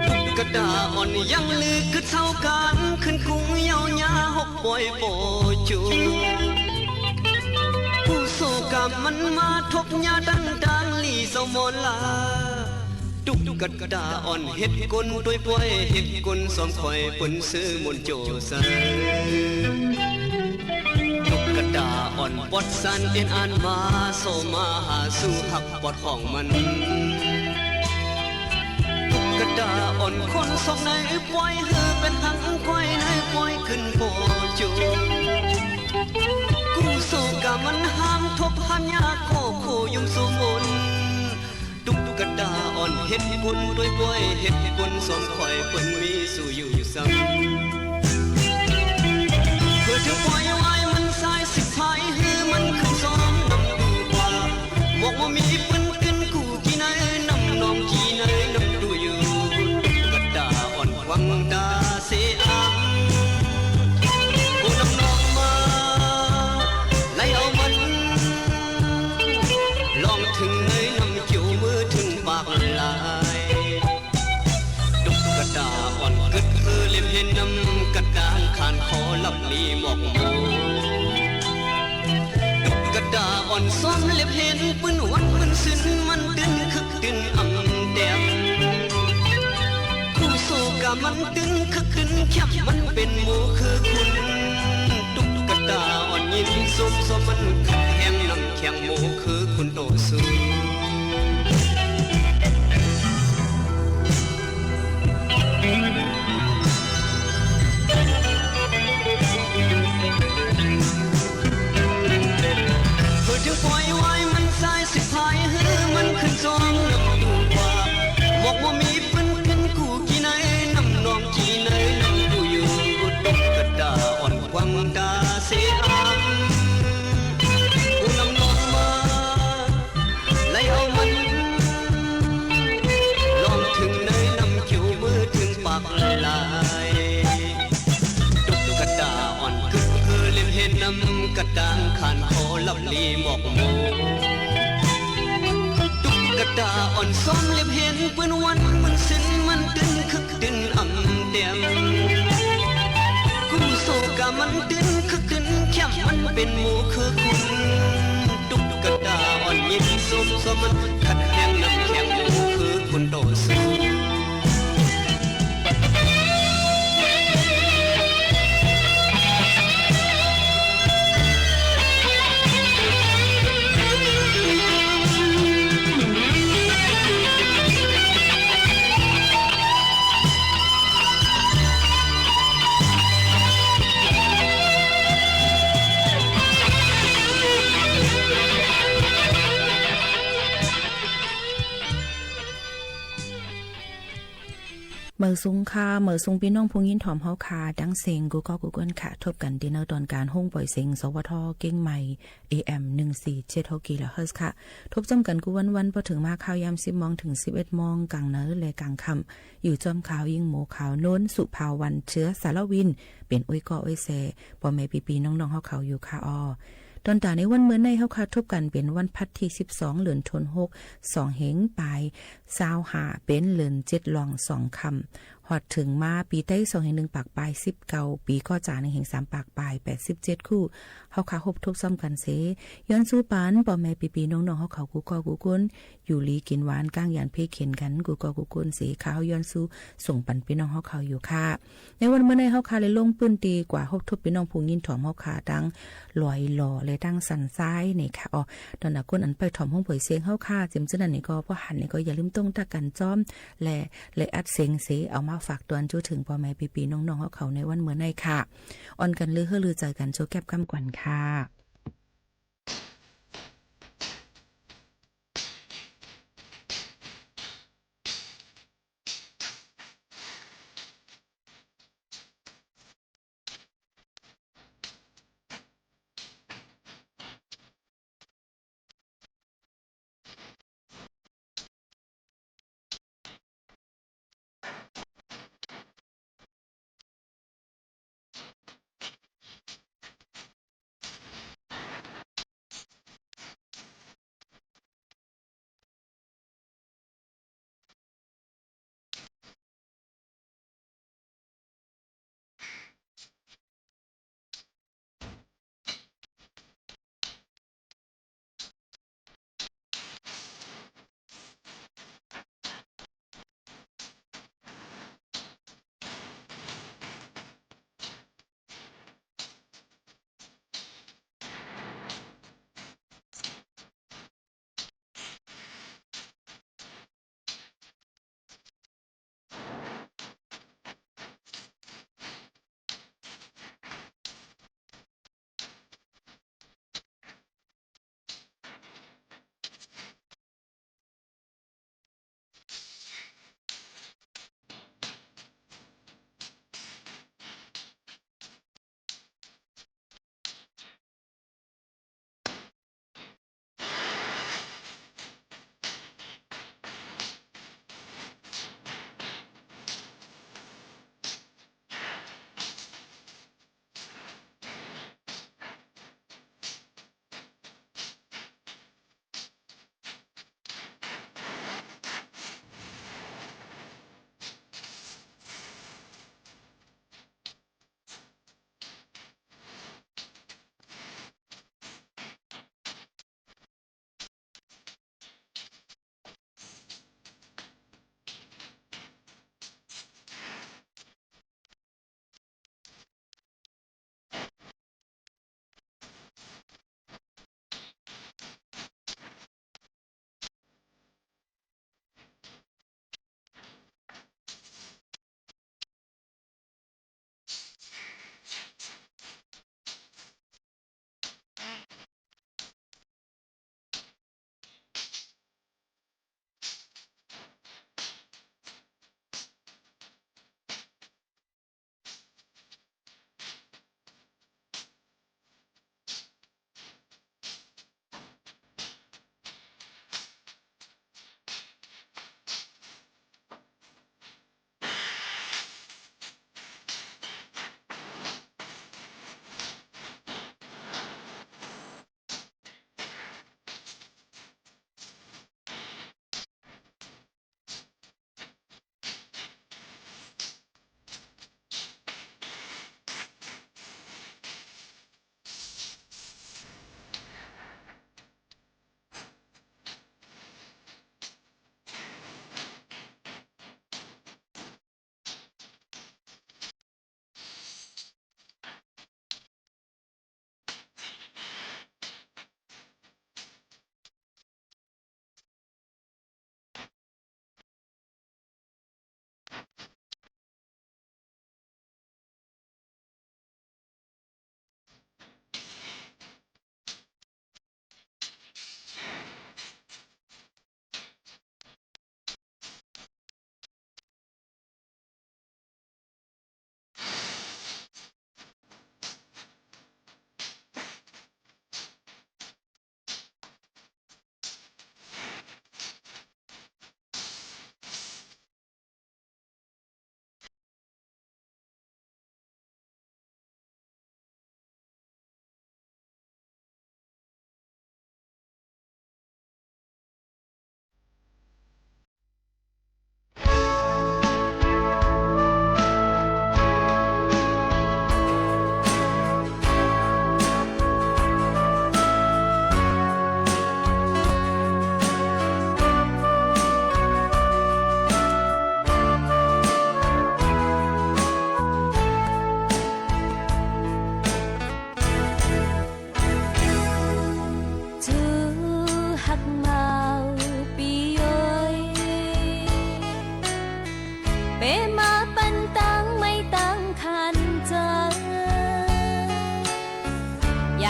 ตุกกระดาอ่อนยังลือกึดเท่ากันขึ้นคุ้งเยาว์ยาหกปอยโปจูผู้โศกรรมมันมาทบยาดังลีเศร้ามอนลาตุกกระดาอ่อนเฮ็ดกลด้วยป่วยเฮ็ดกลสอมคอยปนซื้อมนโจเซกระดาอ่อนปอดสันเอ็นอันมาโซมาหาสู่หักปอดของมันกระดาอ่อนคนสองในปล่อยเฮือเป็นหังก้อยในปล่อยขึ้นโปจูกูโซกะมันห้ามทบหันยาโคโคยุ่งสมนตุกกระดาอ่อนเฮ็ดบุญด้วยป่วยเฮ็ดบุญสมคอยเปิ้นมีสู่อยู่ซ้ำเพื่อจะปล่อยไว้สายสิพายฮือมันขึ้นซ้อมนำดูกว่าบอกว่ามีปืนขึ้นกูกี่ไหนนำน้องกี่ไหนนำดูอยู่กระดาอ่อนควังตาเสียโอ้นำน้องมาไล่เอามันลองถึงไหนนำเกี่ยวมือถึงปากลายดุกระดาอ่อนกึดเฮือเล็บเห็นนำกระดานขานคอลับลีหมอกโมกระดาอ่อนซ้อมเล็บเห็นปืนวันมันสิ้นมันตึงคึกตึงอ่ำแดมคู่โซกะมันตึงคึกขึ้นแคบมันเป็นหมูคือคุณตุกกระดาอ่อนยิ้มส้มส้มมันขัดแห้งน้ำแข็งหมูคือคุณโตสูถึงปล่อยไว้มันสายสิพายเฮือมันขึ้นซ้อมนำดูกว่าบอกว่ามีปืนขึ้นกูกี่ไหนนำน้องกี่ไหนนำดูอยู่ตุกกระดาอ่อนควังตาเสียกูนำน้องมาไล่เอามันลองถึงไหนนำเกี่ยวมือถึงปากลายตุกกระดาอ่อนกึกคือเล่นเห็นนำกระดานขานคอลับลีหมอกโมตุกกระดาอ่อนซ้อมเล็บเห็นปืนวันมันสิ้นมันตึงคึกตึงอ่ำแดมกูโซกะมันตึงคึกตึงแคบมันเป็นหมูคือคุณตุกกระดาอ่อนยิ้มส้มส้มมันขัดแห้งน้ำแข็งหมูคือคุณโตสูเมื่อซุงค่ะเมื่อซุงพี่น้องพงยินถ่อมเฮาคาดังเสียงกูก็กูกวนค่ะทบกันดินเนอร์ตอนการห้องปล่อยเสียงสวทเก่งใหม่ AM 147กิโลเฮิรตซ์ค่ะทบจำกันกูวันพอถึงมาข่าวยาม10 โมงถึง 11 โมงกลางเนื้อและกลางค่ำอยู่จอมข่าวยิงหมูขาวโน้นสุภาวันเชื้อสารวินเป็นอุ้ยก่ออุ้ยแซปอแม่ปีน้องๆเฮาเขาอยู่ค่ะออตอนตาในวันเมื่อในเฮาคาทบกันเป็นวันพัดที่12เดือนธันวาคม2เหงปลาย25เป็นเดือน7ลอง2ค่ำฮ อดถึงมาปีใต้2.1ปากปลาย19ปีก็จ่า1.3ปากปลาย87คู่เฮาขาฮบทบซ้อมกันเสย้อนสู้ปานป่อแม่ปีๆน้องๆเฮาเขากูก็กูกุนอยู่ลีกินหวานก้างยานเพเข็นกันกูก็กูกุนเสขาวย้อนสู้ส่งปันพี่น้องเฮาเขาอยู่ค่ะในวันเมื่อในเฮาขาเลยลงปืนตีกว่าฮบทบพี่น้องผู้ยินถอมเฮาขาดังลอยหล่อเลยตั้งสันซ้ายนี่ค่ะอ๋อตอนน่ะก้นอันไปถอมห้องป่วยเสียงเฮาค่ะจิมจังนั้นนี่ก็บ่หันนี่ก็อย่าลืมต้องตะกันจ้อมและอัดเสียงเสเอามาฝากตวนจู้ถึงพ่อแม่ปีๆน้องๆเฮาเขาในวันเมื่อในค่ะออนกันลือเฮือลือใจกันโชแก็บกำกวนค่ะ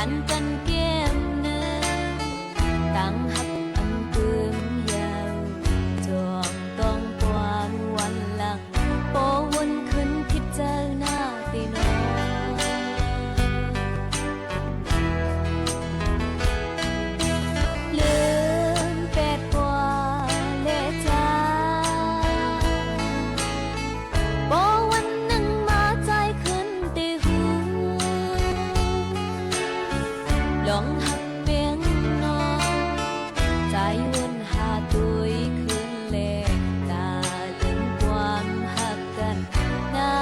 ยันกันเกมเนื้อตั้งหักอันเติมยาวจองต้องความวันหลังโปวนขึ้นพิจารณาตีน้องลืมเป็ดกว่าเละจ้าโปวันหนึ่งมาใจขึ้นตีหูหลงหักเปียงน้องใจวนหาตุยคืนเล่ตาลืมความหักกันนา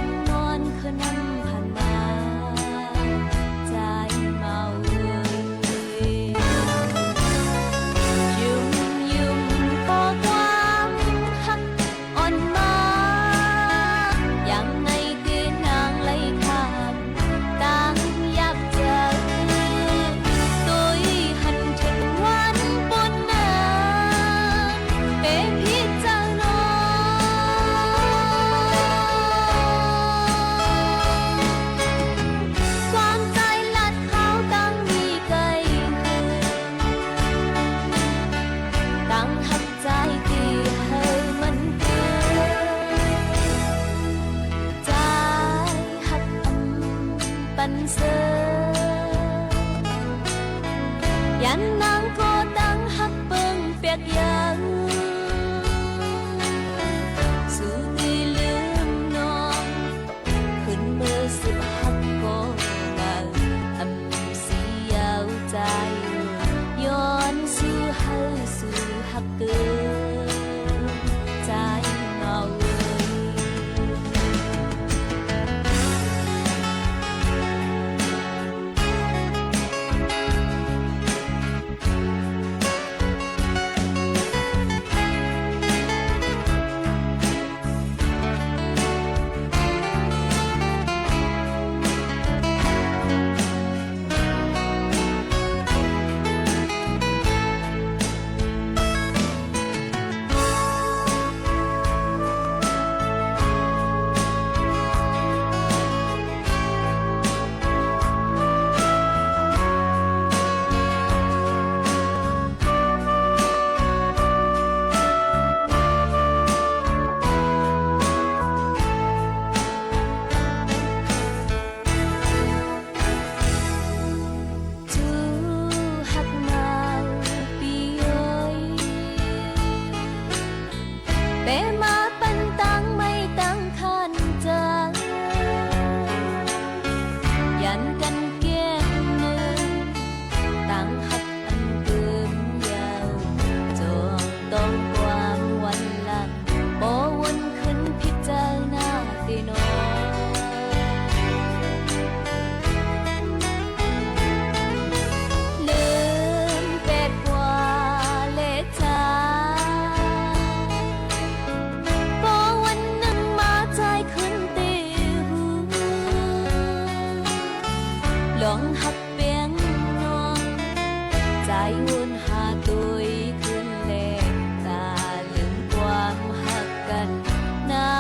งนอนคืนน้ำผ่านมาใจเมายุ่มยุ่มพอความหักอ่อนมายังไงตีนางไล่ข้ามตั้งอยากเจอตุยหันถึงวันปุ่นนางเป็นพิจารณาความใจลัดเขาตั้งมีไกลตั้งหักใจที่ให้มันเกิดใจหักปันเสอยันนางก็ตั้งหักเบิ่งเปียกยังสู่ที่ลืมน้องขึ้นมือสิบหักก็มาอำสียาวใจย้อนสู่ให้สู่หักเกินใจเมาจูหักมาปีเอ้ยเปมาปันตั้งไม่ตั้งคันใจยันกันเก็บเนื้อตั้งหักอันเติมยาวจองต้องความวันหลังโปวนขึ้นพิจารณาตีน้องลืมเป็ดกว่าเละจ้าโปวันหนึ่งมาใจขึ้นตีหูหลงหักเปียงน้องใจวนหาตุยขึ้นเล่ตาลืมความหักกันนา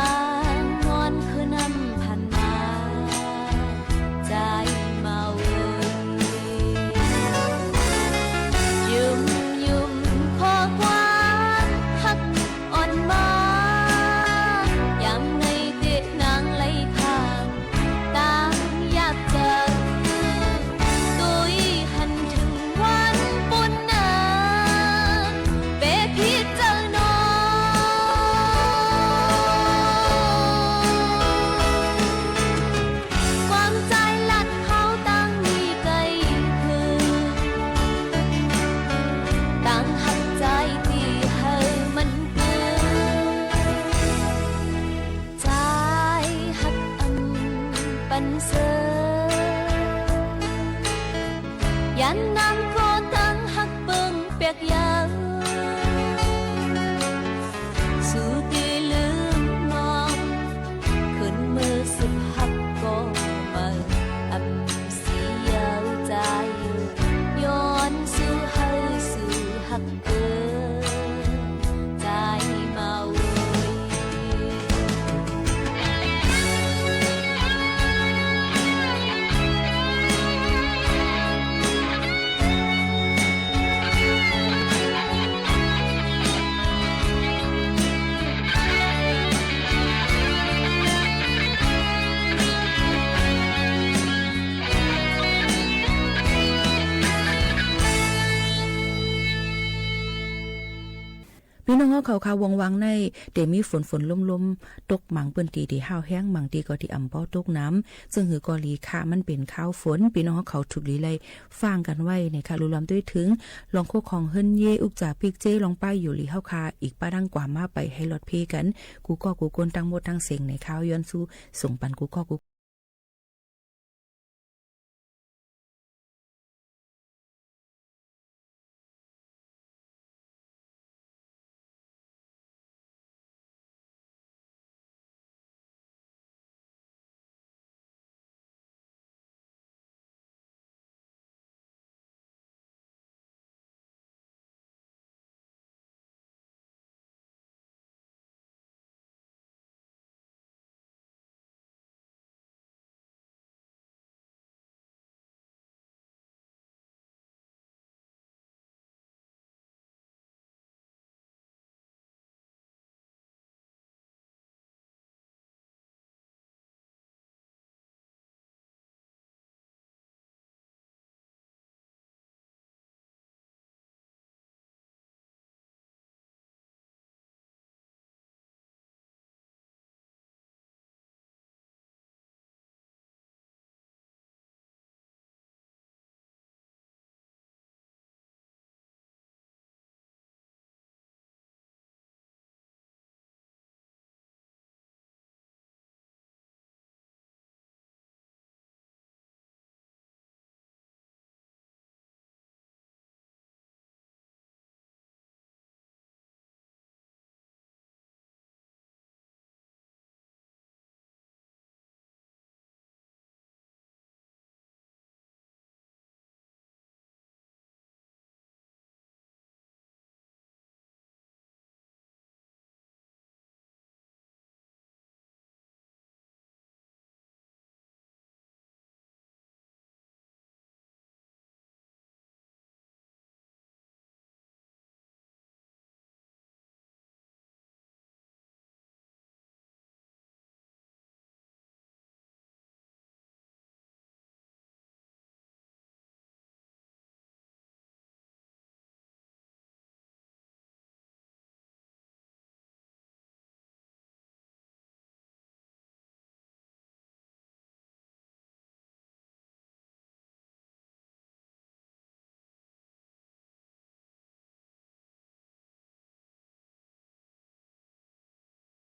งนอนคือน้ำพันมาใจเมายุ่มยุ่มขอความหักอ่อนมายังในเด็กนางไล่ข้างตั้งอยากเจอตุยหันถึงวันปุ่นนางเปพิจารณาความใจลัดเขาตั้งมีไกลคือตั้งหักใจที่ให้มันเกิดใจหักปันเสอยันนำก็ตั้งหักเบิ่งเปียกยังสู่ที่ลืมน้องขึ้นมือสิบหักก็มาอำสียาวใจย้อนสู่ให้สู่หักเกินใจเมา ย น้องเฮาเขาวงวังในเดมีฝนลมๆตกหมังเปิ้นตีที่ห้าวแห้งหมังตีก็ที่อ่ำบ่ตกน้ำซึ่งหือกอลีค่ะมันเป็นข้าวฝนพี่น้องเขาถูกลีไลฟังกันไว้ในค่ะรู้ลำด้วยถึงลองโคของเฮิรนเยอุกจ่าปิกเจลองป้ายอยู่ลีเฮาคาอีกป้าดังกว่ามาไปให้รถเพกันกูก็กูกวนตั้งหมดทั้งเสียงในข้าวย้อนสู้ส่งปันกูก็กู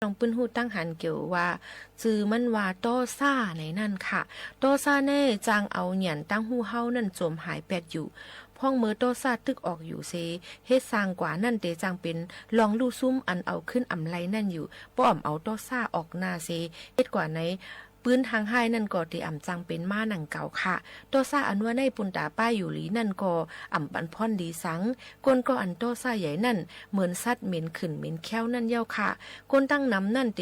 น้องปื้นฮู้ตั้งหันเกี่ยวว่าจือมันว่าโตซ่าในนั่นค่ะโตซ่าแน่จางเอาหยันตั้งฮู้เฮานั่นจมหายแปดอยู่พ่องเมื่อโตซ่าตึกออกอยู่เซเฮ็ดสร้างกว่านั่นเตจางเป็นลองลู่ซุ่มอันเอาขึ้นอำไลนั่นอยู่ป้อมเอาโตซ่าออกหน้าเซเฮ็ดกว่าในปืนทางไห้นั่นก็ที่อ่ำจังเป็นม้าหนังเก่าค่ะโตซ่าอันว่าในปุนตาป้ายอยู่หลีนั่นก็อ่ำปันพ่อนดีสังก้นก็อันโตซ่าใหญ่นั่นเหมือนสัตว์เหม็นขึ้นเหม็นแค้วนั่นเย้าค่ะก้นตั้งน้ำนั่นเต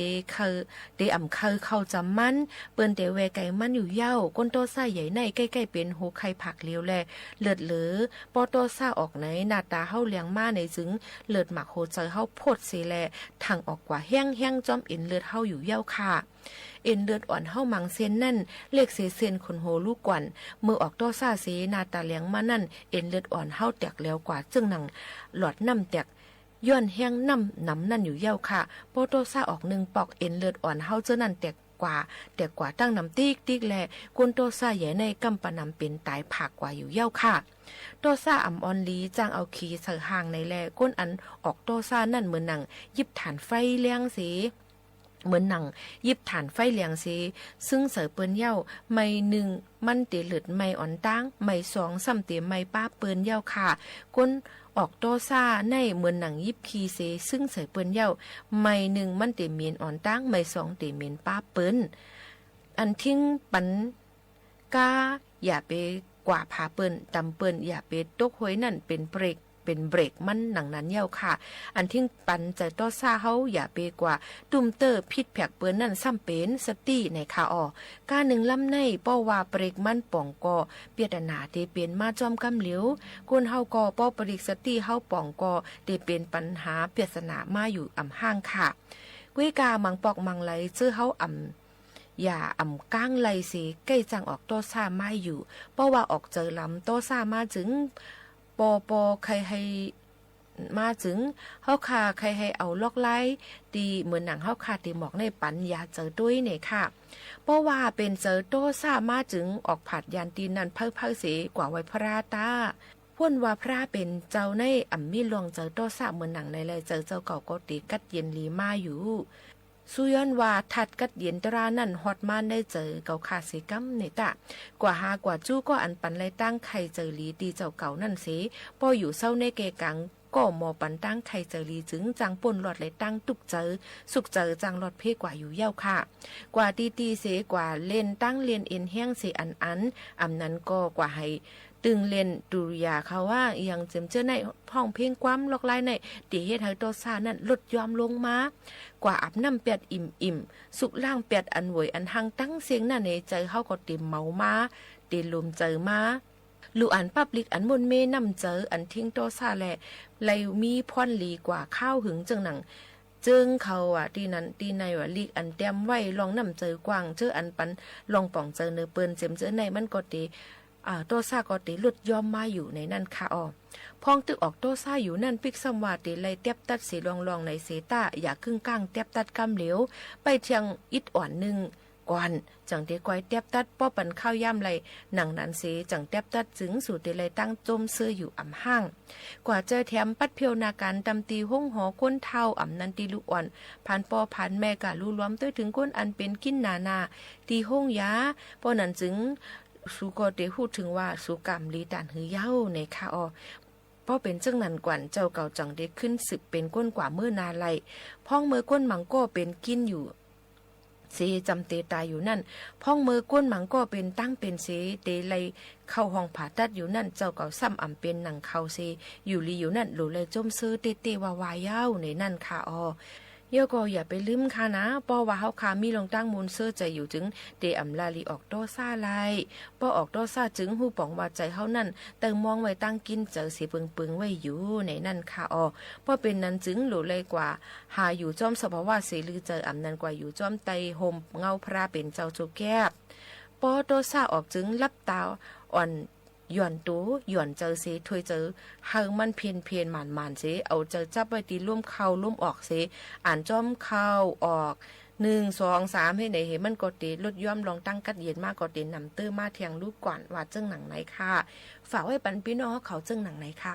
อ่ำเข้าจำมันเปิ้นเตแวไก่มันอยู่เย้าก้นโตซ่าใหญ่ในใกล้ๆเป็นโหไข่ผักเลี้ยวแลเลือดเหลือปอโตซ่าออกไหนหน้าตาเฮาเลี้ยงมาในจึงเลือดหมักโหเจอเฮาโพดเสแลทางออกกว่าแห้งจอมเอ็นเลือดเฮาอยู่เย้าค่ะเอ็นเลือดอ่อนเฮามังเส้นนั่นเลขเสเส้นขนโหลูกกวนเมื่อออกโตซ่าเสนาตาเลี้ยงมานั่นเอ็นเลือดอ่อนเฮาแตกแล้วกว่าจึงหนังหลอดน้ำแตกย้อนแห้งน้ำนั่นอยู่เย้าค่ะโปโตซ่าออก1ปอกเอ็นเลือดอ่อนเฮาเจ้านั่นแตกกว่าตั้งน้ำติ๊กแลกุนโตซ่าใหญ่ในกำปะนำเป็นตายผักกว่าอยู่เย้าค่ะโตซ่าอ่ำออนลีจ้างเอาขี้เสือห่างในแลก้นอันออกโตซ่านั่นเหมือนหนังยิบฐานไฟเลี้ยงสีเหมือนหนังยิบฐานไฟเลียงสีซึ่งเสือเปิ้นเย้าไม่1มันเตเลือดไม่อ่อนตั้งไม่2ซ้ำเตไม่ป้าเปิ้นเย้าค่ะก้นออกโตซ่าในเหมือนหนังยิบคีเซซึ่งเสือเปิ้นเย้าไม่1มันเตเมียนอ่อนตั้งไม่2เตเมียนป้าเปิ้นอันทิ้งปันกาอย่าไปกว่าพาเปิ้นตำเปิ้นอย่าไปตกหวยนั่นเป็นเบรกมันหนังนั้นเย้าค่ะอันทิ้งปันใจโตซ่าเฮาอย่าไปกว่าตุ่มเตอร์พิษแผกเปิ้นนั่นซ้ำเป็นสติในคาออกาหนึ่งลำในป้อว่าเบรกมันป่องก่อเปียดนาเตเป็นมาจอมกำเหลียวกุนเฮาก็ป้อปริกสติเฮาป่องก่อเตเป็นปัญหาเปียดนามาอยู่อ่ำห้างค่ะกุ้ยกามังปอกมังไหลซื้อเฮาอย่าก้างไหลสิใกล้จังออกโตซ่ามาอยู่เพราะว่าออกเจอลำโตซ่ามาถึงปอใครให้ มาถึงเฮาค่ะใครให้เอาลอกไล่ตีเหมือนหนังเฮาค่ะตีหมอกในปัญญาเจอด้วยเนี่ยค่ะเพราะว่าเป็นเจอโตซ่ามาถึงออกผัดยานตีนนั้นเพิ่เสกว่าไว้พระราตาพ่นว่าพระเป็นเจ้าในอ่ำมีหลวงเจอโตซ่าเหมือนหนังในเลยเจอเจ้าเก่าก็ตีกัดเย็นลีมาอยู่สุย้อนว่าทัดกัดเย็นตรานั่นฮอดมานได้เจอเก่าขาเสกัมเนี่ยตะกว่าหากว่าจู้ก็อันปันไลตั้งไข่เจอลีตีเจ้าเก่านั่นเสพออยู่เศร้าในเกกังก็หมอปันตั้งไข่เจอลีจึงจังป่นหลอดเลยตั้งตุกเจอสุกเจอจังหลอดเพกว่าอยู่เย้าค่ะกว่าตีเสกว่าเล่นตั้งเรียนเอ็นแห้งเสอันอำนั้นก็กว่าให้ตึงเล่นดุริยาเขาว่ายังเจมเจอในห้องเพียงความลอกไล่ในตีเฮ็ดให้โตซ่านั้นลดยอมลงมากว่าอาบน้ำเปียดอิ่มสุกล่างเปียดอันหวยอันหังตั้งเสียงนั่นในใจเฮาก็ติมเมามาตีลมเจอมาลูอันปับลิกอันมนเมนำเจออันทิ้งโตซ่าแหละไลมีพรลีกว่าข้าวหึงจังหนังจึงเขาที่นั้นที่ในว่าลีกอันเต็มไว้ลองนำเจอกว้างเจออันปันลองป่องเจอเนื้อเปิ้นเจมเจอในมันก็ตีโตซ่าก็ตีหลุดยอมมาอยู่ในนั่นค่ะพองตึกออกโตซ่าอยู่นั่นปิกสมวาตีไลเตียบตัดสีลองในเสตาอย่าครึ่งก้างเตียบตัดกำเหลวไปเทียงอิดอ่อนหนึ่งก่อนจังเตก้อยเตียบตัดป้อปันข้าวย่ำไหลหนังนันเสจังเตียบตัดจึงสู่ตีไลตั้งจมเสื้ออยู่อ่ำห้างกว่าเจอแถมปัดเพียวนาการตำตีห้องหอก้นเท่าอ่ำนันตีลูกอ่อนผ่านปอผ่านแม่กะลู่ล้อมตัวถึงก้นอันเป็นกินนาตีห้องยาป้อนั้นจึงสุก็ได้พูดถึงว่าสุกรรมลีตานหือเย้าในค่ะเพราะเป็นจังนั้นกวนเจ้าเก่าจังได้ขึ้นศึกเป็นก้นกว่าเมื่อนาไลพ้องเมื่อก้นมังก็เป็นกินอยู่เสจำเตตายอยู่นั่นพ้องเมื่อก้นมังก็เป็นตั้งเป็นเสเตไลเข้าห้องผ่าตัดอยู่นั่นเจ้าเก่าซ้ำอ่ำเป็นหนังเขาเสอยู่ลีอยู่นั่นหลูเลยจมซื้อเตวาวายเย้าในนั่นค่ะเยอะก็อย่าไปลืมค่ะนะป้อว่าเฮาคามีลงตั้งมูลเสื้อใจอยู่จึงเตอำลาลีออกโตซ่าไลป้อออกโตซ่าจึงหู้ป่องว่าใจเฮานั่นเติมมองไว้ตั้งกินเจอสิปึงไว้อยู่ในนั่นค่ะป้อเป็นนั้นจึงหลูเลยกว่าหาอยู่จอมสภาวะเสลือเจออำนั้นกว่าอยู่จอมไตห่มเงาพระเป็นเจ้าโจแก้บป้อโตซ่าออกจึงลับตาอ่อนหย่อนตู้หย่อนเจอเสถวยเจอเฮามันเพียนหมันเสเอาเจอจับไว้ตีร่วมเข้าร่วมออกเสอ่านจอมเข้าออก1 2 3ให้ไหนเห็นมันก็ตีลดย่อมลองตั้งกัดเย็นมากก็ตีนำเตอร์มาเทียงลูกก่อนว่าเจิ้งหนังไหนค่ะฝากไว้ปันพี่น้องเขาเจิ้งหนังไหนค่ะ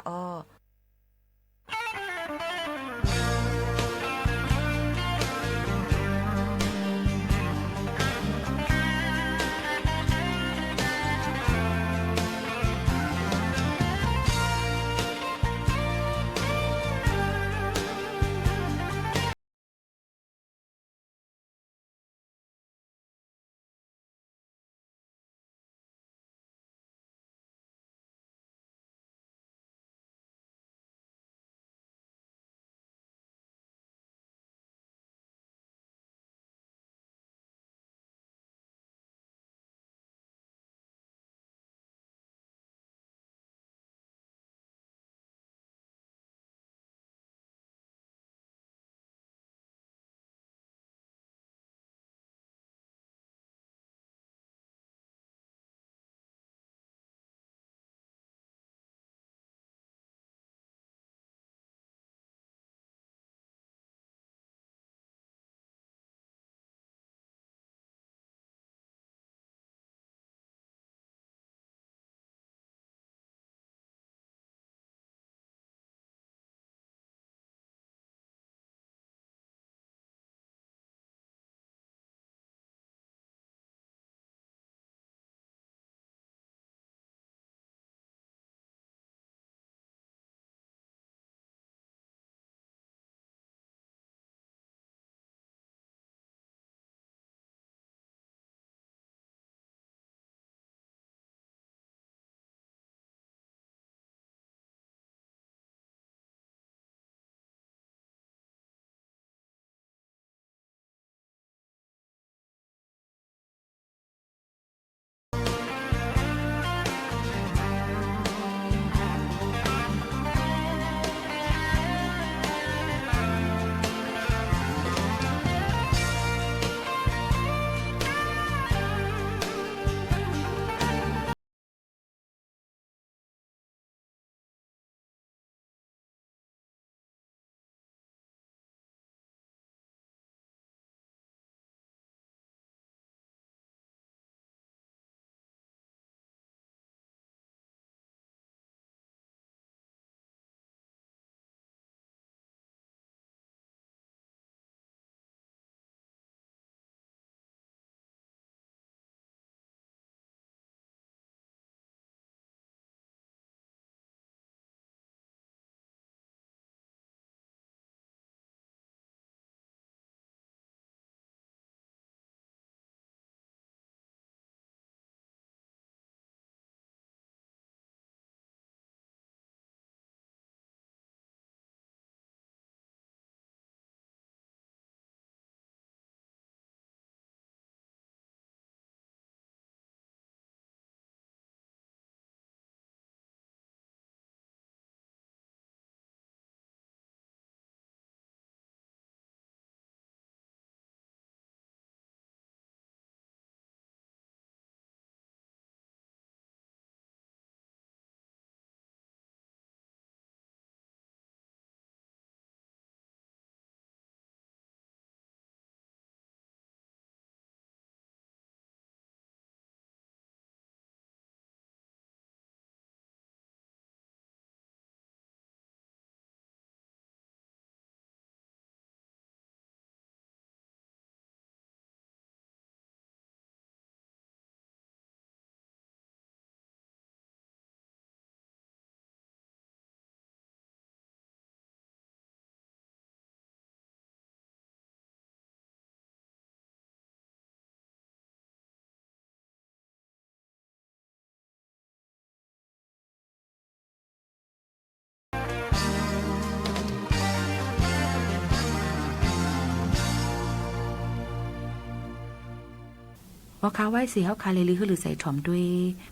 ว่าค้าไหว้สีเฮาคาเลลีคือหรือใส่ถ่อมด้วย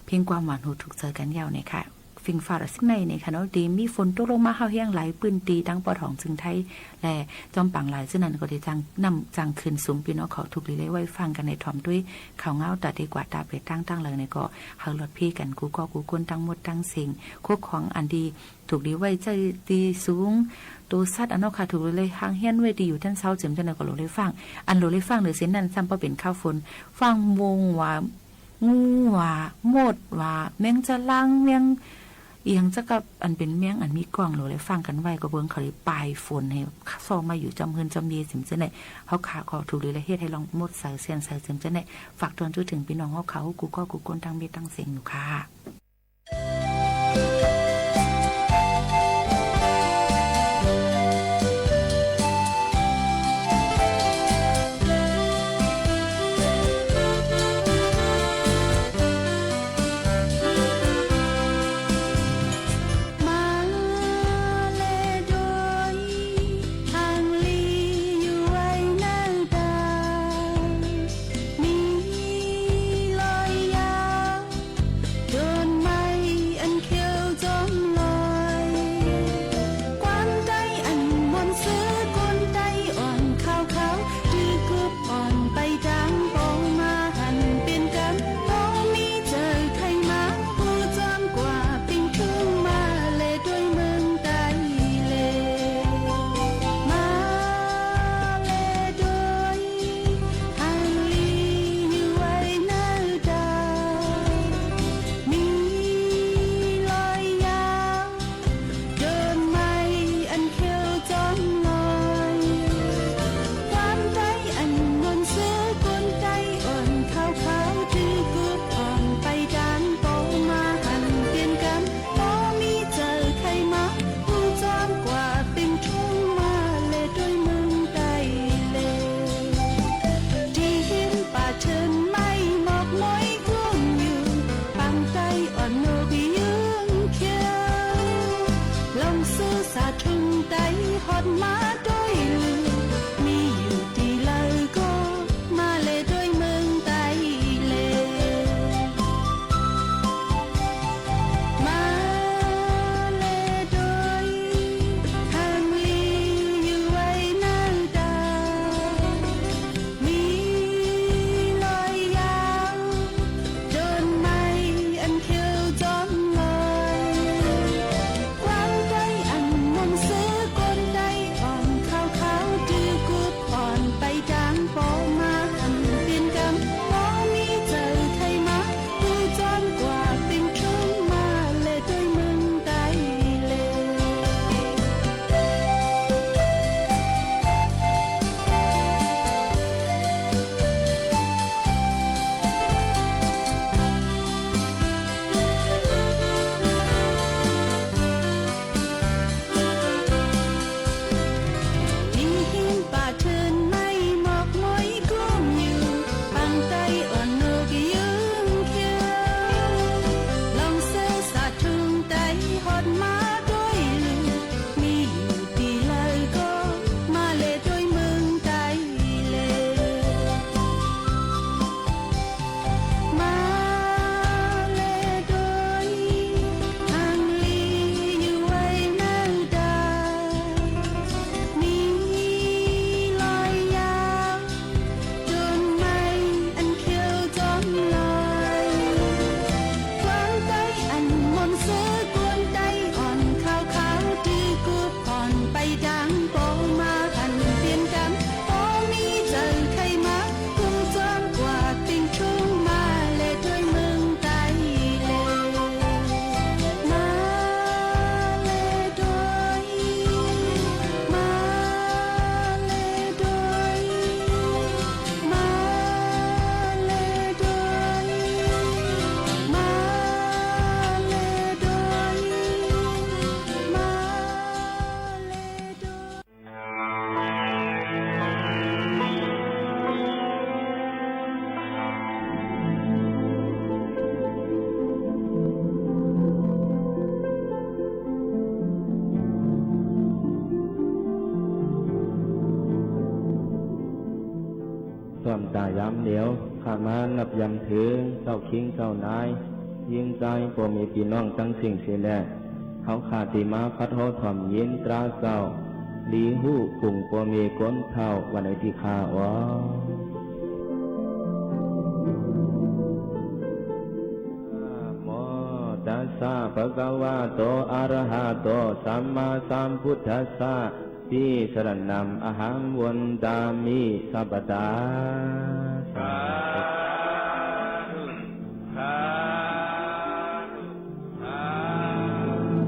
เพียงความหวานหูถูกเจอกันยาวเนี่ยค่ะฟิงฟ้ารัสในในค่ะเนาะดีมีฝนตกลงมาเฮาแห้งไหลปืนตีทั้งปอดของจึงไทยและจอมปังหลายซึ่งนั้นก็ได้จังขึ้นสูงพี่น้องเขาถูกลีเลยไว้ฟังกันในถ่อมด้วยข่าวเงาตัดดีกว่าตาไปตั้งเลยในก็เฮาลดพี่กันกูก็กูก้นทั้งหมดทั้งสิ่งควบของอันดีถูกดีไว้ใจดีสูงตัวสัตว์อันนอกค่ะถูกเลยหางเฮียนเวดีอยู่ท่านเช้าเจิมจังได๋ก็โลเลยฟังอันโลเลยฟังเด้อเส้นนั้นซ้ำบ่เป็นข้าวฝนฟังวงว่างูว่าหมดว่าแมงจะลังแมงเอียงจะกับอันเป็นแมงอันมีกล้องโลเลยฟังกันไว้ก็เบิ่งเขาปลายฝนให้ซอมาอยู่จำเฮือนจำเมียสิมจังได๋เฮาขาก็ถูกเลยเฮ็ดให้ลองหมดใส่เสียนใส่เจิมจังได๋ฝากตอนจุถึงพี่น้องเฮาเขากูก็กูก้นทั้งเม็ดทั้งเสียงอยู่ค่ะความตายย้ำเหนียว ข้ามานับยำถือเจ้าคิงเจ้านายยิงใจพวกมีพี่น้องทั้งสิ่งเสียแน่เขาขาดที่มาคัดโหถ่อมยินตราเจ้าลีหู้กลุ่มพวกมีก้นเท่าวันไหนที่ข้าอ๋อตัสสะภะคะวะโตอะระหะโตสัมมาสัมพุทธัสสะติสรณัมอหังวันตามิสัพพตาสาธุสาธุสาธุ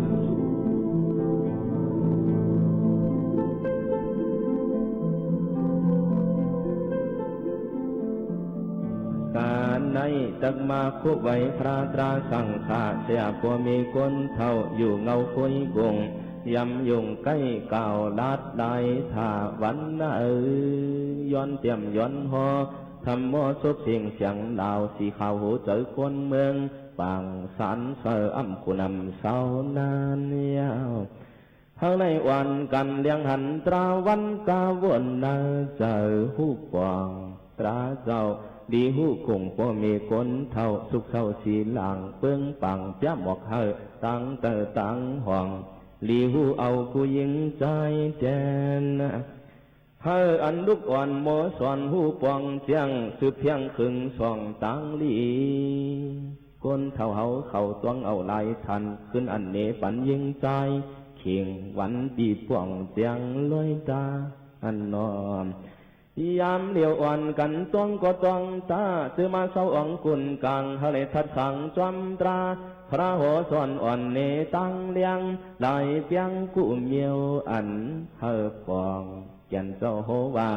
การในตักมาคุไว้พระตราสังฆาเสียพวมีคนเท่าอยู่เงาคุยกงยำยุงใกล้เก่าลาดได้ถ้าวันย้อนเตรียมย้อนหอทำโมสุบเสียงเสียงดาวสีขาวหูเจอคนเมืองปางสันเสออ่ำกุนำเศร้านานยาวทั้งในวันกันเลี้ยงหันตราวันกาวนนาเจอหูปองตราเจ้าดีหูคงพอมีคนเท่าสุขเท่าสีหลังเปิ้งปังเปียหมอกเฮอตั้งเตอตั้งห่องลีหูเอาผู้หญิงใจแจนเฮออันลุกอ่อนโมสอนหูปองเจียงสืบเพียงขึงส่องตังลีคนเท่าเฮาเข้าต้องเอาลายทันขึ้นอันเนปันยิงใจเข่งวันปีป่องเจียงลอยตาอันนอมยามเหลียวอ่อนกันต้องก็ต้องตาซื้อมาเศร้าอ่องกุนกลางทะเลทัดขังจอมตราพระหัวส่วนอ่อนเนตั้งเลี้ยงลายเปียงกู้เมียวอันเฮอปองแก่นเจ้าโหว่า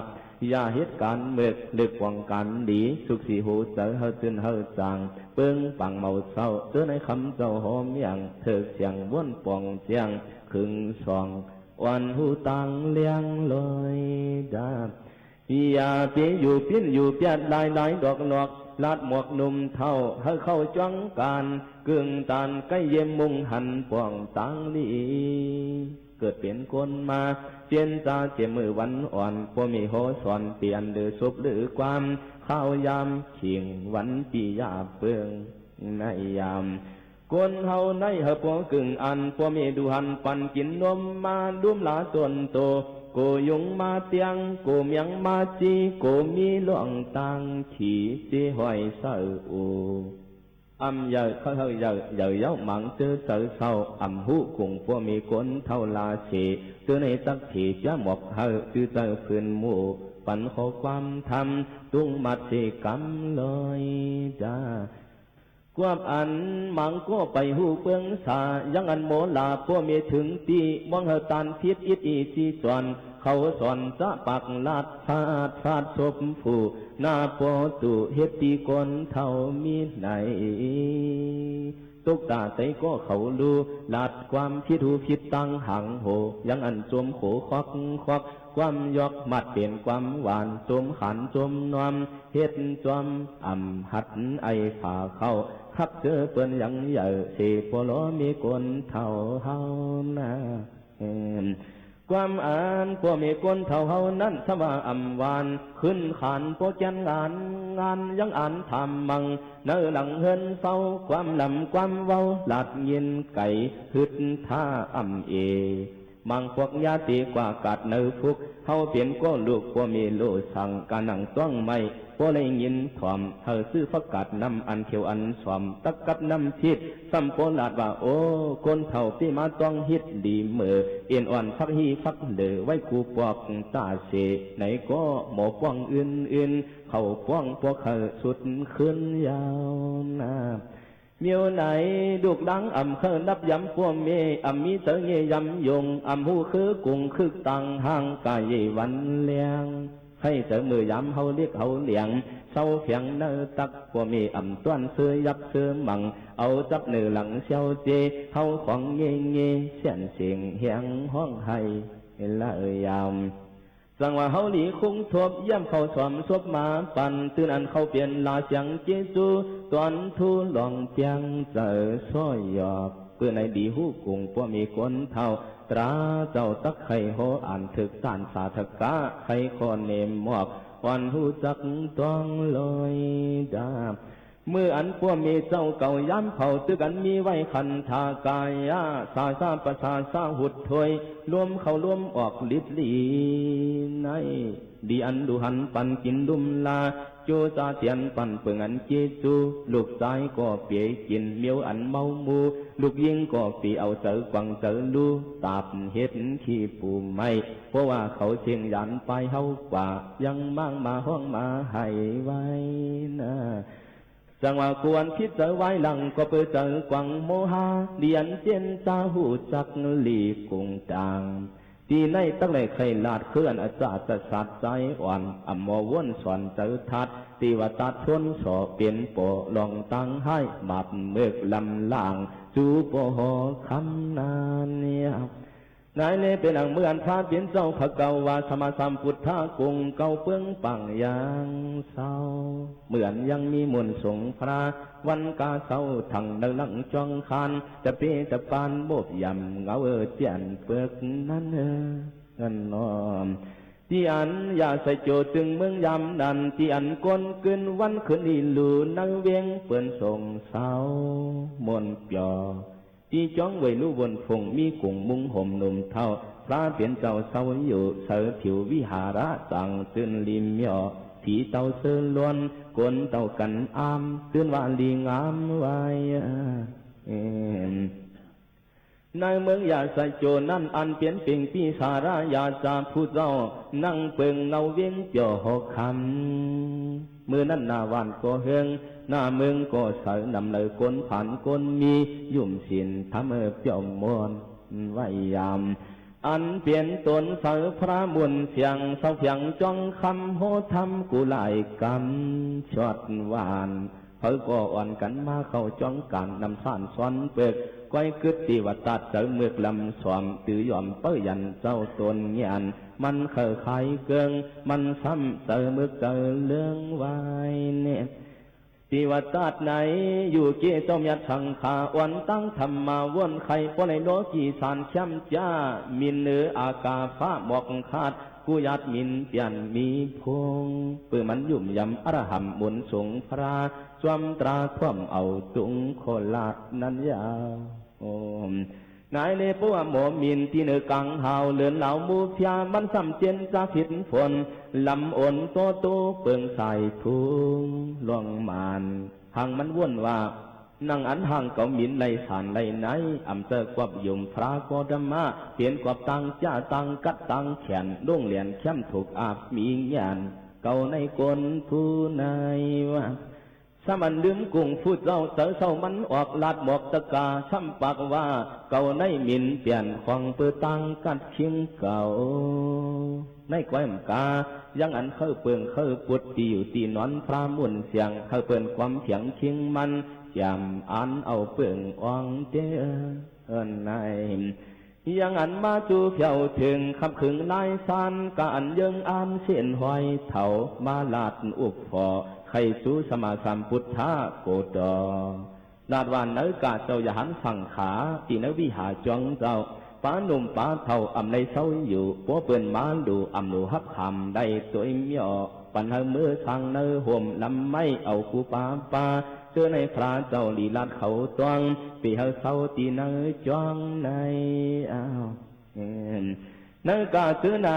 อย่าเหตุการณ์เมือกลึกวังกันดีสุขสีหูเจอเฮอตื่นเฮอจางเปิ้งปังเมาเศร้าเจอในคำเจ้าหอมอย่างเถิดเสียงว่นปองเจียงขึงสองวันหูตังเลี้ยงลอยดาอย่าเปียอยู่ปิ้นอยู่เปียดลายลายดอกหลอกลาดหมวกนุ่มเท่าให้เข้าจ้องการกึ่งตานใกล้เยี่ยมมุงหันป่องตังลีเกิดเปลี่ยนคนมาเปลี่ยนตาเจียมือวันอ่อนพอมีโหสอนเปลี่ยนหรือสุบหรือความข้าวยามเขียงวันปียาเปืองในยามคนเฮาในเฮปอกึ่งอันพอมีดูหันปันกินนมมาดุมหลาส่วนโตโกยุงมาเตียงโกเมียงมาจีโกมีหลวงตังขี่จีหอยเสืออูเยอะเขาเฮเยอะเย้าหมังเจอเสือเศร้าหูกุ่งพวมีคนเท่าลาเฉเจอในตักขี่จะหมอกเฮจือเจอพื้นหมู่ปันขอความทำตุ้งมัดสีกำลอยจ้ากวบอันมังก็ไปหูเปืองสายังอันโมลาพวมีถึงตีมองเฮตันพิษอิดอีจีจวนเขาสอนจะปักลาดฟาดฟาดศพผู้หน้าปอตุเฮ็ดตีกนเท่ามีไหนตุกตาใจก็เขาลูลาดความพิดหูพิดตั้งหังโหยังอันจมโขควักควักความยอกมัดเปลี่ยนความหวานจมขันจมนวมเฮ็ดจอมหัดไอฝ่าเข้าขับเจอเปิ้นยังใหญ่สิพอล้อมีคนเท่าเฮานะความอ่านพวมีคนเท่าเฮานั้นสว่าหวานขึ้นขันพวกแกนงานยังอ่านทำมังเนื้อหลังเฮินเฝ้าความลำความเว้าหลัดเย็นไก่ฮึดท่าเอมังพวกญาติกว่ากัดเนื้อพุกเฮาเปลี่ยนก็ลูกพวมีโลสั่งการนั่งต้องไม่พวเลยยินถ่อมเธอซื้อฟักกัดนำอันเขียวอันสอมตักกับน้ำทิดซ้ำโปลาดว่าโอ้คนเท่าที่มาต้องฮิตดีเมื่อเอ็นอ่อนฟักฮีฟักเดือไว้กูปอกตาเสไหนก็หมอป้องอื่นเขาป้องพวกเขาสุดขึ้นยาวนาเมียวไหนดุกดังเคยนับย้ำพวกเมมีเสงยย้ำยงหูคือกุงคือตังห่างกายวันเลียงให้เจอมือย้ำเฮาเรียกเฮาเลียงเศร้าเพียงเนื้อตักพวกมีต้วนเสื้อยับเสื้อมังเอาจับเนื้อหลังเชียวเจเฮาของเงี้ยเสียนเสียงเฮียงห้องให้ละยามสังว่าเฮาหลีคุ้งทบเยี่ยมเขาสวมซบมาปั่นตื่นอันเขาเปลี่ยนลาเสียงเจจูตอนทูหลองเปียงเจอซ้อยหยอบเพื่อในดีหูกุงพวกมีคนเท่าตราเจ้าตักไข่โหอ่านถึกสานสาธกะไข่คอเนมหมอก วันหูจักต้องลอยดาบเมื่ออันพวกมีเจ้าเก่าย้ำเผาตึกอันมีไว้คันทากายาสาซาประสาซาหุดถวยรวมเข้ารวมออกลิดลีในดีอันดูหันปันกินดุมลาโจซาเตียนปันเปิงอันเจจูลูกชายก็เปียกินเมียวอันเมามูลูกยิงก็ปีเอาเจอกวังเจอลูตาบเห็ดขี้ปูไม่เพราะว่าเขาเชียงยันไปเฮากว่ายังมั่งมาห้องมาให้ไว้นะจังว่ากวนคิดเจอไว้หลังก็เปิดเจอกวังโมหาเดียนเจนจาหูจักหลีกุงจางที่ในตั้งแต่ใครลาดเคลื่อนอาจารย์สัตว์ใจอ่อนอมว่นสอนเจอทัดตีว่าตัดชนสอเปลี่ยนโปลองตั้งให้มาบเมือกลำล่างจูโปหอคำนานเนี่ยนายเนเป็นอังเมือนพระเปลี่ยนเจ้าพระเกาวาสมาสัมพุทธากุงเกาเปื้องปังยางเศร้าเหมือนยังมีมนต์สงพระวันกาเศร้าถังดังหลังจองคันจะเปจะปานโบกยำเงาเจียนเปิกนั้นเงินนอมที่อันอย่าใส่โจจึงเมืองยำนันที่อันก้นกึนวันคืนอีลูนังเวียงเปื่อนส่งเศร้ามนเปียที่จ้องไว้ลู่วนฟงมีกุ่งมุงห่มหนุ่มเท่าพระเปลี่ยนเจ้าเศร้าอยู่เสือผิววิหาระจังตื่นลิมเมียผีเต่าเสือล้วนกวนเต่ากันอามตื่นว่าลีงามไว้ในเมืองยาใส่โจนั่นอันเปลี่ยนเปลี่ยนปีสารายาจาผู้เจ้านั่งเปิงเงาเวียงเจียวหกคำมือนั้นนาวันก็เฮงหน้าเมืองก็เสือนำเลยกนผ่านกนมียุ่มสินทำเปียวมวนไว้ยามอันเปลี่ยนตนเสือพระมุนเสียงเสาเพียงจ้องคำโหทำกุไลกำชอดหวานเขาก็อ่อนกันมาเข้าจ้องกันนำสานซ้อนเปิกก้อยกึดตีวัดตัดเสือเมือกลำสวมตือยอมเปื้ยันเจ้าตนเงียนมันเคยขายเกิงมันซ้ำเสือเมือกเสือเลื่องไว้เนี่ยที่วัดตัดไหนอยู่เกี่ยต้มยัดสังขาวันตั้งธรรมาวนไข่ปนในโลกีสานช้ำจ้ามินเนื้ออากาฟ้าหมอกขาดกูยัดมินเปลี่ยนมีพงเปื่อมันยุ่มยำอรหัมมุนสงพระสวมตราคว่ำเอาตุงโคลาดนั้นยานายเลปัวหมอมินที่เนื้อกังหาวเลือนเหล่ามูพยามันซ้ำเจนจะผิดฝนลำอ่อนโตโตเปิงใส่ทุงล่วงมานหางมันว่นว่านั่งอันห่างเก่ามินไหลสานไหลไหนอำเจอกวบยมพระกอดมาเปลี่ยนกวบตังจ้าตังกัดตังแขนล่วงเหรียญเข้มถูกอาบมีญาณเก่าในกลผู้นายว่าสมันลืมกุ้งฟูดเจ้าเสือเศร้ามันออกลาดหมอกตะกาช้ำปากว่าเก่าในมินเปลี่ยนของเปิดตังกัดเชียงเก่าในก้อยมกายังอันเข้าเปิงเข้าปุดตีอยู่ตีนอนพระมุนเสียงเข้าเปิงความเถียงเชียงมันยำอันเอาเปิงอ่องเจ้าในยังอันมาจูเพียวถึงคำขึงนายสันกอันยังอันเสียนหอยเถามาลาดอุบพอใครสู้สมาสัมพุทธาโกดอลาดวันเนื้อกาเจ้าอย่าหันฝั่งขาตีนวิหาจงเจ้าป้าหนุ่มป้าเท่าอำในเศร้าอยู่ปัวเปิ่นมาดูอำหนูฮับคำได้ตัวเมียปันเฮมือทางเนื้อห่มลำไม่เอาคูป้าป้าเจอในพระเจ้าลีลาดเขาตวงปีเฮเศร้าตีเนื้อจองในอ้าวเนื้อกาซื้อไหน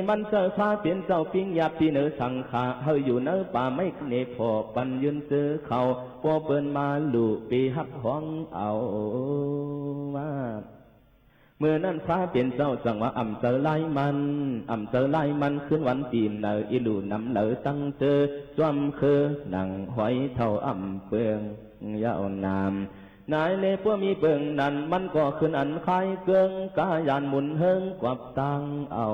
มันเสือฟ้าเปลี่ยนเจ้าปิ้งหยาบที่เนื้อสังขาเฮาอยู่เนื้อป่าไม่เนพอปันยืนซื้อเขาพอเปิ่นมาลูปีฮับห้องเอาว่าเมื่อนั้นฟ้าเปลี่ยนเจ้าจังว่าอำเจอไล่มันขึ้นวันตีนเนออีลูนำเนอตั้งเจอจ้วมคือหนังหอยเท่าอำเปืองยาวนามนายเลปัวมีเปิงนั่นมันก็ขึ้นอันคายเกิงกายานหมุนเฮิงกวับตังเอา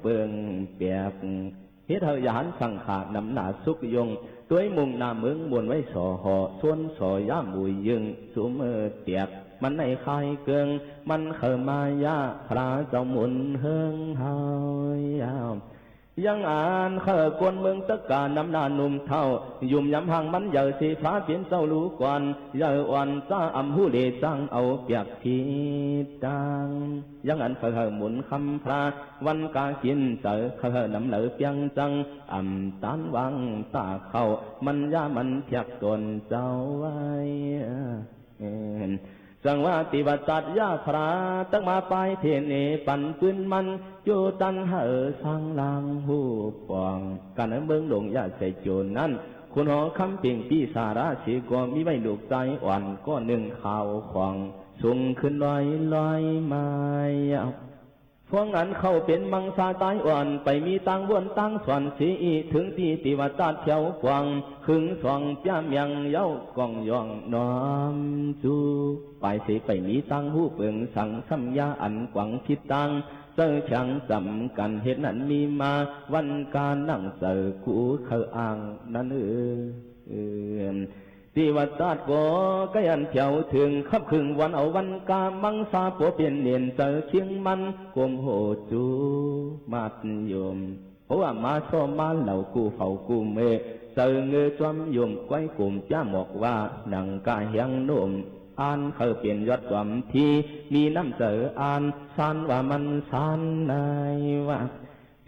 เปิงเปียกเฮ็ดเฮายานสังขานำหนาสุกยงตัวมุงหน้าเมืองมวนไว้สอหอส่วนสอย่ามุยยึงสุเมอเตียกมันในคายเกิงมันเข้ามายาพระเจ้าหมุนเฮิงเฮายาว ยังอ่านเคอกวนเมืองตะการน้ำหน้าหนุ่มเท่ายุ่มยำห่างมันเยอะสีฟ้าเปลี่ยนเจ้ารู้กวนเยอะอ่อนจ้าอำหูเลจังเอาเปียกทีดังยังอ่านเคอหมุนคำพระวันกากินเจอเคอน้ำเหลือเปียงจังอำตานวังตาเข้ามันยามันเพียกตนเจ้าไว้สังว่าติวัตัดยาพระตั้งมาไปเทเนปันปืนมันอยู่ตันเหอสังลางหูปองการเมืองหลงยาใส่โจรนั้นคุณหอคำเพียงปีสาราสีก็มีไม่ดุใจอ่อนก็หนึ่งข่าวของสูงขึ้นลอยไม้พวงอันเข้าเป็นมังสาตายอ่อนไปมีตังวนตังส่วนสีถึงตีติวัตัดเที่ยวกวางขึงสองจ้ามยังเย้ากองยองน้อมจูไปสิไปมีตังหูเปลืองสังสัมยาอันกวังคิดตังเจอช่างจำกันเหตุนั้นมีมาวันการนั่งเจอกูเขาอ่างนั่นติวัตัดก็ก็ยันเที่ยวถึงขับขึงวันเอาวันกามังสาปัวเปลี่ยนเนียนเจอเชียงมันกลมโหจูมัดยมเพราะว่ามาโซมาเหล่ากูเฝ้ากูเมเจอเงือจอมยมไว้กลุ่มจ้าหมอกว่าหนังกายยังนุ่มอ่านเขาเปลี่ยนยอดจอมทีมีน้ำเจออ่านสันว่ามันสันในว่า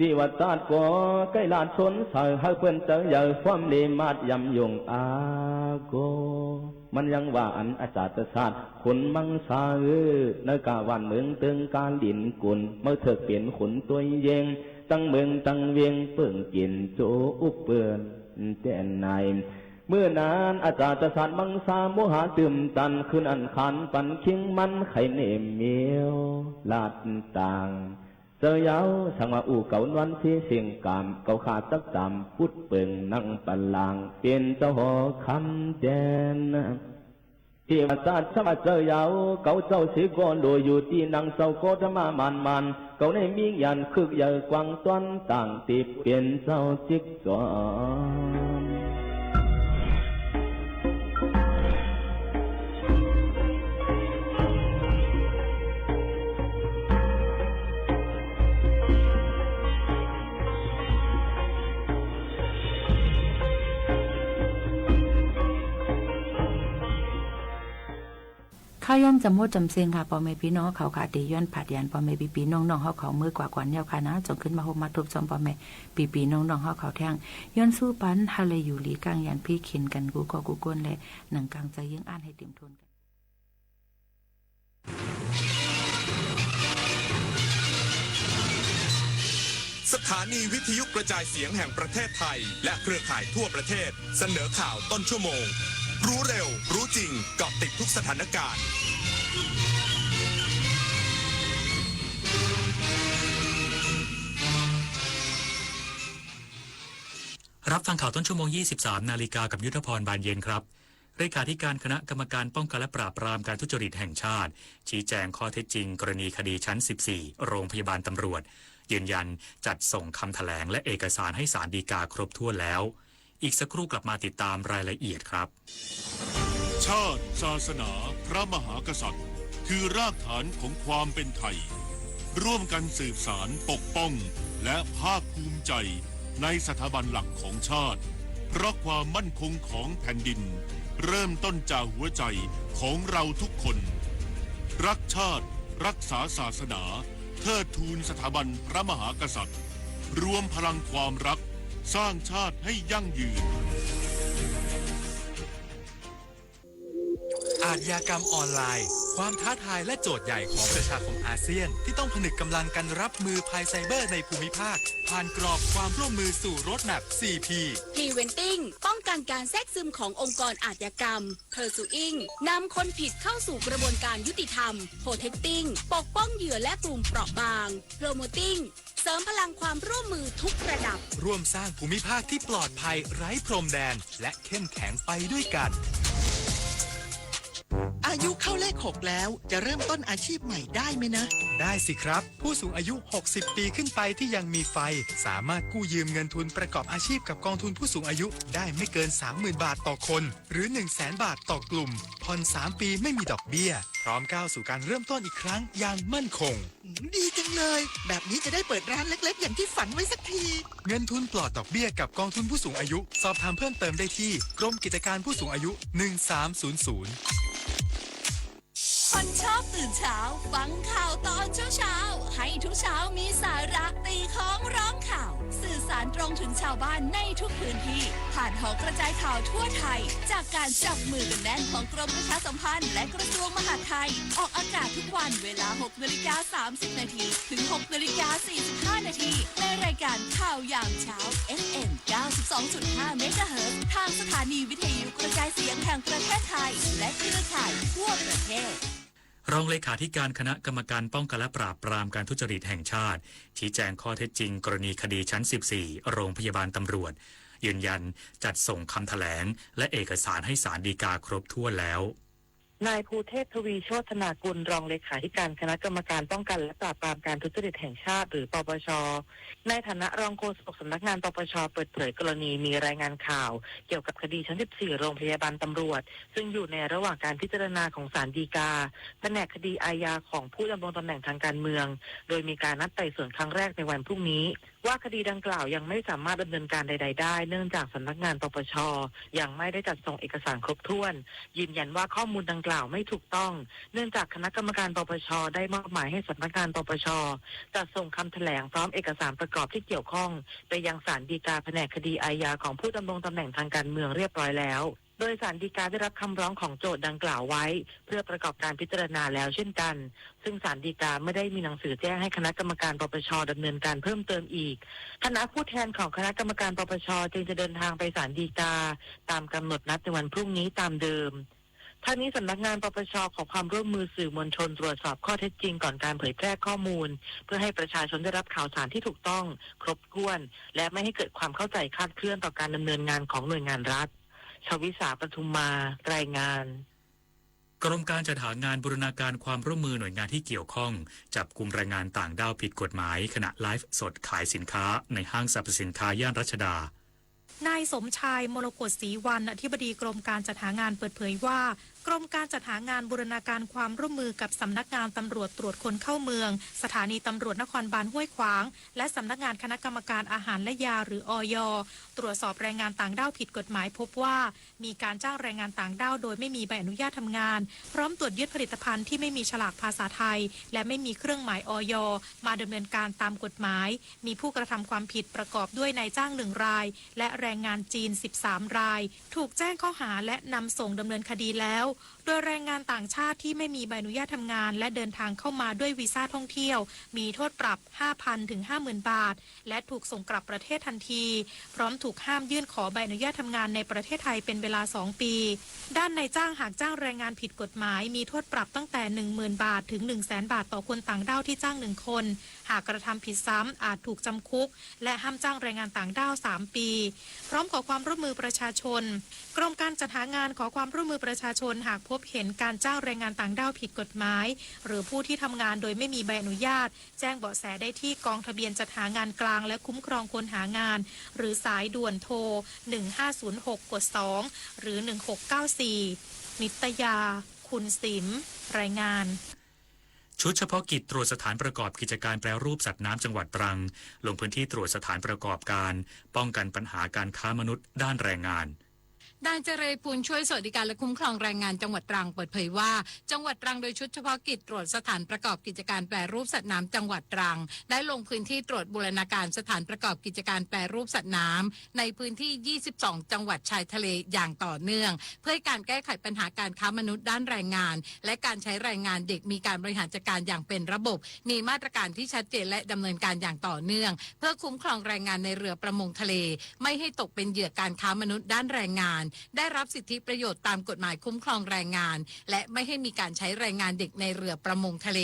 ติวัดตาดก็ใกล้ลาดชนใส่ให้เพื่อนเจอใหญ่ฟ้อมเลมาดยำยงอาโกมันยังว่าอันอาจารย์ศาสตร์ขุนมังสาในกาวันเมืองเตืองการดินกุลเมื่อเถิดเปลี่ยนขุนตัวเยงตั้งเมืองตั้งเวียงเปิ่งกินโจอุบเปื่อนแจ่นในเมื่อนานอาจารย์ศาสตร์มังสาโมหะตื่มตันขึ้นอันขันปันคิงมันไข่เนมเมียวลาดต่างเจอเย้าสังว่าอู่เก่านวันที่เสียงกามเก่าขาดตักจำพุดเปิงนั่งปันลางเปลี่ยนเจ้าหอคำแจนที่วัดศาสตร์สมัเจอเย้าเก่าเจ้าสีก้อนโดยอยู่ที่นังเสาโกธมามันเก่าในมียันคึกใหญ่กวางต้นต่างติดเปลี่ยนเจ้าจิกจอข้าย่อมจำโมดจำเสียงค่ะปอแม่พี่น้องเขาค่ะตีย้อนผัดยันปอแม่ปีน้องๆเขามือกว่าก่อนเยาค่ะนะจงขึ้นมาโฮมมาทุบจอมปอแม่ปีน้องๆเขาแท่งย้อนสู้ปันฮาเลยอยู่หลีกลางยันพี่เข็นกันกูก็กูก้นและหนังกลางใจยิ่งอ่านให้เต็มทนกันสถานีวิทยุกระจายเสียงแห่งประเทศไทยและเครือข่ายทั่วประเทศเสนอข่าวต้นชั่วโมงรู้เร็วรู้จริงเกาะติดทุกสถานการณ์รับฟังข่าวต้นชั่วโมง 23 นาฬิกากับยุทธพรบานเย็นครับเลขาธิการคณะกรรมการป้องกันและปราบปรามการทุจริตแห่งชาติชี้แจงข้อเท็จจริงกรณีคดีชั้น 14 โรงพยาบาลตำรวจยืนยันจัดส่งคำแถลงและเอกสารให้ศาลฎีกาครบถ้วนแล้วอีกสักครู่กลับมาติดตามรายละเอียดครับชาติศาสนาพระมหากษัตริย์คือรากฐานของความเป็นไทยร่วมกันสืบสารปกป้องและภาคภูมิใจในสถาบันหลักของชาติเพราะความมั่นคงของแผ่นดินเริ่มต้นจากหัวใจของเราทุกคนรักชาติรักษาศาสนาเทิดทูนสถาบันพระมหากษัตริย์รวมพลังความรักสร้างชาติให้ยั่งยืนอาชญากรรมออนไลน์ความท้าทายและโจทย์ใหญ่ของประชาคมอาเซียนที่ต้องผนึกกำลังกันรับมือภัยไซเบอร์ในภูมิภาคผ่านกรอบความร่วมมือสู่โรดแมพ 4P Preventing ป้องกันการแทรกซึมขององค์กรอาชญากรรม Pursuing นำคนผิดเข้าสู่กระบวนการยุติธรรม Protecting ปกป้องเหยื่อและกลุ่มเปราะบาง Promoting เสริมพลังความร่วมมือทุกระดับร่วมสร้างภูมิภาคที่ปลอดภัยไร้พรมแดนและเข้มแข็งไปด้วยกัน อายุเข้าเลข 6 แล้วจะเริ่มต้นอาชีพใหม่ได้ไหมนะ ได้สิครับ ผู้สูงอายุ 60 ปีขึ้นไปที่ยังมีไฟ สามารถกู้ยืมเงินทุนประกอบอาชีพกับกองทุนผู้สูงอายุได้ไม่เกิน 30,000 บาทต่อคน หรือ 100,000 บาทต่อกลุ่ม ผ่อน 3 ปีไม่มีดอกเบี้ย พร้อมก้าวสู่การเริ่มต้นอีกครั้งอย่างมั่นคง ดีจังเลย แบบนี้จะได้เปิดร้านเล็กๆ อย่างที่ฝันไว้สักที เงินทุนปลอดดอกเบี้ยกับกองทุนผู้สูงอายุ สอบถามเพิ่มเติมได้ที่กรมกิจการผู้สูงอายุ 1300คนชอบตื่นเช้าฟังข่าวตอนเช้าให้ทุกเช้ามีสาระตีของร้องข่าว สื่อสารตรงถึงชาวบ้านในทุกพื้นที่ผ่านหอกระจายข่าวทั่วไทยจากการจับมือกันแน่นของกรมประชาสัมพันธ์และกระทรวงมหาดไทยออกอากาศทุกวันเวลา 6:30 น.ถึง 6:45 น.ในรายการข่าวยามเช้า FM 92.5 เมกะเฮิรตซ์ทางสถานีวิทยุกระจายเสียงแห่งประเทศไทยและเครือข่ายทั่วประเทศรองเลขาธิการคณะกรรมการป้องกันและปราบปรามการทุจริตแห่งชาติชี้แจงข้อเท็จจริงกรณีคดีชั้น 14 โรงพยาบาลตำรวจยืนยันจัดส่งคำแถลงและเอกสารให้ศาลฎีกาครบถ้วนแล้วนายภูเทพทวีโชตินากุลรองเลขาธิการคณะกรรมการป้องกันและปราบปรามการทุจริตแห่งชาติหรือปปชในฐานะรองโฆษกสำนักงานปปชเปิดเผยกรณีมีรายงานข่าวเกี่ยวกับคดีชั้น 14 โรงพยาบาลตำรวจซึ่งอยู่ในระหว่างการพิจารณาของศาลฎีกาแผนกคดีอาญาของผู้ดำรงตำแหน่งทางการเมืองโดยมีการนัดไต่สวนครั้งแรกในวันพรุ่งนี้ว่าคดีดังกล่าวยังไม่สามารถดำเนินการใดๆได้เนื่องจากสำนักงานปปชยังไม่ได้จัดส่งเอกสารครบถ้วนยืนยันว่าข้อมูลดังกล่าวไม่ถูกต้องเนื่องจากคณะกรรมการปปชได้มอบหมายให้สำนักงานปปชจัดส่งคำแถลงพร้อมเอกสารประกอบที่เกี่ยวข้องไปยังศาลฎีกาแผนกคดีอาญาของผู้ดำรงตำแหน่งทางการเมืองเรียบร้อยแล้วโดยศาลฎีกาได้รับคำร้องของโจทก์ดังกล่าวไว้เพื่อประกอบการพิจารณาแล้วเช่นกันซึ่งศาลฎีกาไม่ได้มีหนังสือแจ้งให้คณะกรรมการปปชดำเนินการเพิ่มเติมอีกคณะผู้แทนของคณะกรรมการปปชจึงจะเดินทางไปศาลฎีกาตามกำหนดนัดในวันพรุ่งนี้ตามเดิมทั้งนี้สำนักงานปปชขอความร่วมมือสื่อมวลชนตรวจสอบข้อเท็จจริงก่อนการเผยแพร่ข้อมูลเพื่อให้ประชาชนได้รับข่าวสารที่ถูกต้องครบถ้วนและไม่ให้เกิดความเข้าใจคลาดเคลื่อนต่อการดำเนินงานของหน่วยงานรัฐชวิสาปทุมมารายงานกรมการจัดหางานบูรณาการความร่วมมือหน่วยงานที่เกี่ยวข้องจับกุมแรงงานต่างด้าวผิดกฎหมายขณะไลฟ์สดขายสินค้าในห้างสรรพสินค้าย่านรัชดานายสมชายมรกตศรีวรรณอธิบดีกรมการจัดหางานเปิดเผยว่ากรมการจัดหางานบูรณาการความร่วมมือกับสำนักงานตำรวจตรวจคนเข้าเมืองสถานีตำรวจนครบาลห้วยขวางและสำนักงานคณะกรรมการอาหารและยาหรืออย.ตรวจสอบแรงงานต่างด้าวผิดกฎหมายพบว่ามีการจ้างแรงงานต่างด้าวโดยไม่มีใบอนุญาตทำงานพร้อมตรวจยึดผลิตภัณฑ์ที่ไม่มีฉลากภาษาไทยและไม่มีเครื่องหมายอย.มาดำเนินการตามกฎหมายมีผู้กระทำความผิดประกอบด้วยนายจ้าง1 รายและแรงงานจีน13 รายถูกแจ้งข้อหาและนำส่งดำเนินคดีแล้วโดยแรงงานต่างชาติที่ไม่มีใบอนุญาตทำงานและเดินทางเข้ามาด้วยวีซ่าท่องเที่ยวมีโทษปรับ 5,000 ถึง 50,000 บาทและถูกส่งกลับประเทศทันทีพร้อมถูกห้ามยื่นขอใบอนุญาตทำงานในประเทศไทยเป็นเวลา2 ปีด้านนายจ้างหากจ้างแรงงานผิดกฎหมายมีโทษปรับตั้งแต่ 10,000 บาทถึง 100,000 บาทต่อคนต่างด้าวที่จ้าง1 คนหากกระทำผิดซ้ำอาจถูกจำคุกและห้ามจ้างแรงงานต่างด้าว3 ปีพร้อมขอความร่วมมือประชาชนกรมการจัดหางานขอความร่วมมือประชาชนหากพบเห็นการจ้างแรงงานต่างด้าวผิดกฎหมายหรือผู้ที่ทำงานโดยไม่มีใบอนุญาตแจ้งเบาะแสได้ที่กองทะเบียนจัดหางานกลางและคุ้มครองคนหางานหรือสายด่วนโทร1506กด2หรือ1694นิตยาคุณสิมรายงานชุดเฉพาะกิจตรวจสถานประกอบกิจการแปรรูปสัตว์น้ำจังหวัดตรังลงพื้นที่ตรวจสถานประกอบการป้องกันปัญหาการค้ามนุษย์ด้านแรงงาน นายเจริญพูลช่วยสวัสดิการและคุ้มครองแรงงานจังหวัดตรังเปิดเผยว่าจังหวัดตรังโดยชุดเฉพาะกิจตรวจสถานประกอบกิจการแปรรูปสัตว์น้ำจังหวัดตรังได้ลงพื้นที่ตรวจบูรณาการสถานประกอบกิจการแปรรูปสัตว์น้ำในพื้นที่22จังหวัดชายทะเลอย่างต่อเนื่องเพื่อการแก้ไขปัญหาการค้ามนุษย์ด้านแรงงานและการใช้แรงงานเด็กมีการบริหารจัดการอย่างเป็นระบบมีมาตรการที่ชัดเจนและดำเนินการอย่างต่อเนื่องเพื่อคุ้มครองแรงงานในเรือประมงทะเลไม่ให้ตกเป็นเหยื่อการค้ามนุษย์ด้านแรงงาน ได้รับสิทธิประโยชน์ตามกฎหมายคุ้มครองแรงงาน และไม่ให้มีการใช้แรงงานเด็กในเรือประมงทะเล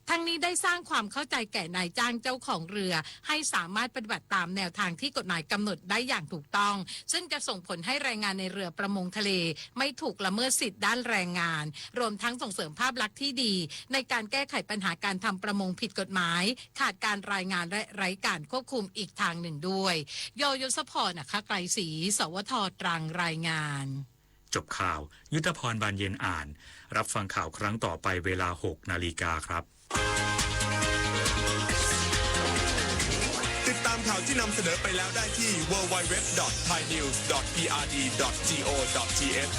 ทั้งนี้ได้สร้างความเข้าใจแก่นายจ้างเจ้าของเรือให้สามารถปฏิบัติตามแนวทางที่กฎหมายกำหนดได้อย่างถูกต้องซึ่งจะส่งผลให้แรงงานในเรือประมงทะเลไม่ถูกละเมิดสิทธิด้านแรงงานรวมทั้งส่งเสริมภาพลักษณ์ที่ดีในการแก้ไขปัญหาการทำประมงผิดกฎหมายขาดการรายงานและไร้การควบคุมอีกทางหนึ่งด้วยโยยศพรนะคะไกรศรีสวทตรังรายงานจบข่าวยุทธพรบานเย็นอ่านรับฟังข่าวครั้งต่อไปเวลา 6 นาฬิกาครับติดตามข่าวที่นำเสนอไปแล้วได้ที่ www.thainews.prd.go.th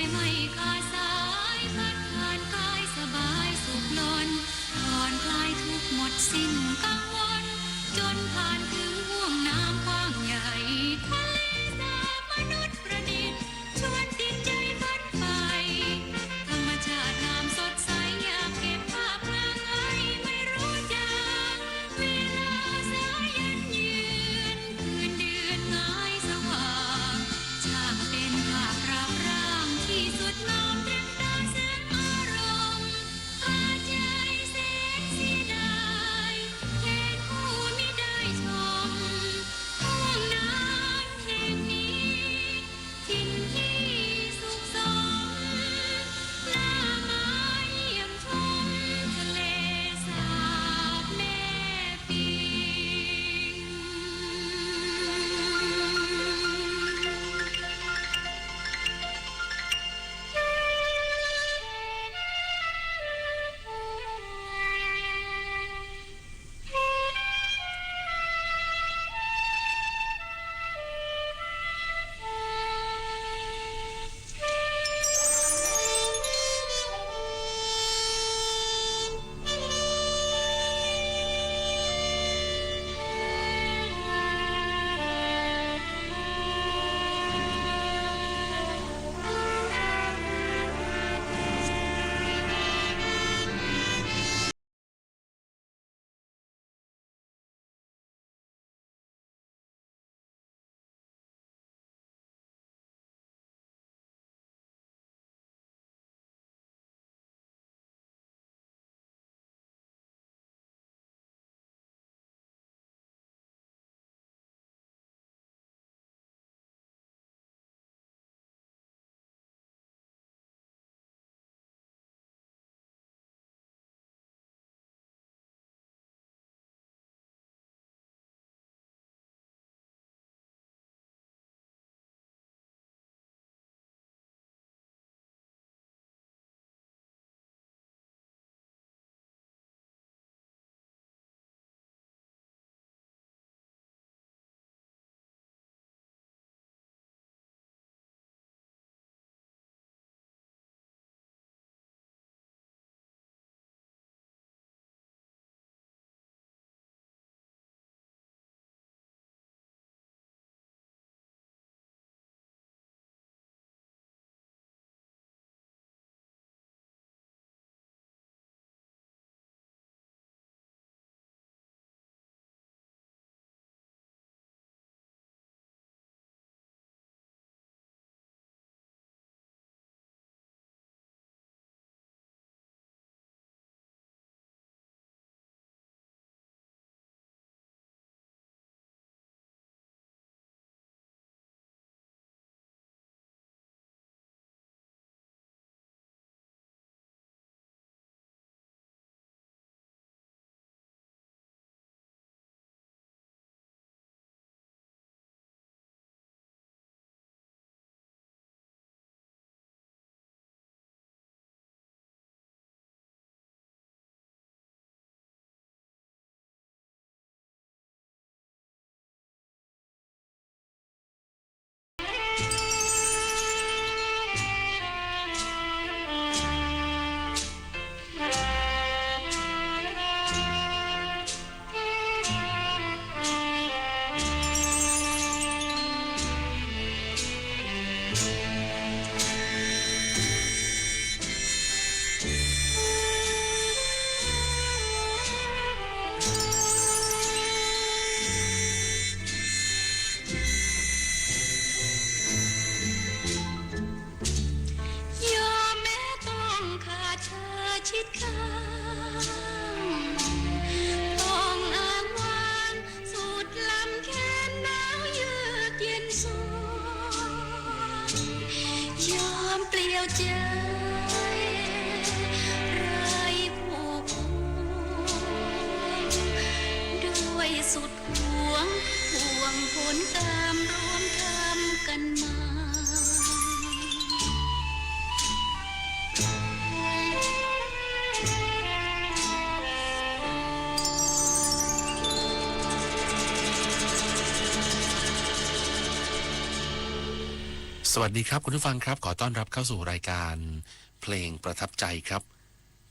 อยไม่ขาดสายพัดผ่านกายสบายสุขล้นผ่อนคลายทุกหมดสิ้นกังวลจนผ่านถึงห่วงน้ำกว้างใหญ่ทะเลสาบมนุษย์ประดิษฐ์ชวนจิตใจฝันใฝ่ธรรมชาติงามสดใสอยากเก็บภาพนางไว้ไม่รู้จักเวลาสายเย็นยืนคืนเดือนงายสว่างช่างเป็นภาพราบร่างที่สุดงามเต็มตาแสงอารมณ์พาใจแสนเสียดายแค่ผู้มิได้ชมห่วงน้ำแห่งนี้ถิ่นที่สุขสมหน้าไม้เยี่ยมชมทะเลสาบแม่ปิง ส สวัสดีครับคุณผู้ฟังครับขอต้อนรับเข้าสู่รายการเพลงประทับใจครับ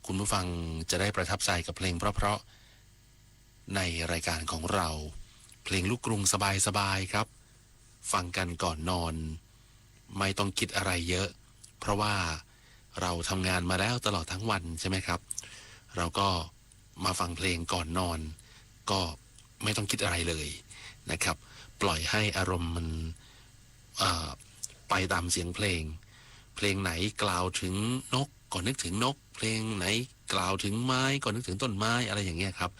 คุณผู้ฟังจะได้ประทับใจกับเพลงเพราะๆในรายการของเราเพลงลูกกรุงสบายๆครับฟังกันก่อนนอนไม่ต้องคิดอะไรเยอะเพราะว่าเราทำงานมาแล้วตลอดทั้งวันใช่ไหมครับเราก็มาฟังเพลงก่อนนอนก็ไม่ต้องคิดอะไรเลยนะครับปล่อยให้อารมณ์มันไปตามเสียงเพลงเพลงไหนกล่าวถึงนกก็นึกถึงนกเพลงไหนกล่าวถึงไม้ก็นึกถึงต้นไม้อะไรอย่างเงี้ยครับ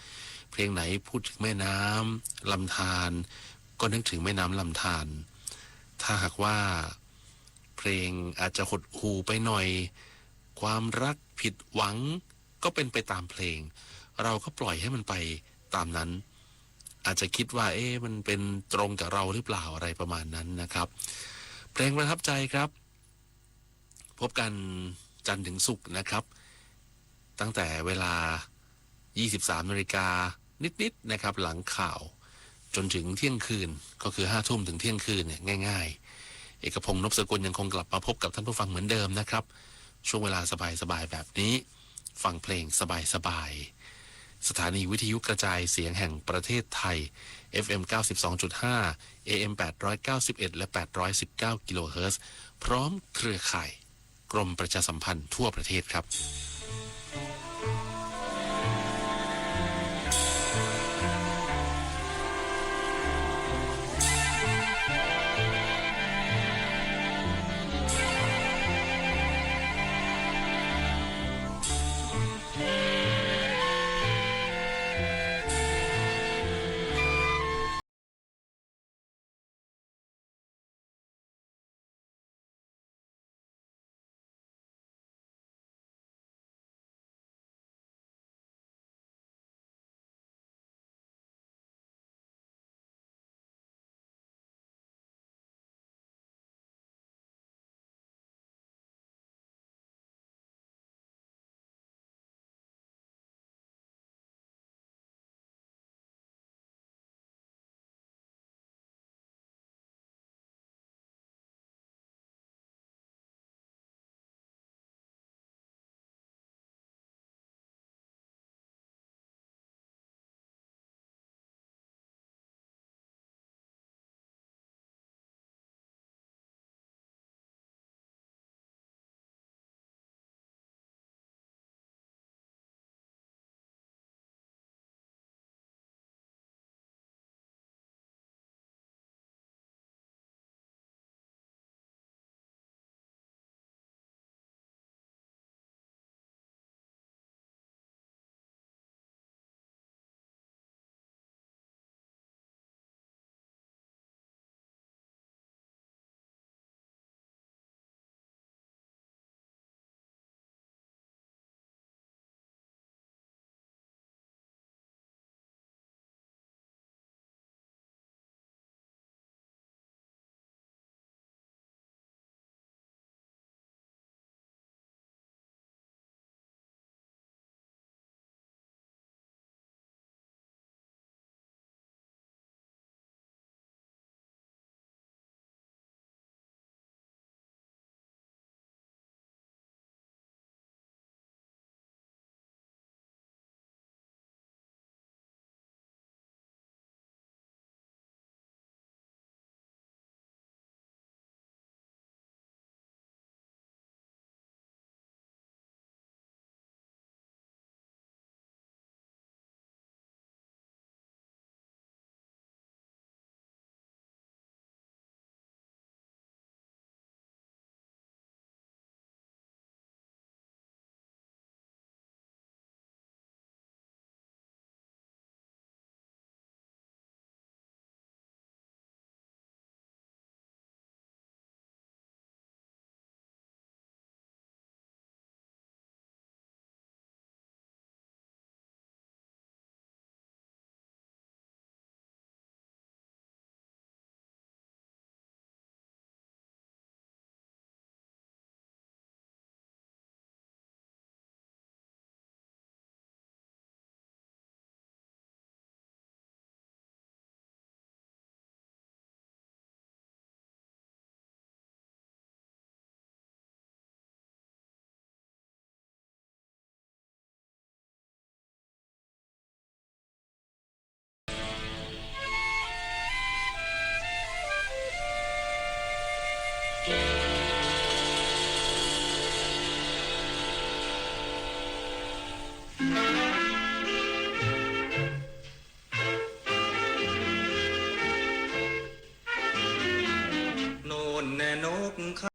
เพลงไหนพูดถึงแม่น้ำลำธารก็นึกถึงแม่น้ำลำธารถ้าหากว่าเพลงอาจจะหดหู่ไปหน่อยความรักผิดหวังก็เป็นไปตามเพลงเราก็ปล่อยให้มันไปตามนั้นอาจจะคิดว่ามันเป็นตรงกับเราหรือเปล่าอะไรประมาณนั้นนะครับเพลงประทับใจครับพบกันจันทร์ถึงศุกร์นะครับตั้งแต่เวลา 23 นาฬิกานิดๆนะครับหลังข่าวจนถึงเที่ยงคืนก็คือ 5 ทุ่มถึงเที่ยงคืนเนี่ยง่ายๆเอกพงษ์ นพสกุลยังคงกลับมาพบกับท่านผู้ฟังเหมือนเดิมนะครับช่วงเวลาสบายๆแบบนี้ฟังเพลงสบายๆสถานีวิทยุกระจายเสียงแห่งประเทศไทย FM 92.5 AM 891 และ 819 กิโลเฮิรตซ์พร้อมเครือข่ายกรมประชาสัมพันธ์ทั่วประเทศครับ โน่นแน่นกเขา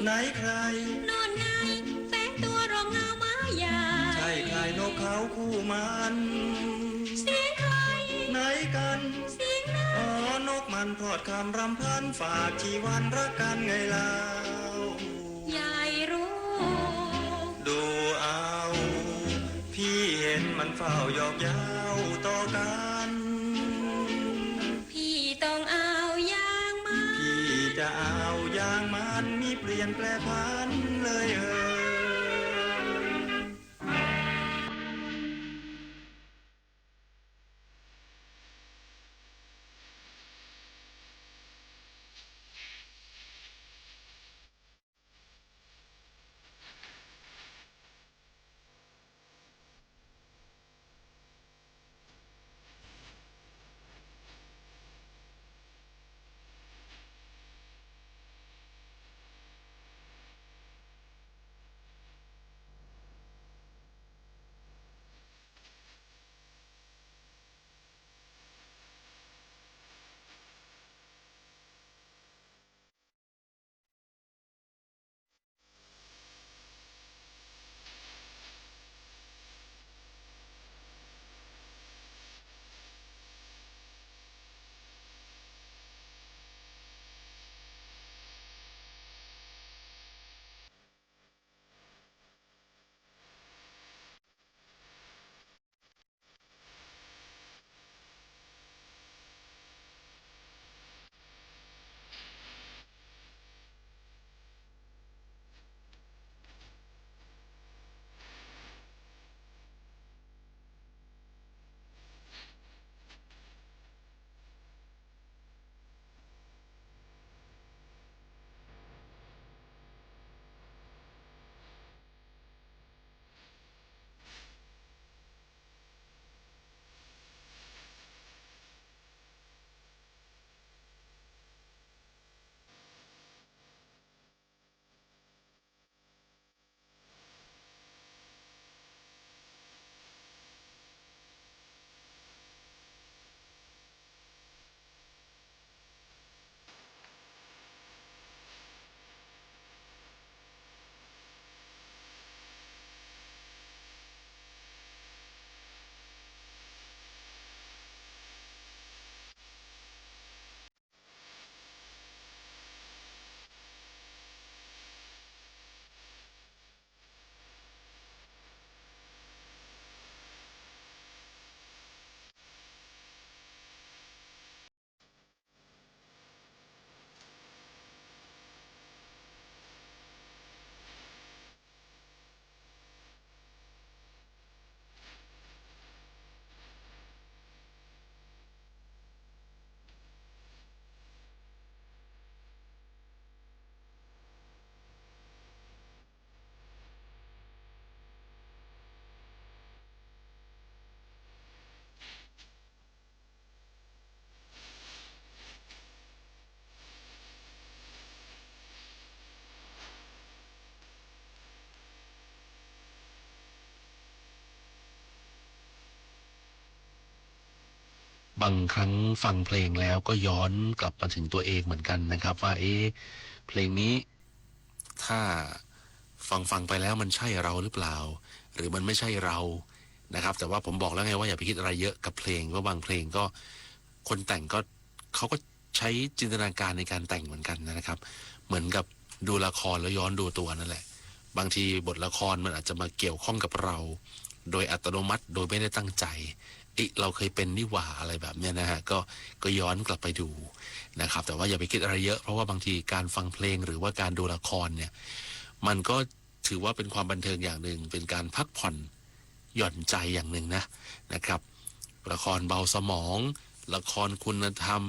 ไหนใครนอนไงแฝงตัวรองเงาไม้ใหญ่ใช่ใครนกเขาคู่มันเสียงใครไหนกันเสียงนั้นอ๋อนกมันพอดคำรำพันฝากชีวันรักกันไงเล่ายายรู้ดูเอาพี่เห็นมันเฝ้าหยอกเย้าต่อกันพี่ต้องเอาอย่างมันพี่จะเอาอย่างมันมีเปลี่ยนแปลพันเลย บางครั้งฟังเพลงแล้วก็ย้อนกลับมาถึงตัวเองเหมือนกันนะครับว่าเพลงนี้ถ้าฟังไปแล้วมันใช่เราหรือเปล่าหรือมันไม่ใช่เรานะครับแต่ว่าผมบอกแล้วไงว่าอย่าไปคิดอะไรเยอะกับเพลงเพราะบางเพลงก็คนแต่งก็เขาก็ใช้จินตนาการในการแต่งเหมือนกันนะครับเหมือนกับดูละครแล้วย้อนดูตัวนั่นแหละบางทีบทละครมันอาจจะมาเกี่ยวข้องกับเราโดยอัตโนมัติโดยไม่ได้ตั้งใจเราเคยเป็นนี่หว่าอะไรแบบเนี้ยนะฮะก็ย้อนกลับไปดูนะครับแต่ว่าอย่าไปคิดอะไรเยอะเพราะว่าบางทีการฟังเพลงหรือว่าการดูละครเนี่ยมันก็ถือว่าเป็นความบันเทิงอย่างหนึ่งเป็นการพักผ่อนหย่อนใจอย่างหนึ่งนะครับละครเบาสมองละครคุณธรรม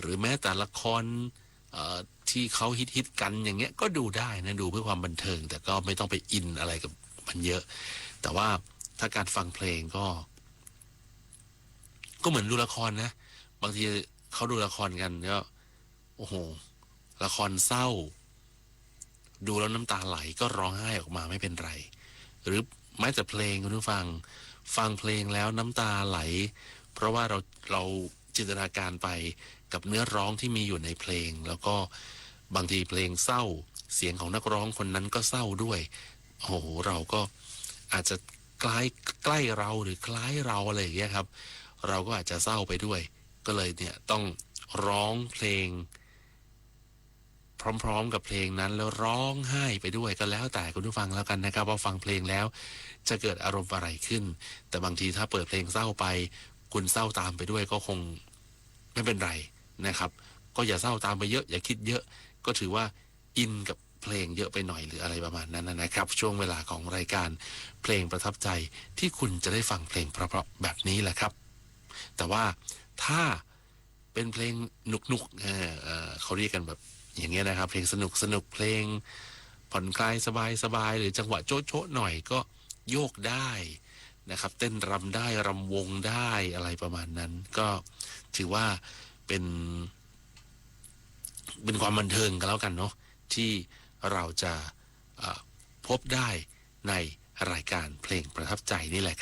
หรือแม้แต่ละครที่เขาฮิตกันอย่างเงี้ยก็ดูได้นะดูเพื่อความบันเทิงแต่ก็ไม่ต้องไปอินอะไรกับมันเยอะแต่ว่าถ้าการฟังเพลงก็เหมือนดูละครนะบางทีเขาดูละครกันก็โอ้โหละครเศร้าดูแล้วน้ำตาไหลก็ร้องไห้ออกมาไม่เป็นไรหรือแม้แต่เพลงคุณผู้ฟังเพลงแล้วน้ำตาไหลเพราะว่าเราจินตนาการไปกับเนื้อร้องที่มีอยู่ในเพลงแล้วก็บางทีเพลงเศร้าเสียงของนักร้องคนนั้นก็เศร้าด้วยโอ้โหเราก็อาจจะใกล้เราหรือคล้ายเราอะไรอย่างเงี้ยครับเราก็อาจจะเศร้าไปด้วยก็เลยเนี่ยต้องร้องเพลงพร้อมๆกับเพลงนั้นแล้วร้องไห้ไปด้วยก็แล้วแต่คุณผู้ฟังแล้วกันนะครับว่าฟังเพลงแล้วจะเกิดอารมณ์อะไรขึ้นแต่บางทีถ้าเปิดเพลงเศร้าไปคุณเศร้าตามไปด้วยก็คงไม่เป็นไรนะครับก็อย่าเศร้าตามไปเยอะอย่าคิดเยอะก็ถือว่าอินกับเพลงเยอะไปหน่อยหรืออะไรประมาณนั้นนะครับช่วงเวลาของรายการเพลงประทับใจที่คุณจะได้ฟังเพลงเพราะๆแบบนี้แหละครับแต่ว่าถ้าเป็นเพลงหนุกๆเขาเรียกกันแบบอย่างเงี้ยนะครับเพลงสนุกเพลงผ่อนคลายสบายหรือจังหวะโจ๊ะๆหน่อยก็โยกได้นะครับเต้นรำได้รำวงได้อะไรประมาณนั้นก็ถือว่าเป็นความบันเทิงกันแล้วกันเนาะที่เราจะพบได้ในรายการเพลงประทับใจนี่แหละ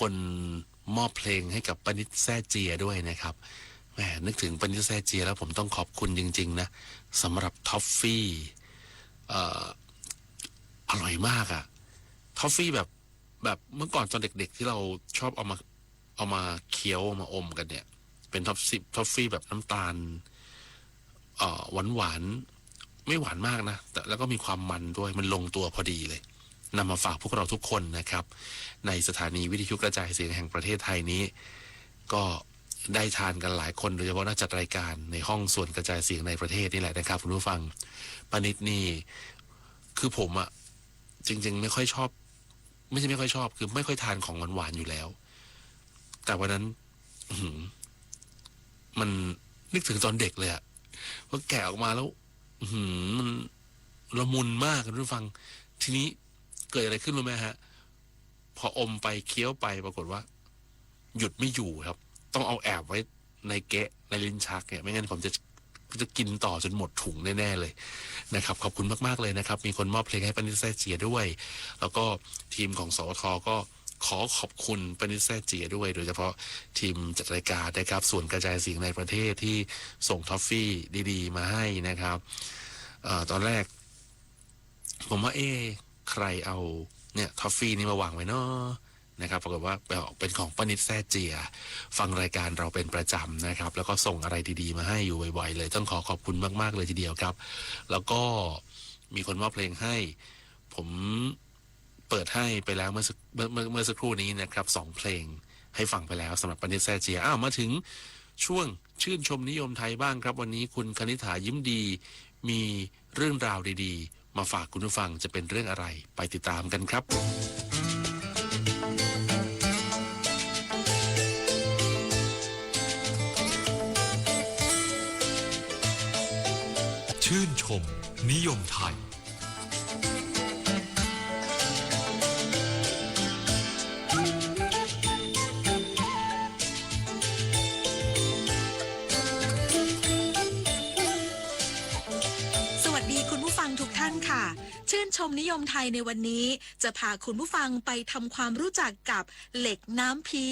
คนมอบเพลงให้กับปนิดแซ่เจียด้วยนะครับแหมนึกถึงปนิดแซ่เจียแล้วผมต้องขอบคุณจริงๆนะสำหรับท็อฟฟี่อร่อยมากอะท็อฟฟี่แบบเมื่อก่อนตอนเด็กๆที่เราชอบเอามาเคี้ยวเอามาอมกันเนี่ยเป็นท็อฟฟี่แบบน้ำตาลหวานไม่หวานมากนะแต่แล้วก็มีความมันด้วยมันลงตัวพอดีเลยนำมาฝากพวกเราทุกคนนะครับในสถานีวิทยุกระจายเสียงแห่งประเทศไทยนี้ก็ได้ทานกันหลายคนโดยเฉพาะนักจัดรายการในห้องส่วนกระจายเสียงในประเทศนี่แหละนะครับคุณผู้ฟังปานิดนี่คือผมอะจริงๆไม่ค่อยชอบไม่ใช่ไม่ค่อยชอบคือไม่ค่อยทานของหวานๆอยู่แล้วแต่วันนั้นมันนึกถึงตอนเด็กเลยอะพอแกะออกมาแล้วมันละมุนมากคุณผู้ฟังทีนี้เกิดอะไรขึ้นรู้ไหมฮะพออมไปเคี้ยวไปปรากฏว่าหยุดไม่อยู่ครับต้องเอาแอบไว้ในเกะในลิ้นชักเนี่ยไม่งั้นผมจะกินต่อจนหมดถุงแน่ๆเลยนะครับขอบคุณมากๆเลยนะครับมีคนมอบเพลงให้ปนิดแซ่เจียด้วยแล้วก็ทีมของสวทก็ขอขอบคุณปนิดแซ่เจียด้วยโดยเฉพาะทีมจัดรายการนะครับส่วนกระจายเสียงในประเทศที่ส่งท็อฟฟี่ดีๆมาให้นะครับตอนแรกผมว่าใครเอาเนี่ยท็อฟฟี่นี่มาวางไว้เนาะนะครับปรากฏว่าเป็นของปนิดแซ่เจียฟังรายการเราเป็นประจำนะครับแล้วก็ส่งอะไรดีๆมาให้อยู่บ่อยๆเลยต้องขอบคุณมากๆเลยทีเดียวครับแล้วก็มีคนมอบเพลงให้ผมเปิดให้ไปแล้วเมื่อสักครู่นี้นะครับ2เพลงให้ฟังไปแล้วสำหรับปนิดแซ่เจียมาถึงช่วงชื่นชมนิยมไทยบ้างครับวันนี้คุณคณิษฐายิ้มดีมีเรื่องราวดีๆมาฝากคุณผู้ฟังจะเป็นเรื่องอะไรไปติดตามกันครับชื่นชมนิยมไทยชื่นชมนิยมไทยในวันนี้จะพาคุณผู้ฟังไปทำความรู้จักกับเหล็กน้ำพี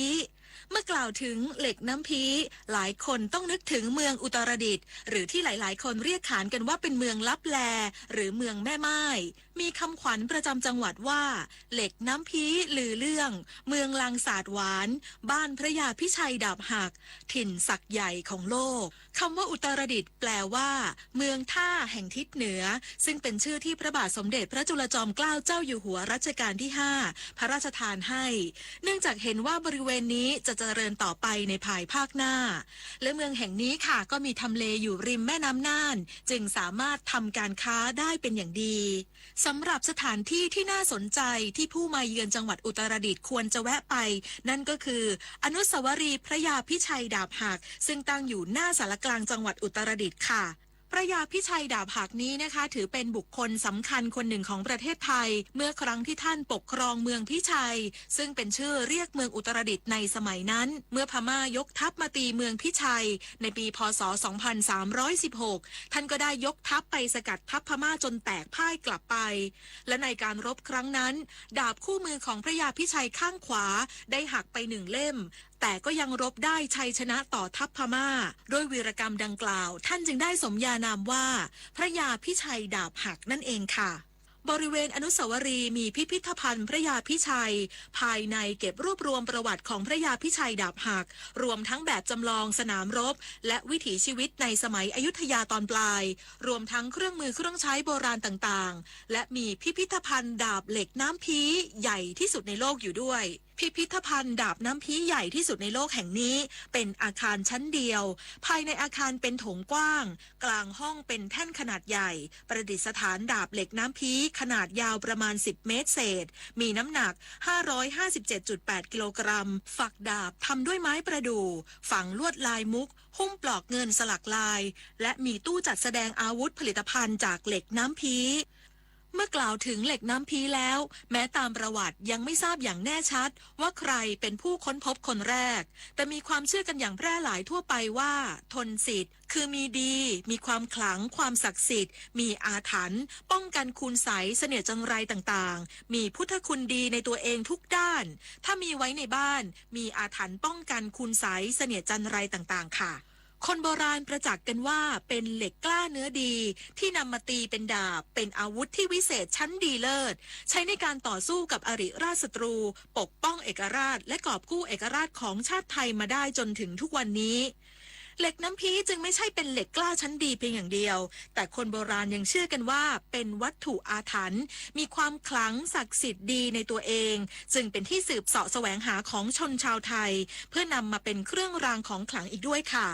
เมื่อกล่าวถึงเหล็กน้ำพีหลายคนต้องนึกถึงเมืองอุตรดิตถ์หรือที่หลายๆคนเรียกขานกันว่าเป็นเมืองลับแลหรือเมืองแม่ไม้มีคำขวัญประจำจังหวัดว่าเหล็กน้ำพีลือเรื่องเมืองลางสาดหวานบ้านพระยาพิชัยดาบหักถิ่นศักดิ์ใหญ่ของโลกคำว่าอุตรดิตถ์แปลว่าเมืองท่าแห่งทิศเหนือซึ่งเป็นชื่อที่พระบาทสมเด็จพระจุลจอมเกล้าเจ้าอยู่หัวรัชกาลที่5พระราชทานให้เนื่องจากเห็นว่าบริเวณนี้จะเจริญต่อไปในภายภาคหน้าและเมืองแห่งนี้ค่ะก็มีทำเลอยู่ริมแม่น้ำน่านจึงสามารถทำการค้าได้เป็นอย่างดีสำหรับสถานที่ที่น่าสนใจที่ผู้มาเยือนจังหวัดอุตรดิตถ์ควรจะแวะไปนั่นก็คืออนุสาวรีย์พระยาพิชัยดาบหักซึ่งตั้งอยู่หน้าศาลกลางจังหวัดอุตรดิตถ์ค่ะพระยาพิชัยดาบหักนี้นะคะถือเป็นบุคคลสำคัญคนหนึ่งของประเทศไทยเมื่อครั้งที่ท่านปกครองเมืองพิชัยซึ่งเป็นชื่อเรียกเมืองอุตรดิตถ์ในสมัยนั้นเมื่อพม่ายกทัพมาตีเมืองพิชัยในปีพ.ศ. 2316ท่านก็ได้ยกทัพไปสกัดทัพพม่าจนแตกพ่ายกลับไปและในการรบครั้งนั้นดาบคู่มือของพระยาพิชัยข้างขวาได้หักไป1 เล่มแต่ก็ยังรบได้ชัยชนะต่อทัพพม่าด้วยวีรกรรมดังกล่าวท่านจึงได้สมญานามว่าพระยาพิชัยดาบหักนั่นเองค่ะบริเวณอนุสาวรีย์มีพิพิธภัณฑ์พระยาพิชัยภายในเก็บรวบรวมประวัติของพระยาพิชัยดาบหักรวมทั้งแบบจำลองสนามรบและวิถีชีวิตในสมัยอยุธยาตอนปลายรวมทั้งเครื่องมือเครื่องใช้โบราณต่างๆและมีพิพิธภัณฑ์ดาบเหล็กน้ำพีใหญ่ที่สุดในโลกอยู่ด้วยพิพิธภัณฑ์ดาบน้ำพีใหญ่ที่สุดในโลกแห่งนี้เป็นอาคารชั้นเดียวภายในอาคารเป็นโถงกว้างกลางห้องเป็นแท่นขนาดใหญ่ประดิษฐานดาบเหล็กน้ำพีขนาดยาวประมาณ10 เมตรเศษมีน้ำหนัก 557.8 กิโลกรัมฝักดาบทำด้วยไม้ประดู่ฝังลวดลายมุกหุ้มปลอกเงินสลักลายและมีตู้จัดแสดงอาวุธผลิตภัณฑ์จากเหล็กน้ำพี เมื่อกล่าวถึงเหล็กน้ำพีแล้วแม้ตามประวัติยังไม่ทราบอย่างแน่ชัดว่าใครเป็นผู้ค้นพบคนแรกแต่มีความเชื่อกันอย่างแพร่หลายทั่วไปว่าทนสิทธิ์คือมีดีมีความขลังความศักดิ์สิทธิ์มีอาถรรพ์ป้องกันคุณไสยเสน่ห์จังไรต่างๆมีพุทธคุณดีในตัวเองทุกด้านถ้ามีไว้ในบ้านมีอาถรรพ์ป้องกันคุณไสยเสน่ห์จันไรต่างๆค่ะคนโบราณประจักษ์กันว่าเป็นเหล็กกล้าเนื้อดีที่นำมาตีเป็นดาบเป็นอาวุธที่วิเศษชั้นดีเลิศใช้ในการต่อสู้กับอริราชศัตรูปกป้องเอกราชและกอบกู้เอกราชของชาติไทยมาได้จนถึงทุกวันนี้เหล็กน้ำพีจึงไม่ใช่เป็นเหล็กกล้าชั้นดีเพียงอย่างเดียวแต่คนโบราณยังเชื่อกันว่าเป็นวัตถุอาถรรพ์มีความขลังศักดิ์สิทธิ์ดีในตัวเองจึงเป็นที่สืบเสาะแสวงหาของชนชาวไทยเพื่อนำมาเป็นเครื่องรางของขลังอีกด้วยค่ะ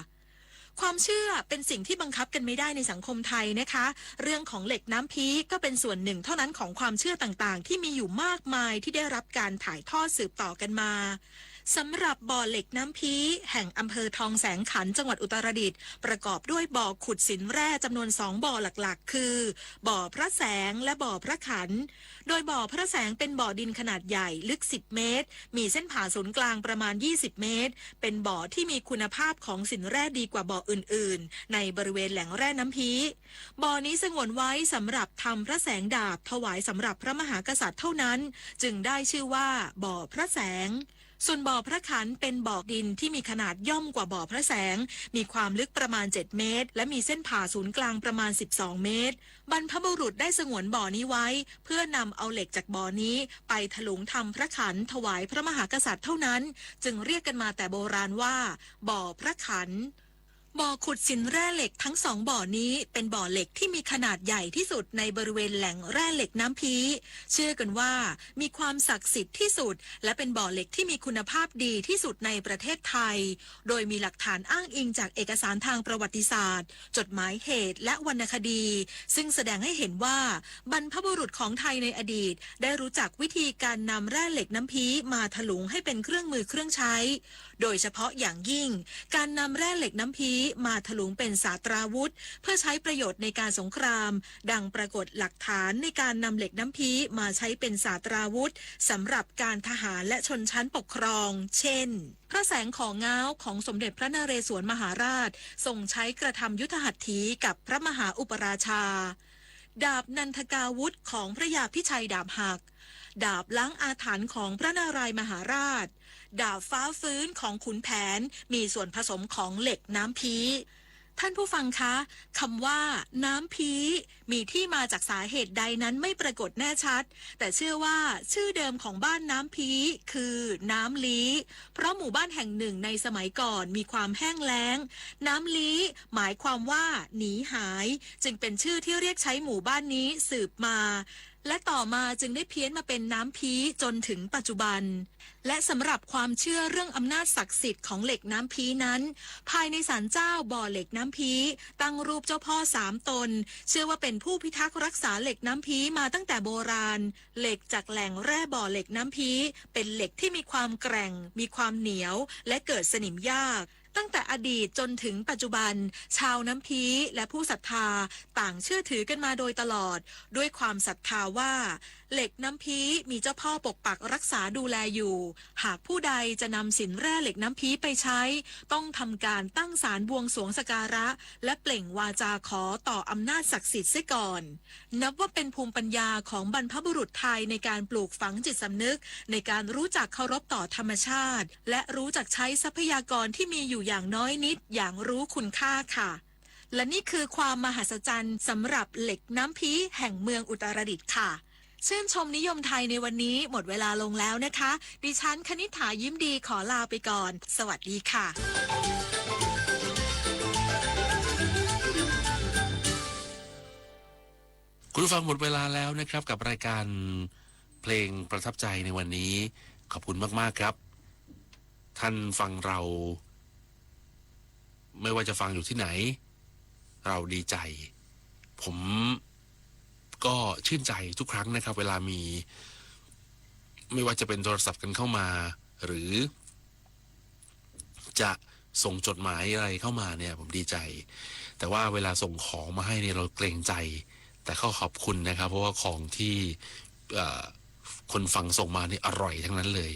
ความเชื่อเป็นสิ่งที่บังคับกันไม่ได้ในสังคมไทยนะคะเรื่องของเหล็กน้ำพีก็เป็นส่วนหนึ่งเท่านั้นของความเชื่อต่างๆที่มีอยู่มากมายที่ได้รับการถ่ายทอดสืบต่อกันมาสำหรับบ่อเหล็กน้ำพีแห่งอำเภอทองแสงขันจังหวัดอุตรดิตถ์ประกอบด้วยบ่อขุดสินแร่จำนวน2บ่อหลักๆคือบ่อพระแสงและบ่อพระขันโดยบ่อพระแสงเป็นบ่อดินขนาดใหญ่ลึก10เมตรมีเส้นผ่าศูนย์กลางประมาณ20เมตรเป็นบ่อที่มีคุณภาพของสินแร่ดีกว่าบ่ออื่นๆในบริเวณแหล่งแร่น้ำพีบ่อนี้สงวนไว้สำหรับทำพระแสงดาบถวายสำหรับพระมหากษัตริย์เท่านั้นจึงได้ชื่อว่าบ่อพระแสงส่วนบ่อพระขันเป็นบ่อดินที่มีขนาดย่อมกว่าบ่อพระแสงมีความลึกประมาณ7เมตรและมีเส้นผ่าศูนย์กลางประมาณ12เมตรบรรพบุรุษได้สงวนบ่อนี้ไว้เพื่อนำเอาเหล็กจากบ่อนี้ไปถลุงทำพระขันถวายพระมหากษัตริย์เท่านั้นจึงเรียกกันมาแต่โบราณว่าบ่อพระขันบ่อขุดสินแร่เหล็กทั้ง2บ่อนี้เป็นบ่อเหล็กที่มีขนาดใหญ่ที่สุดในบริเวณแหล่งแร่เหล็กน้ำพีเชื่อกันว่ามีความศักดิ์สิทธิ์ที่สุดและเป็นบ่อเหล็กที่มีคุณภาพดีที่สุดในประเทศไทยโดยมีหลักฐานอ้างอิงจากเอกสารทางประวัติศาสตร์จดหมายเหตุและวรรณคดีซึ่งแสดงให้เห็นว่าบรรพบุรุษของไทยในอดีตได้รู้จักวิธีการนำแร่เหล็กน้ำพีมาถลุงให้เป็นเครื่องมือเครื่องใช้โดยเฉพาะอย่างยิ่งการนำแร่เหล็กน้ำพีมาถลุงเป็นศาสตราวุธเพื่อใช้ประโยชน์ในการสงครามดังปรากฏหลักฐานในการนำเหล็กน้ำพีมาใช้เป็นศาสตราวุธสำหรับการทหารและชนชั้นปกครองเช่นพระแสงของง้าวของสมเด็จพระนเรศวรมหาราชทรงใช้กระทำยุทธหัตถีกับพระมหาอุปราชาดาบนันทกาวุธของพระยาพิชัยดาบหักดาบล้างอาถรรพ์ของพระนารายมหาราชดาบฟ้าฟื้นของขุนแผนมีส่วนผสมของเหล็กน้ำพีท่านผู้ฟังคะคำว่าน้ำพีมีที่มาจากสาเหตุใดนั้นไม่ปรากฏแน่ชัดแต่เชื่อว่าชื่อเดิมของบ้านน้ำพีคือน้ำลี้เพราะหมู่บ้านแห่งหนึ่งในสมัยก่อนมีความแห้งแล้งน้ำลี้หมายความว่าหนีหายจึงเป็นชื่อที่เรียกใช้หมู่บ้านนี้สืบมาและต่อมาจึงได้เพี้ยนมาเป็นน้ำพีจนถึงปัจจุบันและสำหรับความเชื่อเรื่องอำนาจศักดิ์สิทธิ์ของเหล็กน้ำพีนั้นภายในศาลเจ้าบ่อเหล็กน้ำพีตั้งรูปเจ้าพ่อ3ตนเชื่อว่าเป็นผู้พิทักษ์รักษาเหล็กน้ำพีมาตั้งแต่โบราณเหล็กจากแหล่งแร่บ่อเหล็กน้ำพีเป็นเหล็กที่มีความแกร่งมีความเหนียวและเกิดสนิมยากตั้งแต่อดีตจนถึงปัจจุบันชาวน้ำพีและผู้ศรัทธาต่างเชื่อถือกันมาโดยตลอดด้วยความศรัทธาว่าเหล็กน้ำพีมีเจ้าพ่อปกปักรักษาดูแลอยู่หากผู้ใดจะนำสินแร่เหล็กน้ำพีไปใช้ต้องทำการตั้งศาลบวงสรวงสักการะและเปล่งวาจาขอต่ออำนาจศักดิ์สิทธิ์เสียก่อนนับว่าเป็นภูมิปัญญาของบรรพบุรุษไทยในการปลูกฝังจิตสำนึกในการรู้จักเคารพต่อธรรมชาติและรู้จักใช้ทรัพยากรที่มีอยู่อย่างน้อยนิดอย่างรู้คุณค่าค่ะและนี่คือความมหัศจรรย์สำหรับเหล็กน้ำพีแห่งเมืองอุตรดิตถ์ค่ะชื่นชมนิยมไทยในวันนี้หมดเวลาลงแล้วนะคะดิฉันคณิษฐายิ้มดีขอลาไปก่อนสวัสดีค่ะคุณผู้ฟังหมดเวลาแล้วนะครับกับรายการเพลงประทับใจในวันนี้ขอบคุณมากๆครับท่านฟังเราไม่ว่าจะฟังอยู่ที่ไหนเราดีใจผมก็ชื่นใจทุกครั้งนะครับเวลามีไม่ว่าจะเป็นโทรศัพท์กันเข้ามาหรือจะส่งจดหมายอะไรเข้ามาเนี่ยผมดีใจแต่ว่าเวลาส่งของมาให้เนี่ยเราเกรงใจ แต่ก็ขอบคุณนะครับเพราะว่าของที่คนฟังส่งมานี่อร่อยทั้งนั้นเลย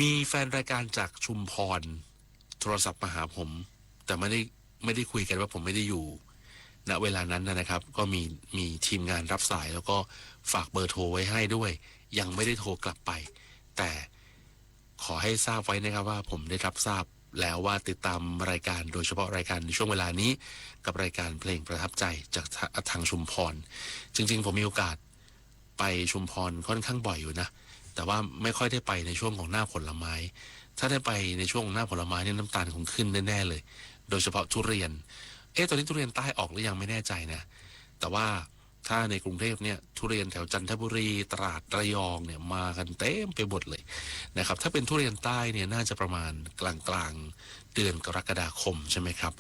มีแฟนรายการจากชุมพรโทรศัพท์มาหาผม แต่ไม่ได้คุยกันว่าผมไม่ได้อยู่ณเวลานั้นนะครับ ก็มีทีมงานรับสายแล้วก็ฝากเบอร์โทรไว้ให้ด้วย ยังไม่ได้โทรกลับไป แต่ขอให้ทราบไว้นะครับว่าผมได้รับทราบแล้วว่าติดตามรายการโดยเฉพาะรายการในช่วงเวลานี้กับรายการเพลงประทับใจจากทางชุมพรจริงๆผมมีโอกาสไปชุมพรค่อนข้างบ่อยอยู่นะแต่ว่าไม่ค่อยได้ไปในช่วงของหน้าผลไม้ถ้าได้ไปในช่วงหน้าผลไม้เนี่ยน้ำตาลคงขึ้นแน่ๆเลยโดยเฉพาะทุเรียนตอนนี้ทุเรียนใต้ออกหรือยังไม่แน่ใจนะแต่ว่าถ้าในกรุงเทพเนี่ยทุเรียนแถวจันทบุรีตราดระยองเนี่ยมากันเต็มไปหมดเลยนะครับถ้าเป็นทุเรียนใต้เนี่ยน่าจะประมาณกลางเดือนกรกฎาคมใช่ไหมครับ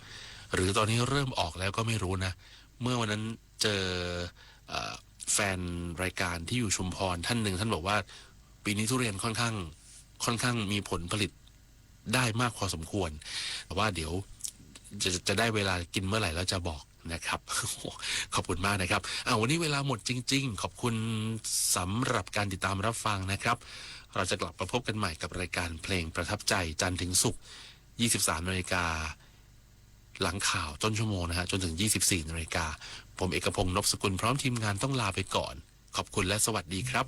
หรือตอนนี้เริ่มออกแล้วก็ไม่รู้นะเมื่อวันนั้นเจอแฟนรายการที่อยู่ชุมพรท่านหนึ่งท่านบอกว่าปีนี้ทุเรียนค่อนข้างมีผลผลิตได้มากพอสมควรแต่ว่าเดี๋ยวจะได้เวลากินเมื่อไหร่แล้วจะบอกนะครับ ขอบคุณมากนะครับวันนี้เวลาหมดจริงๆขอบคุณสำหรับการติดตามรับฟังนะครับเราจะกลับมาพบกันใหม่กับรายการเพลงประทับใจจันทร์ถึงศุกร์ 23 นาฬิกาหลังข่าวต้นชั่วโมงนะฮะจนถึง 24 นาฬิกาผมเอกพงษ์นพสกุลพร้อมทีมงานต้องลาไปก่อนขอบคุณและสวัสดีครับ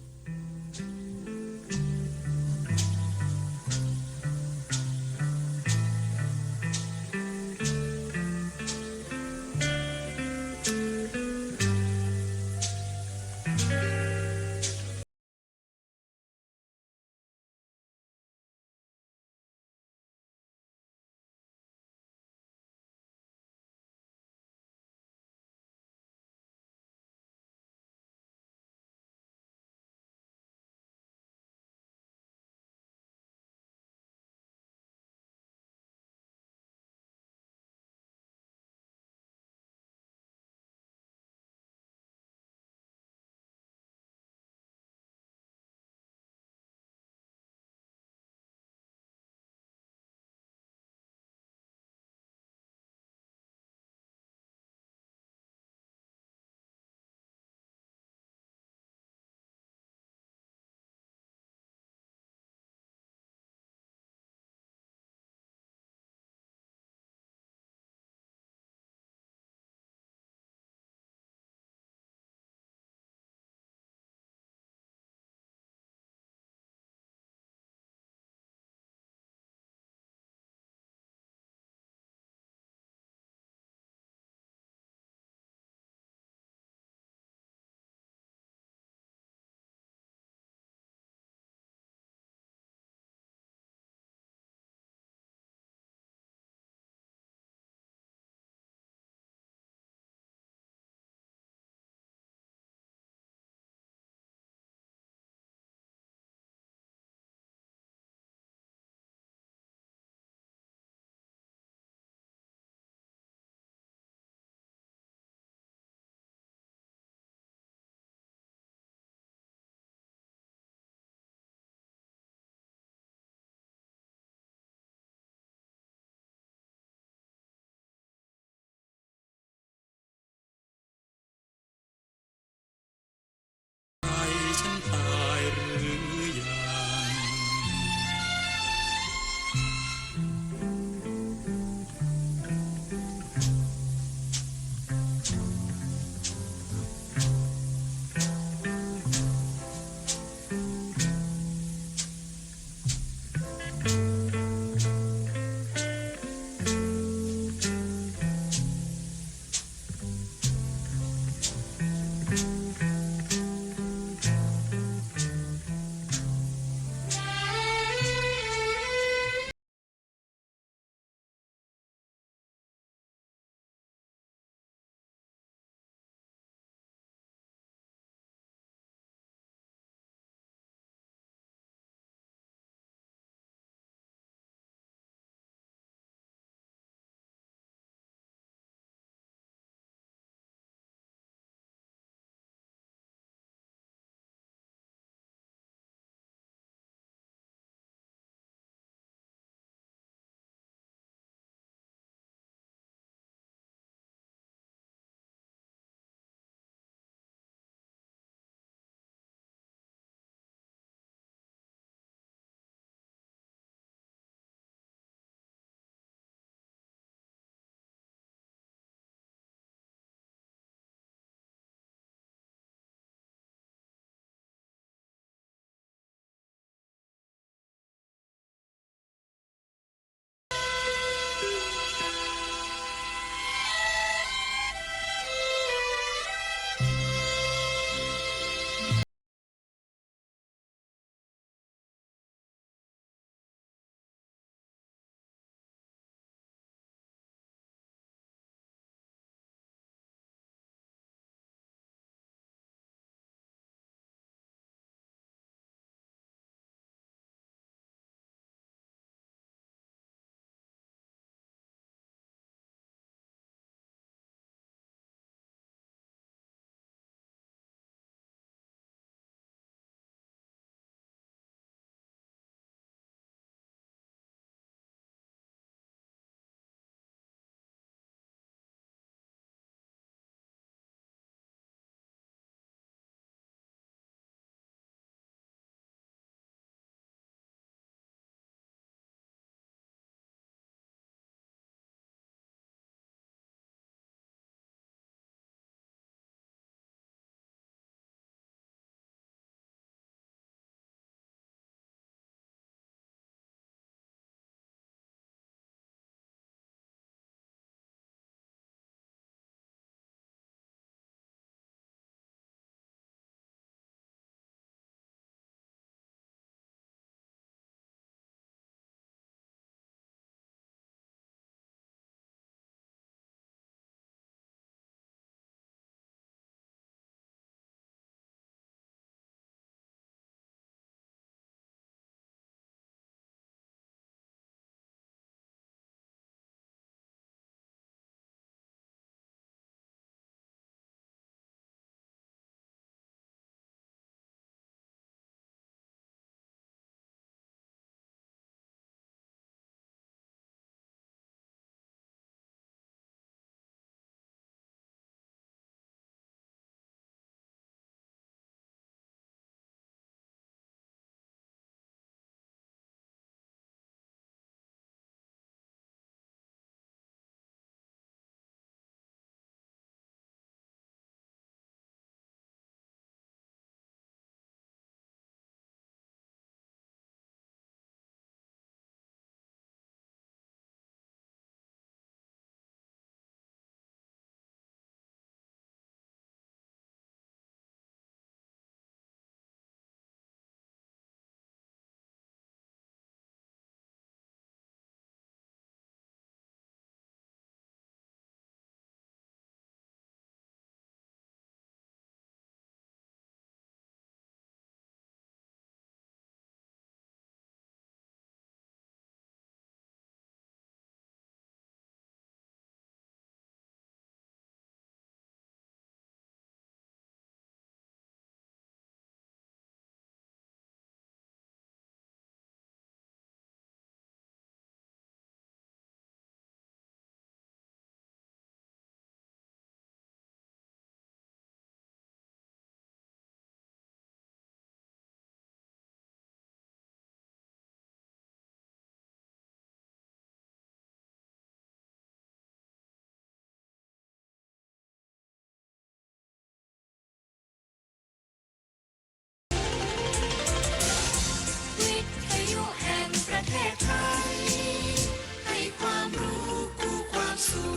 สู่